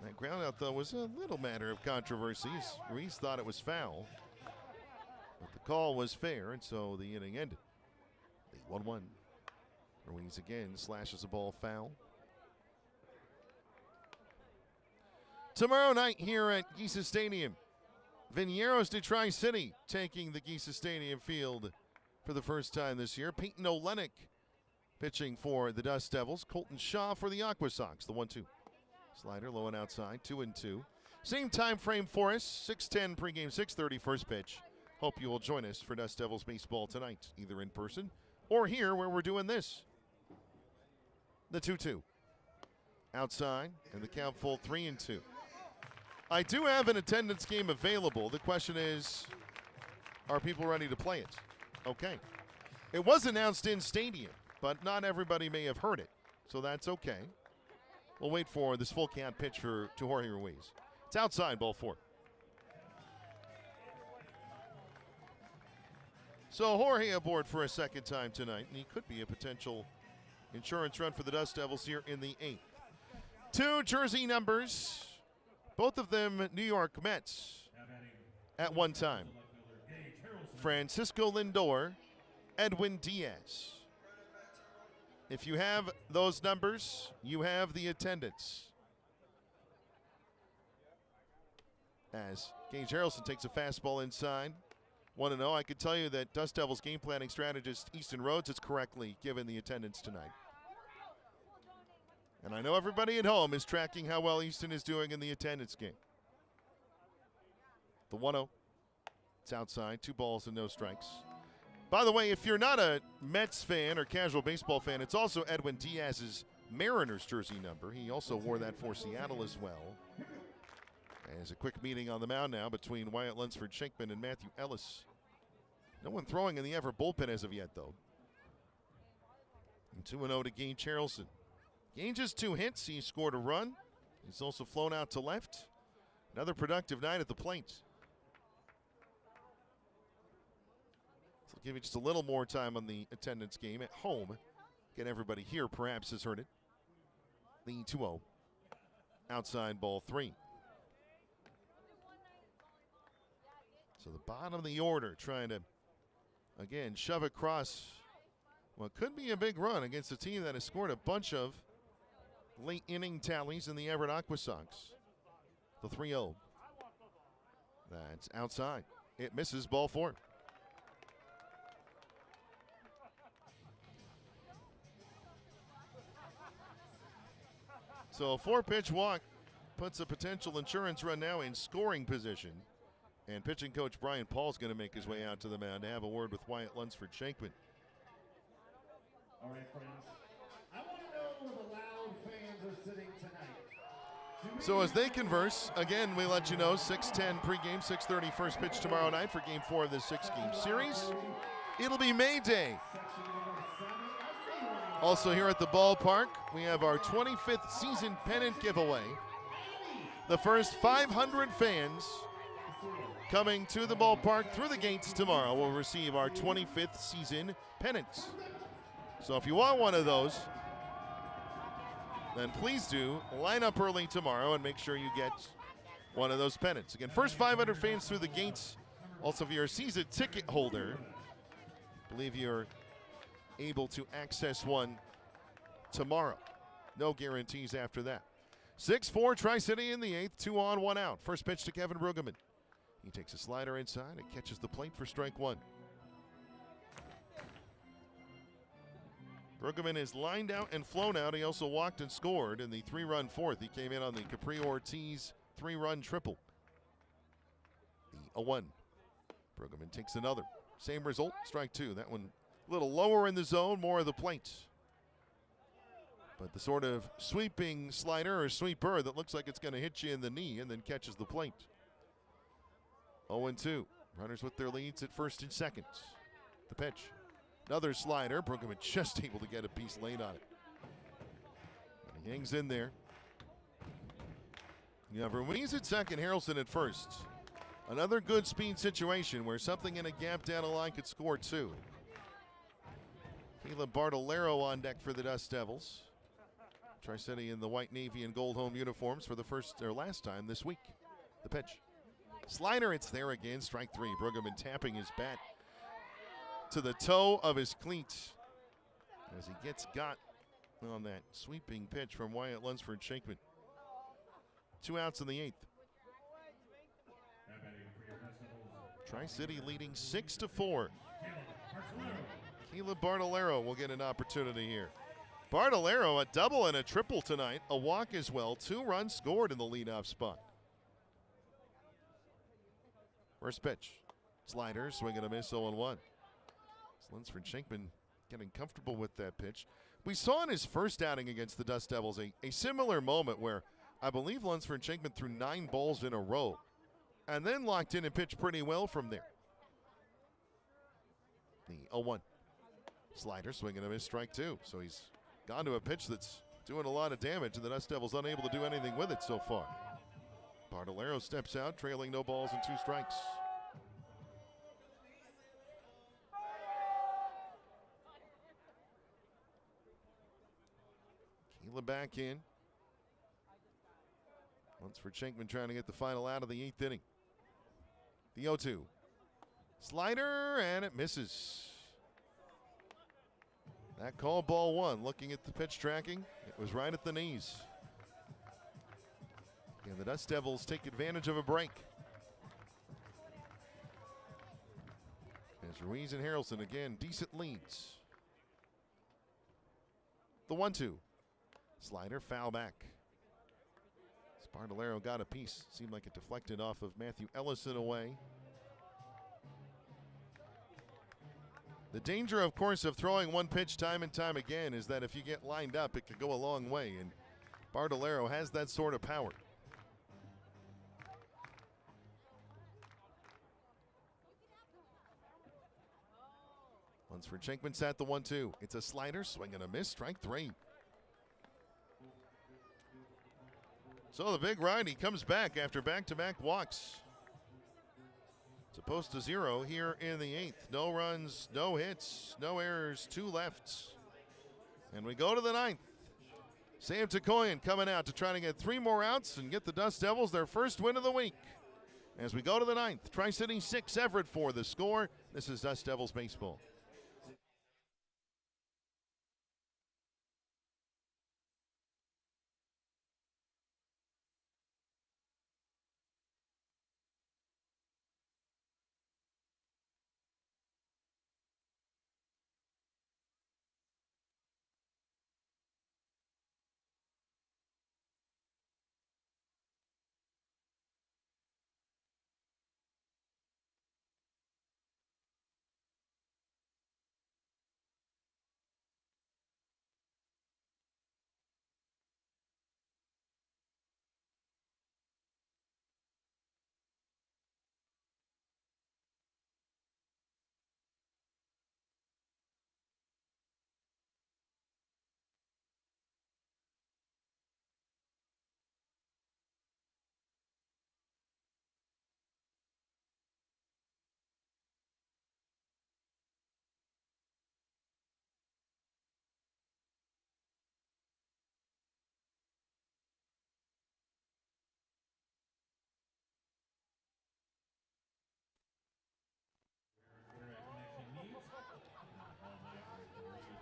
That ground out, though, was a little matter of controversy. Ruiz thought it was foul, but the call was fair, and so the inning ended. The 1-1. Ruiz again slashes the ball foul. Tomorrow night here at Giza Stadium, Vinieros de Tri-City taking the Giza Stadium field for the first time this year. Peyton Olenek pitching for the Dust Devils. Colton Shaw for the AquaSox, the 1-2. Slider low and outside, 2-2. Same time frame for us, 6:10 pregame, 6:30 first pitch. Hope you will join us for Dust Devils baseball tonight, either in person or here where we're doing this. The 2-2. Outside, and the count full 3-2. I do have an attendance game available. The question is, are people ready to play it? Okay. It was announced in stadium, but not everybody may have heard it, so that's okay. We'll wait for this full count pitch to Jorge Ruiz. It's outside, ball 4. So Jorge aboard for a second time tonight, and he could be a potential insurance run for the Dust Devils here in the 8th. 2 jersey numbers, both of them New York Mets at one time. Francisco Lindor, Edwin Diaz. If you have those numbers, you have the attendance. As Gage Harrelson takes a fastball inside, 1-0. I can tell you that Dust Devils game planning strategist Easton Rhodes has correctly given the attendance tonight. And I know everybody at home is tracking how well Easton is doing in the attendance game. The 1-0. It's outside, 2 balls and no strikes. By the way, if you're not a Mets fan or casual baseball fan, it's also Edwin Diaz's Mariners jersey number. He also wore that for Seattle as well. There's a quick meeting on the mound now between Wyatt Lunsford Shankman and Matthew Ellis. No one throwing in the Everett bullpen as of yet, though. And 2-0 to Gage Harrelson. Gage has 2 hits. He scored a run. He's also flown out to left. Another productive night at the plate. So I'll give you just a little more time on the attendance game at home. Again, everybody here perhaps has heard it. The 2-0. Outside, ball 3. So the bottom of the order trying to, again, shove across what could be a big run against a team that has scored a bunch of late inning tallies in the Everett AquaSox. The 3-0. That's outside. It misses, ball 4. So a 4-pitch walk puts a potential insurance run now in scoring position. And pitching coach Brian Paul's going to make his way out to the mound to have a word with Wyatt Lunsford Shankman. All right, friends. I want to know where the loud fans are sitting tonight. So as they converse, again, we let you know, 6:10 pregame, 6:30 first pitch tomorrow night for Game 4 of this 6-game series. It'll be May Day. Also here at the ballpark, we have our 25th season pennant giveaway. The first 500 fans coming to the ballpark through the gates tomorrow will receive our 25th season pennants. So if you want one of those, then please do line up early tomorrow and make sure you get one of those pennants. Again, first 500 fans through the gates. Also, if you're a season ticket holder, I believe you're able to access one tomorrow. No guarantees after that. 6-4 Tri-City in the 8th, 2 on, 1 out. First pitch to Kevin Brueggemann. He takes a slider inside and catches the plate for strike 1. Brueggemann is lined out and flown out. He also walked and scored in the 3-run fourth. He came in on the Capri Ortiz 3-run triple. The 0-1. Brueggemann takes another. Same result, strike 2. That one a little lower in the zone, more of the plate. But the sort of sweeping slider or sweeper that looks like it's going to hit you in the knee and then catches the plate. 0-2. Runners with their leads at first and second. The pitch. Another slider. Brueggemann just able to get a piece late on it. And he hangs in there. You have Ruiz at second, Harrelson at first. Another good speed situation where something in a gap down the line could score 2. Caleb Bartolero on deck for the Dust Devils. Tri-City in the white, navy, and gold home uniforms for the first or last time this week. The pitch. Slider, it's there again, strike 3. Brueggemann tapping his bat to the toe of his cleat as he gets got on that sweeping pitch from Wyatt Lunsford-Shankman. 2 outs in the 8th. Tri-City leading 6-4. Caleb Bartolero will get an opportunity here. Bartolero, a double and a triple tonight. A walk as well. 2 runs scored in the leadoff spot. First pitch. Slider, swing and a miss, 0-1. Lunsford-Shankman getting comfortable with that pitch. We saw in his first outing against the Dust Devils a similar moment where I believe Lunsford-Shankman threw 9 balls in a row and then locked in and pitched pretty well from there. The 0-1. Slider, swing and a miss, strike 2. So he's gone to a pitch that's doing a lot of damage, and the Dust Devils unable to do anything with it so far. Bartolero steps out, trailing no balls and 2 strikes. Keeler back in. Lunsford-Shankman trying to get the final out of the 8th inning. The 0-2. Slider, and it misses. That call, ball 1. Looking at the pitch tracking, it was right at the knees. And the Dust Devils take advantage of a break. As Ruiz and Harrelson again, decent leads. The 1-2. Slider, foul back. Bartolero got a piece. Seemed like it deflected off of Matthew Ellison away. The danger, of course, of throwing one pitch time and time again is that if you get lined up, it could go a long way, and Bartolero has that sort of power. Lunsford-Shankman's at the 1-2. It's a slider, swing and a miss, strike 3. So the big righty comes back after back-to-back walks. It's opposed to 0 here in the 8th. No runs, no hits, no errors, 2 lefts. And we go to the 9th. Sam Tikoyan coming out to try to get 3 more outs and get the Dust Devils their first win of the week. As we go to the 9th, Tri-City 6, Everett 4 the score. This is Dust Devils baseball.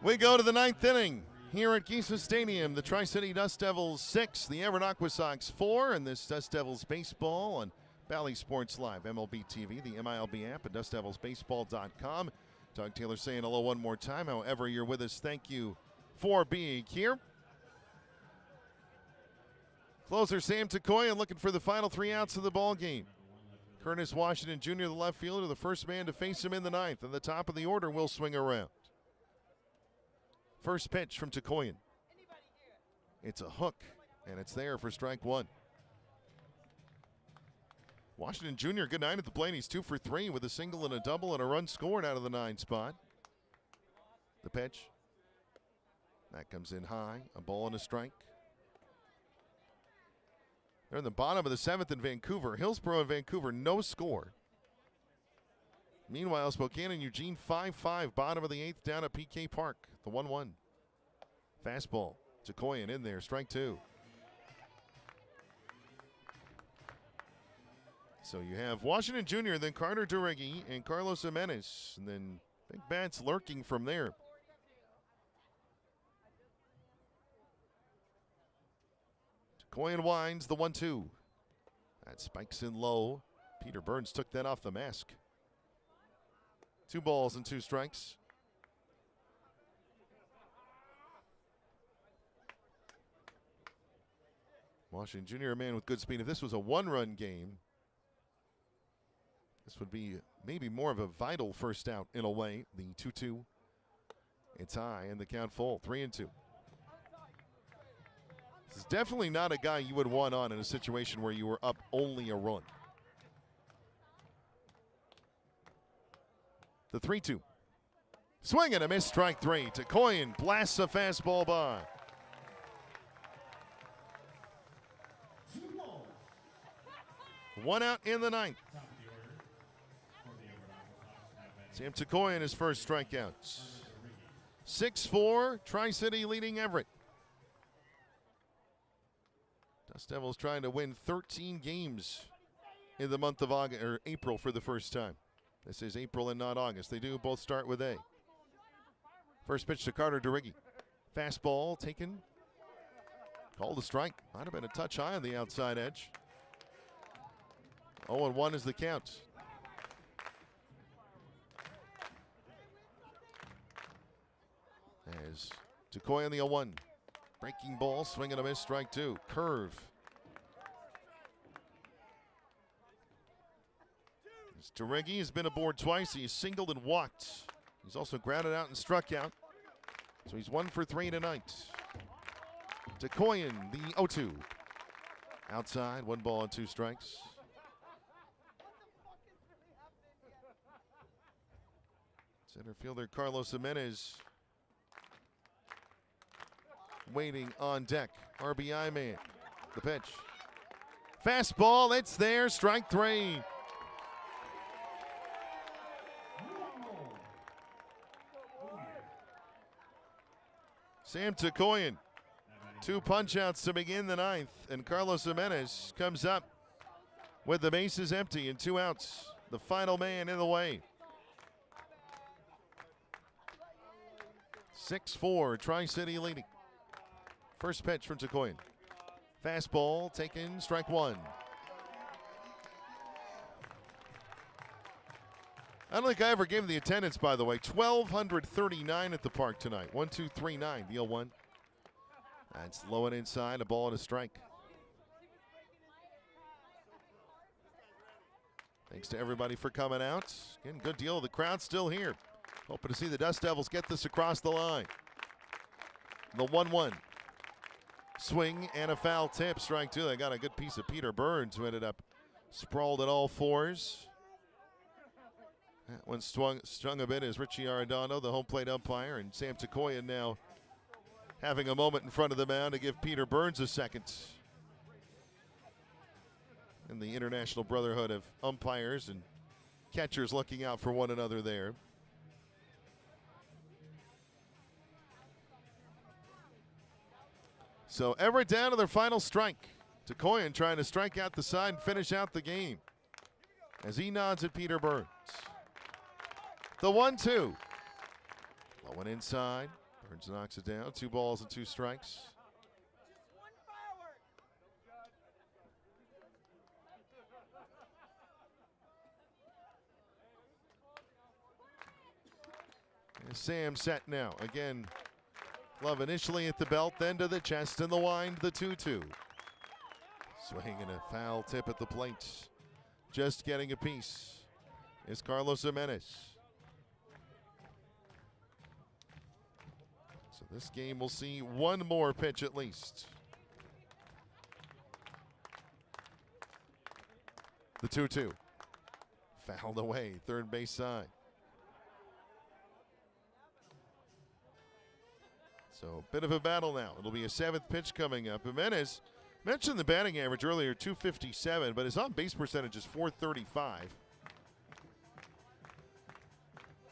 We go to the 9th inning here at Geisa Stadium. The Tri-City Dust Devils 6, the Everett AquaSox 4, and this Dust Devils baseball on Bally Sports Live, MLB TV, the MILB app, at dustdevilsbaseball.com. Doug Taylor saying hello one more time. However you're with us, thank you for being here. Closer Sam Takoyan looking for the final 3 outs of the ball game. Curtis Washington Jr., the left fielder, the first man to face him in the 9th, and the top of the order will swing around. First pitch from Takoyan. It's a hook, and it's there for strike 1. Washington Jr., good night at the plate. He's 2 for 3 with a single and a double and a run scored out of the 9 spot. The pitch. That comes in high, a ball and a strike. They're in the bottom of the 7th in Vancouver. Hillsborough and Vancouver, no score. Meanwhile, Spokane and Eugene 5-5, bottom of the 8th down at PK Park. The 1-1. Fastball. Takoyan in there, strike 2. So you have Washington Jr., then Carter Duriggi and Carlos Jimenez, and then big bats lurking from there. Takoyan winds the 1-2. That spikes in low. Peter Burns took that off the mask. 2 balls and 2 strikes. Washington Jr., a man with good speed. If this was a 1-run game, this would be maybe more of a vital first out in a way. The 2-2. It's high and the count full. 3-2. This is definitely not a guy you would want on in a situation where you were up only a run. The 3-2. Swing and a miss, strike 3. Takoyan blasts a fastball by. One out in the 9th. Sam Takoyan his first strikeouts. 6-4, Tri-City leading Everett. Dust Devils trying to win 13 games in the month of August or April for the first time. This is April and not August. They do both start with A. First pitch to Carter Duriggi. Fastball taken. Called a strike. Might have been a touch high on the outside edge. 0-1 is the count. As Takoyan the 0-1. Breaking ball, swing and a miss, strike 2. Curve. Duriggi has been aboard twice. He's singled and walked. He's also grounded out and struck out. So he's 1 for 3 tonight. Takoyan, the 0-2. Outside, 1 ball and 2 strikes. Center fielder Carlos Jimenez waiting on deck. RBI man. The pitch. Fastball, it's there, strike 3. Sam Takoyan, 2 punch-outs to begin the 9th, and Carlos Jimenez comes up with the bases empty and 2 outs. The final man in the way. 6-4, Tri-City leading. First pitch from Takoyan. Fastball taken, strike 1. I don't think I ever gave the attendance, by the way. 1,239 at the park tonight. 1-2-3-9, the 0-1. That's low and inside, a ball and a strike. Thanks to everybody for coming out. Again, good deal. The crowd's still here. Hoping to see the Dust Devils get this across the line. The 1-1. Swing and a foul tip. Strike 2. They got a good piece of Peter Burns, who ended up sprawled at all 4s. That one strung a bit as Richie Arredondo, the home plate umpire, and Sam Takoyan now having a moment in front of the mound to give Peter Burns a second. And the International Brotherhood of Umpires and catchers looking out for one another there. So Everett down to their final strike. Takoyan trying to strike out the side and finish out the game as he nods at Peter Burns. The 1-2. Low and inside. Burns knocks it down. 2 balls and 2 strikes. And Sam set now. Again, Love initially at the belt, then to the chest and the wind, the 2-2. Swing and a foul tip at the plate. Just getting a piece is Carlos Jimenez. So this game will see one more pitch at least. The 2-2. Fouled away, third base side. So a bit of a battle now. It'll be a 7th pitch coming up. Jimenez mentioned the batting average earlier, 257, but his on-base percentage is 435.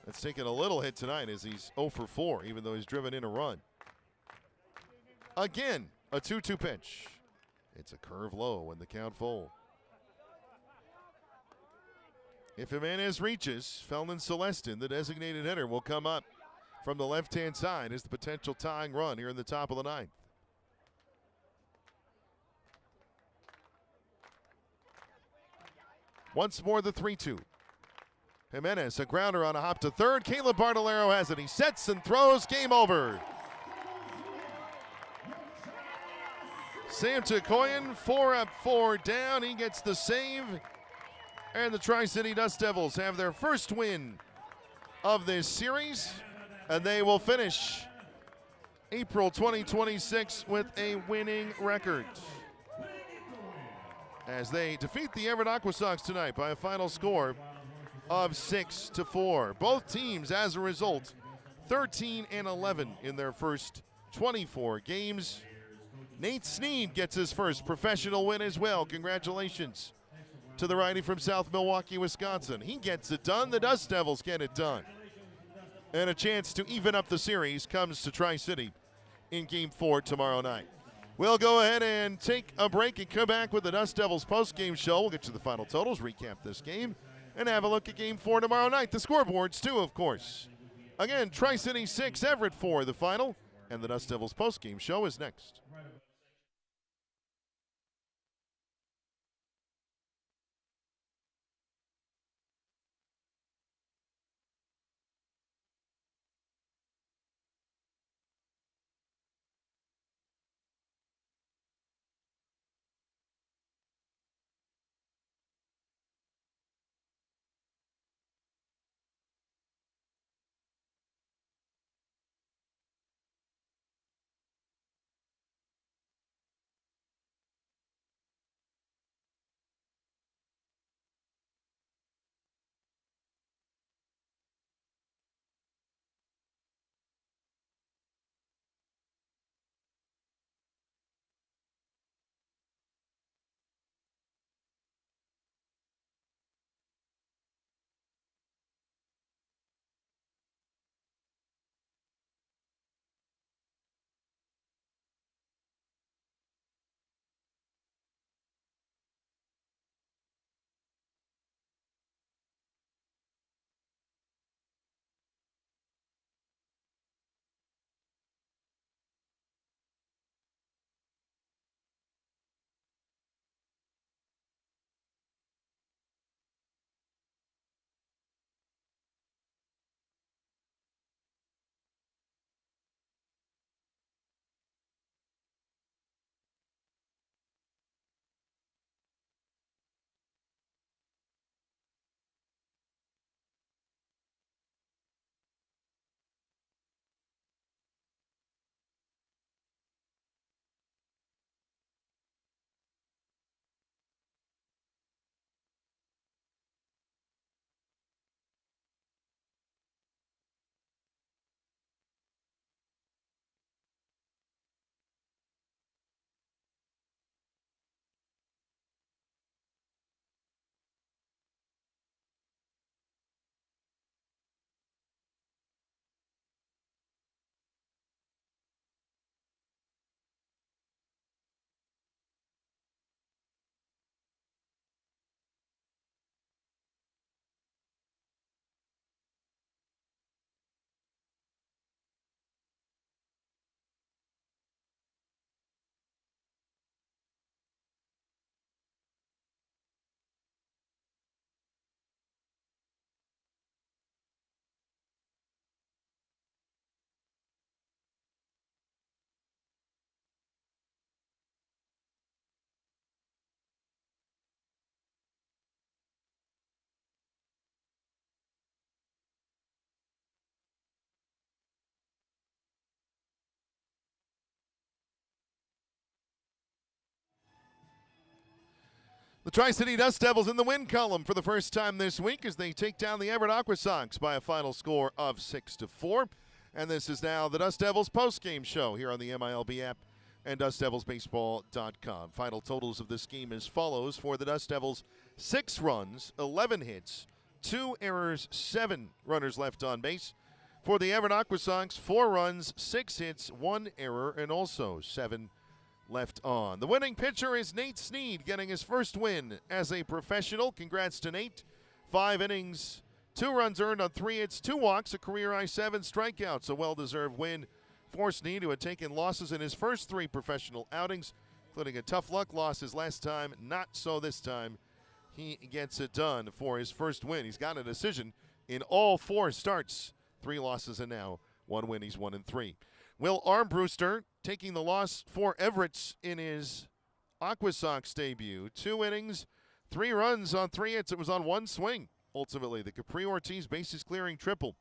That's taken a little hit tonight as he's 0 for 4, even though he's driven in a run. Again, a 2-2 pitch. It's a curve low and the count full. If Jimenez reaches, Felman Celestin, the designated hitter, will come up from the left-hand side as the potential tying run here in the top of the 9th. Once more, the 3-2. Jimenez, a grounder on a hop to third. Caleb Bartolero has it. He sets and throws. Game over. Sam Takoyan, 4 up, 4 down. He gets the save. And the Tri-City Dust Devils have their first win of this series. And they will finish April 2026 with a winning record as they defeat the Everett AquaSox tonight by a final score of 6-4. Both teams, as a result, 13-11 in their first 24 games. Nate Sneed gets his first professional win as well. Congratulations to the righty from South Milwaukee, Wisconsin. He gets it done. The Dust Devils get it done. And a chance to even up the series comes to Tri-City in Game 4 tomorrow night. We'll go ahead and take a break and come back with the Dust Devils post-game show. We'll get to the final totals, recap this game, and have a look at Game 4 tomorrow night. The scoreboards, too, of course. Again, Tri-City 6, Everett 4, the final, and the Dust Devils post-game show is next. The Tri-City Dust Devils in the win column for the first time this week as they take down the Everett AquaSox by a final score of 6-4. And this is now the Dust Devils post-game show here on the MILB app and DustDevilsBaseball.com. Final totals of this game as follows for the Dust Devils: 6 runs, 11 hits, 2 errors, 7 runners left on base. For the Everett AquaSox, 4 runs, 6 hits, 1 error, and also 7 left on. The winning pitcher is Nate Snead, getting his first win as a professional. Congrats to Nate. 5 innings, 2 runs earned on 3 hits, 2 walks, a career-high 7 strikeouts. A well-deserved win for Snead, who had taken losses in his first 3 professional outings, including a tough luck loss his last time. Not so this time. He gets it done for his first win. He's got a decision in all 4 starts. 3 losses and now 1 win. He's 1-3. Will Armbruster taking the loss for Everett in his AquaSox debut. 2 innings, 3 runs on 3 hits. It was on 1 swing. Ultimately, the Capri Ortiz bases clearing triple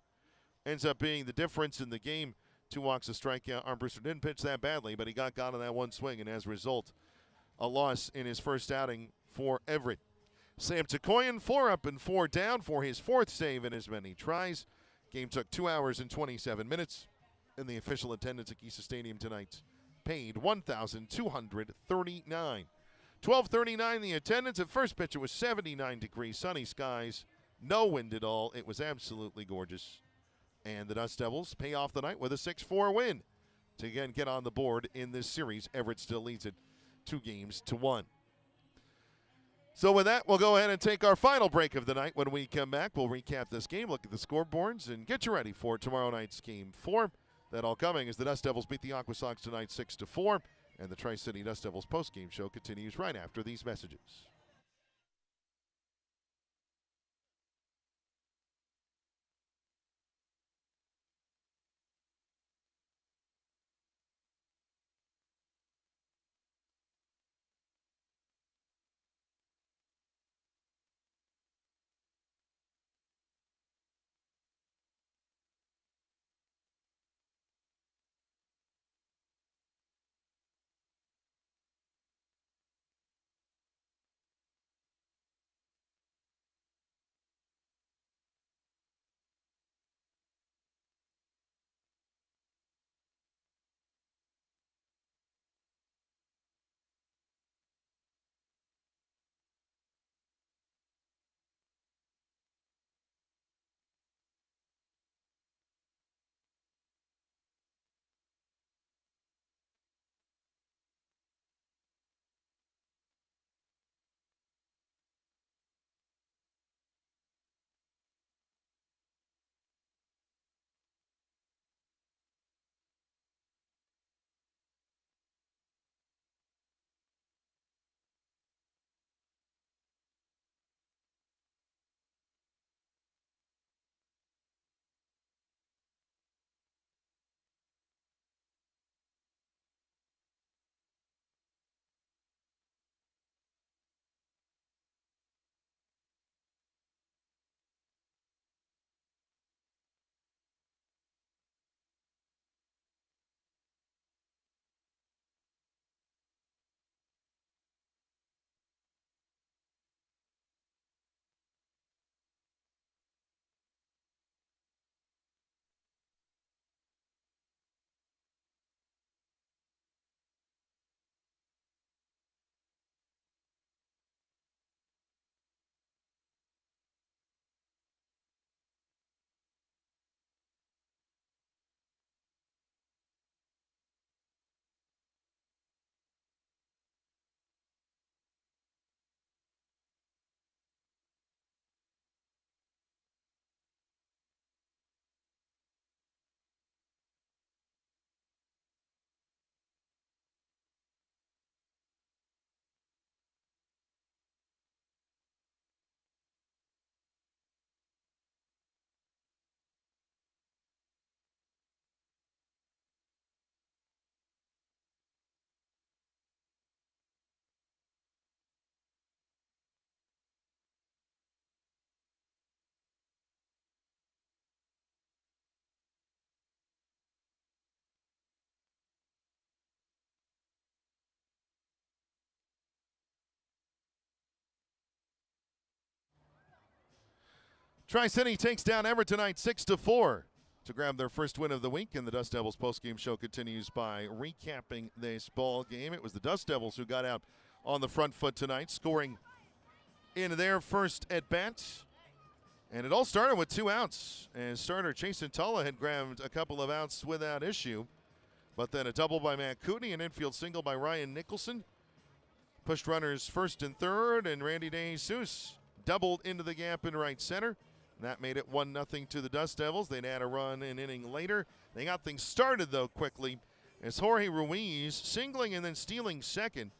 ends up being the difference in the game. 2 walks, a strikeout. Armbruster didn't pitch that badly, but he got on that 1 swing, and as a result, a loss in his first outing for Everett. Sam Takoyan, 4 up and 4 down for his 4th save in as many tries. Game took 2 hours and 27 minutes. And the official attendance at Geisa Stadium tonight paid 1,239. 12:39 the attendance. At first pitch, it was 79 degrees, sunny skies, no wind at all. It was absolutely gorgeous. And the Dust Devils pay off the night with a 6-4 win to again get on the board in this series. Everett still leads it 2-1. So with that, we'll go ahead and take our final break of the night. When we come back, we'll recap this game, look at the scoreboards, and get you ready for tomorrow night's Game 4. That all coming as the Dust Devils beat the AquaSox tonight 6-4, and the Tri-City Dust Devils post-game show continues right after these messages. Tri-City takes down Everett tonight 6-4 to grab their first win of the week, and the Dust Devils postgame show continues by recapping this ball game. It was the Dust Devils who got out on the front foot tonight, scoring in their first at-bat. And it all started with 2 outs, and starter Chasen Tulla had grabbed a couple of outs without issue. But then a double by Matt Cooney, an infield single by Ryan Nicholson. Pushed runners first and third, and Randy DeJesus doubled into the gap in right center. And that made it 1-0 to the Dust Devils. They'd add a run an inning later. They got things started, though, quickly, as Jorge Ruiz singling and then stealing second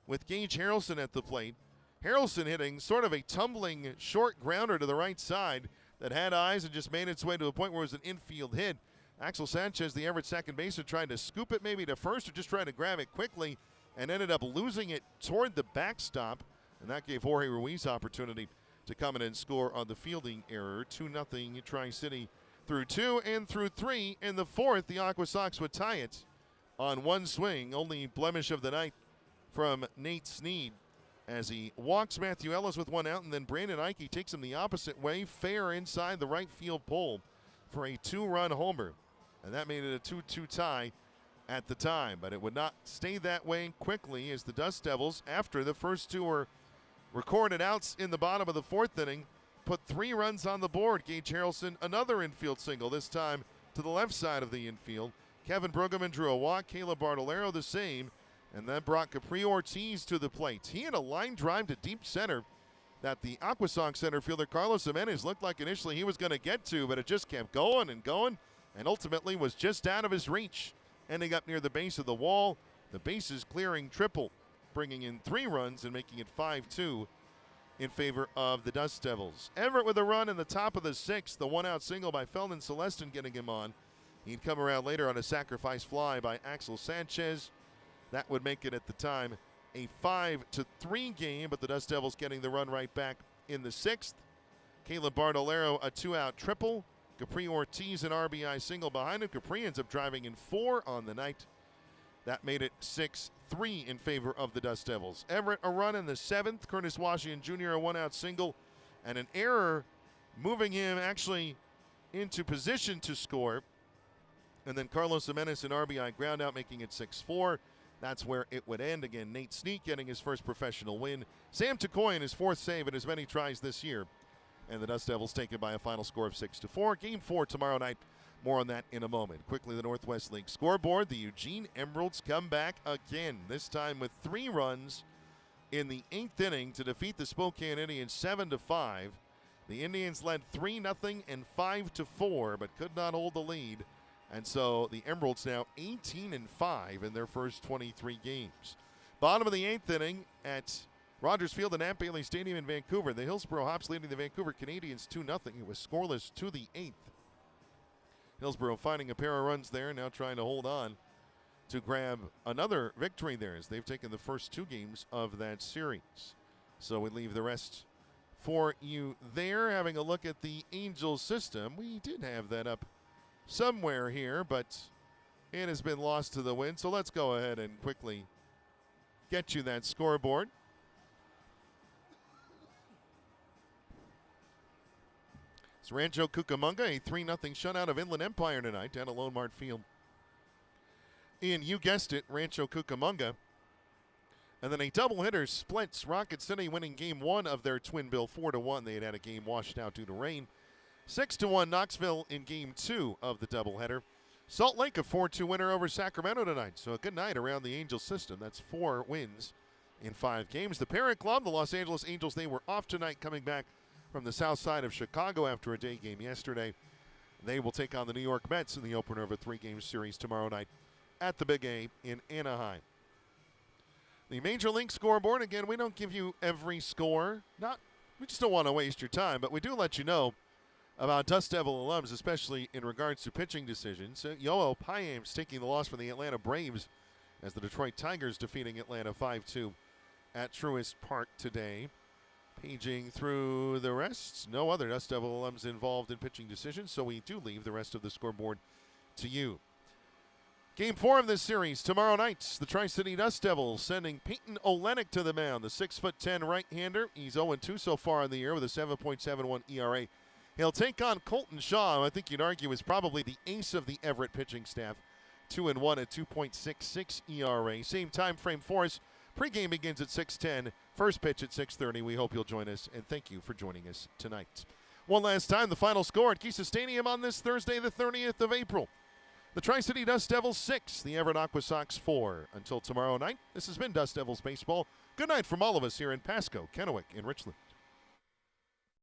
with Gage Harrelson at the plate. Harrelson hitting sort of a tumbling short grounder to the right side that had eyes and just made its way to a point where it was an infield hit. Axel Sanchez, the Everett second baseman, tried to scoop it maybe to first or just try to grab it quickly and ended up losing it toward the backstop. And that gave Jorge Ruiz opportunity to come in and score on the fielding error. 2-0 Tri-City through 2, and through 3 in the fourth, the AquaSox would tie it on one swing. Only blemish of the night from Nate Snead as he walks Matthew Ellis with 1 out, and then Brandon Ike takes him the opposite way, fair inside the right field pole for a 2-run homer. And that made it a 2-2 tie at the time. But it would not stay that way quickly, as the Dust Devils, after the first 2 were recorded outs in the bottom of the fourth inning, put 3 runs on the board. Gage Harrelson, another infield single, this time to the left side of the infield. Kevin Brueggemann drew a walk, Caleb Bartolero the same, and then brought Capri Ortiz to the plate. He had a line drive to deep center that the AquaSox center fielder Carlos Jimenez looked like initially he was going to get to, but it just kept going and going, and ultimately was just out of his reach, ending up near the base of the wall. The bases clearing triple, bringing in 3 runs and making it 5-2 in favor of the Dust Devils. Everett with a run in the top of the 6th, the 1-out single by Felton Celestin getting him on. He'd come around later on a sacrifice fly by Axel Sanchez. That would make it at the time a 5-3 game, but the Dust Devils getting the run right back in the 6th. Caleb Bartolero, a 2-out triple. Capri Ortiz, an RBI single behind him. Capri ends up driving in 4 on the night. That made it 6-3 in favor of the Dust Devils. Everett a run in the 7th. Curtis Washington Jr. a 1-out single and an error, moving him actually into position to score. And then Carlos Jimenez an RBI ground out, making it 6-4. That's where it would end. Again, Nate Snead getting his first professional win. Sam Takoyan his 4th save in as many tries this year. And the Dust Devils take it by a final score of 6-4. Game 4 tomorrow night. More on that in a moment. Quickly, the Northwest League scoreboard. The Eugene Emeralds come back again, this time with 3 runs in the 8th inning to defeat the Spokane Indians 7-5. The Indians led 3-0 and 5-4, but could not hold the lead. And so the Emeralds now 18-5 in their first 23 games. Bottom of the 8th inning at Rogers Field and Amp Bailey Stadium in Vancouver. The Hillsborough Hops leading the Vancouver Canadians 2-0. It was scoreless to the 8th. Hillsborough finding a pair of runs there, now trying to hold on to grab another victory there, as they've taken the first 2 games of that series. So we leave the rest for you there. Having a look at the Angels system. We did have that up somewhere here, but it has been lost to the wind. So let's go ahead and quickly get you that scoreboard. It's Rancho Cucamonga, a 3-0 shutout of Inland Empire tonight down at Lone Mart Field. And you guessed it, Rancho Cucamonga. And then a doubleheader splits Rocket City, winning game 1 of their twin bill 4-1. They had a game washed out due to rain. 6-1 Knoxville in game 2 of the doubleheader. Salt Lake a 4-2 winner over Sacramento tonight. So a good night around the Angels system. That's 4 wins in 5 games. The parent club, the Los Angeles Angels, they were off tonight, coming back from the south side of Chicago after a day game yesterday. They will take on the New York Mets in the opener of a 3-game series tomorrow night at the Big A in Anaheim. The Major League scoreboard, again, we don't give you every score. We just don't want to waste your time, but we do let you know about Dust Devil alums, especially in regards to pitching decisions. Yoel Payam's taking the loss from the Atlanta Braves as the Detroit Tigers defeating Atlanta 5-2 at Truist Park today. Paging through the rest, no other Dust Devil alums involved in pitching decisions, so we do leave the rest of the scoreboard to you. Game 4 of this series tomorrow night. The Tri-City Dust Devils sending Peyton Olenek to the mound. The 6'10" right-hander. He's 0-2 so far in the year with a 7.71 ERA He'll take on Colton Shaw, who I think you'd argue is probably the ace of the Everett pitching staff. 2-1 at 2.66 ERA. Same time frame for us. Pregame begins at 6:10. First pitch at 6:30. We hope you'll join us, and thank you for joining us tonight. One last time, the final score at Kisa Stadium on this Thursday, the 30th of April. The Tri-City Dust Devils 6, the Everett AquaSox 4. Until tomorrow night, this has been Dust Devils Baseball. Good night from all of us here in Pasco, Kennewick, and Richland.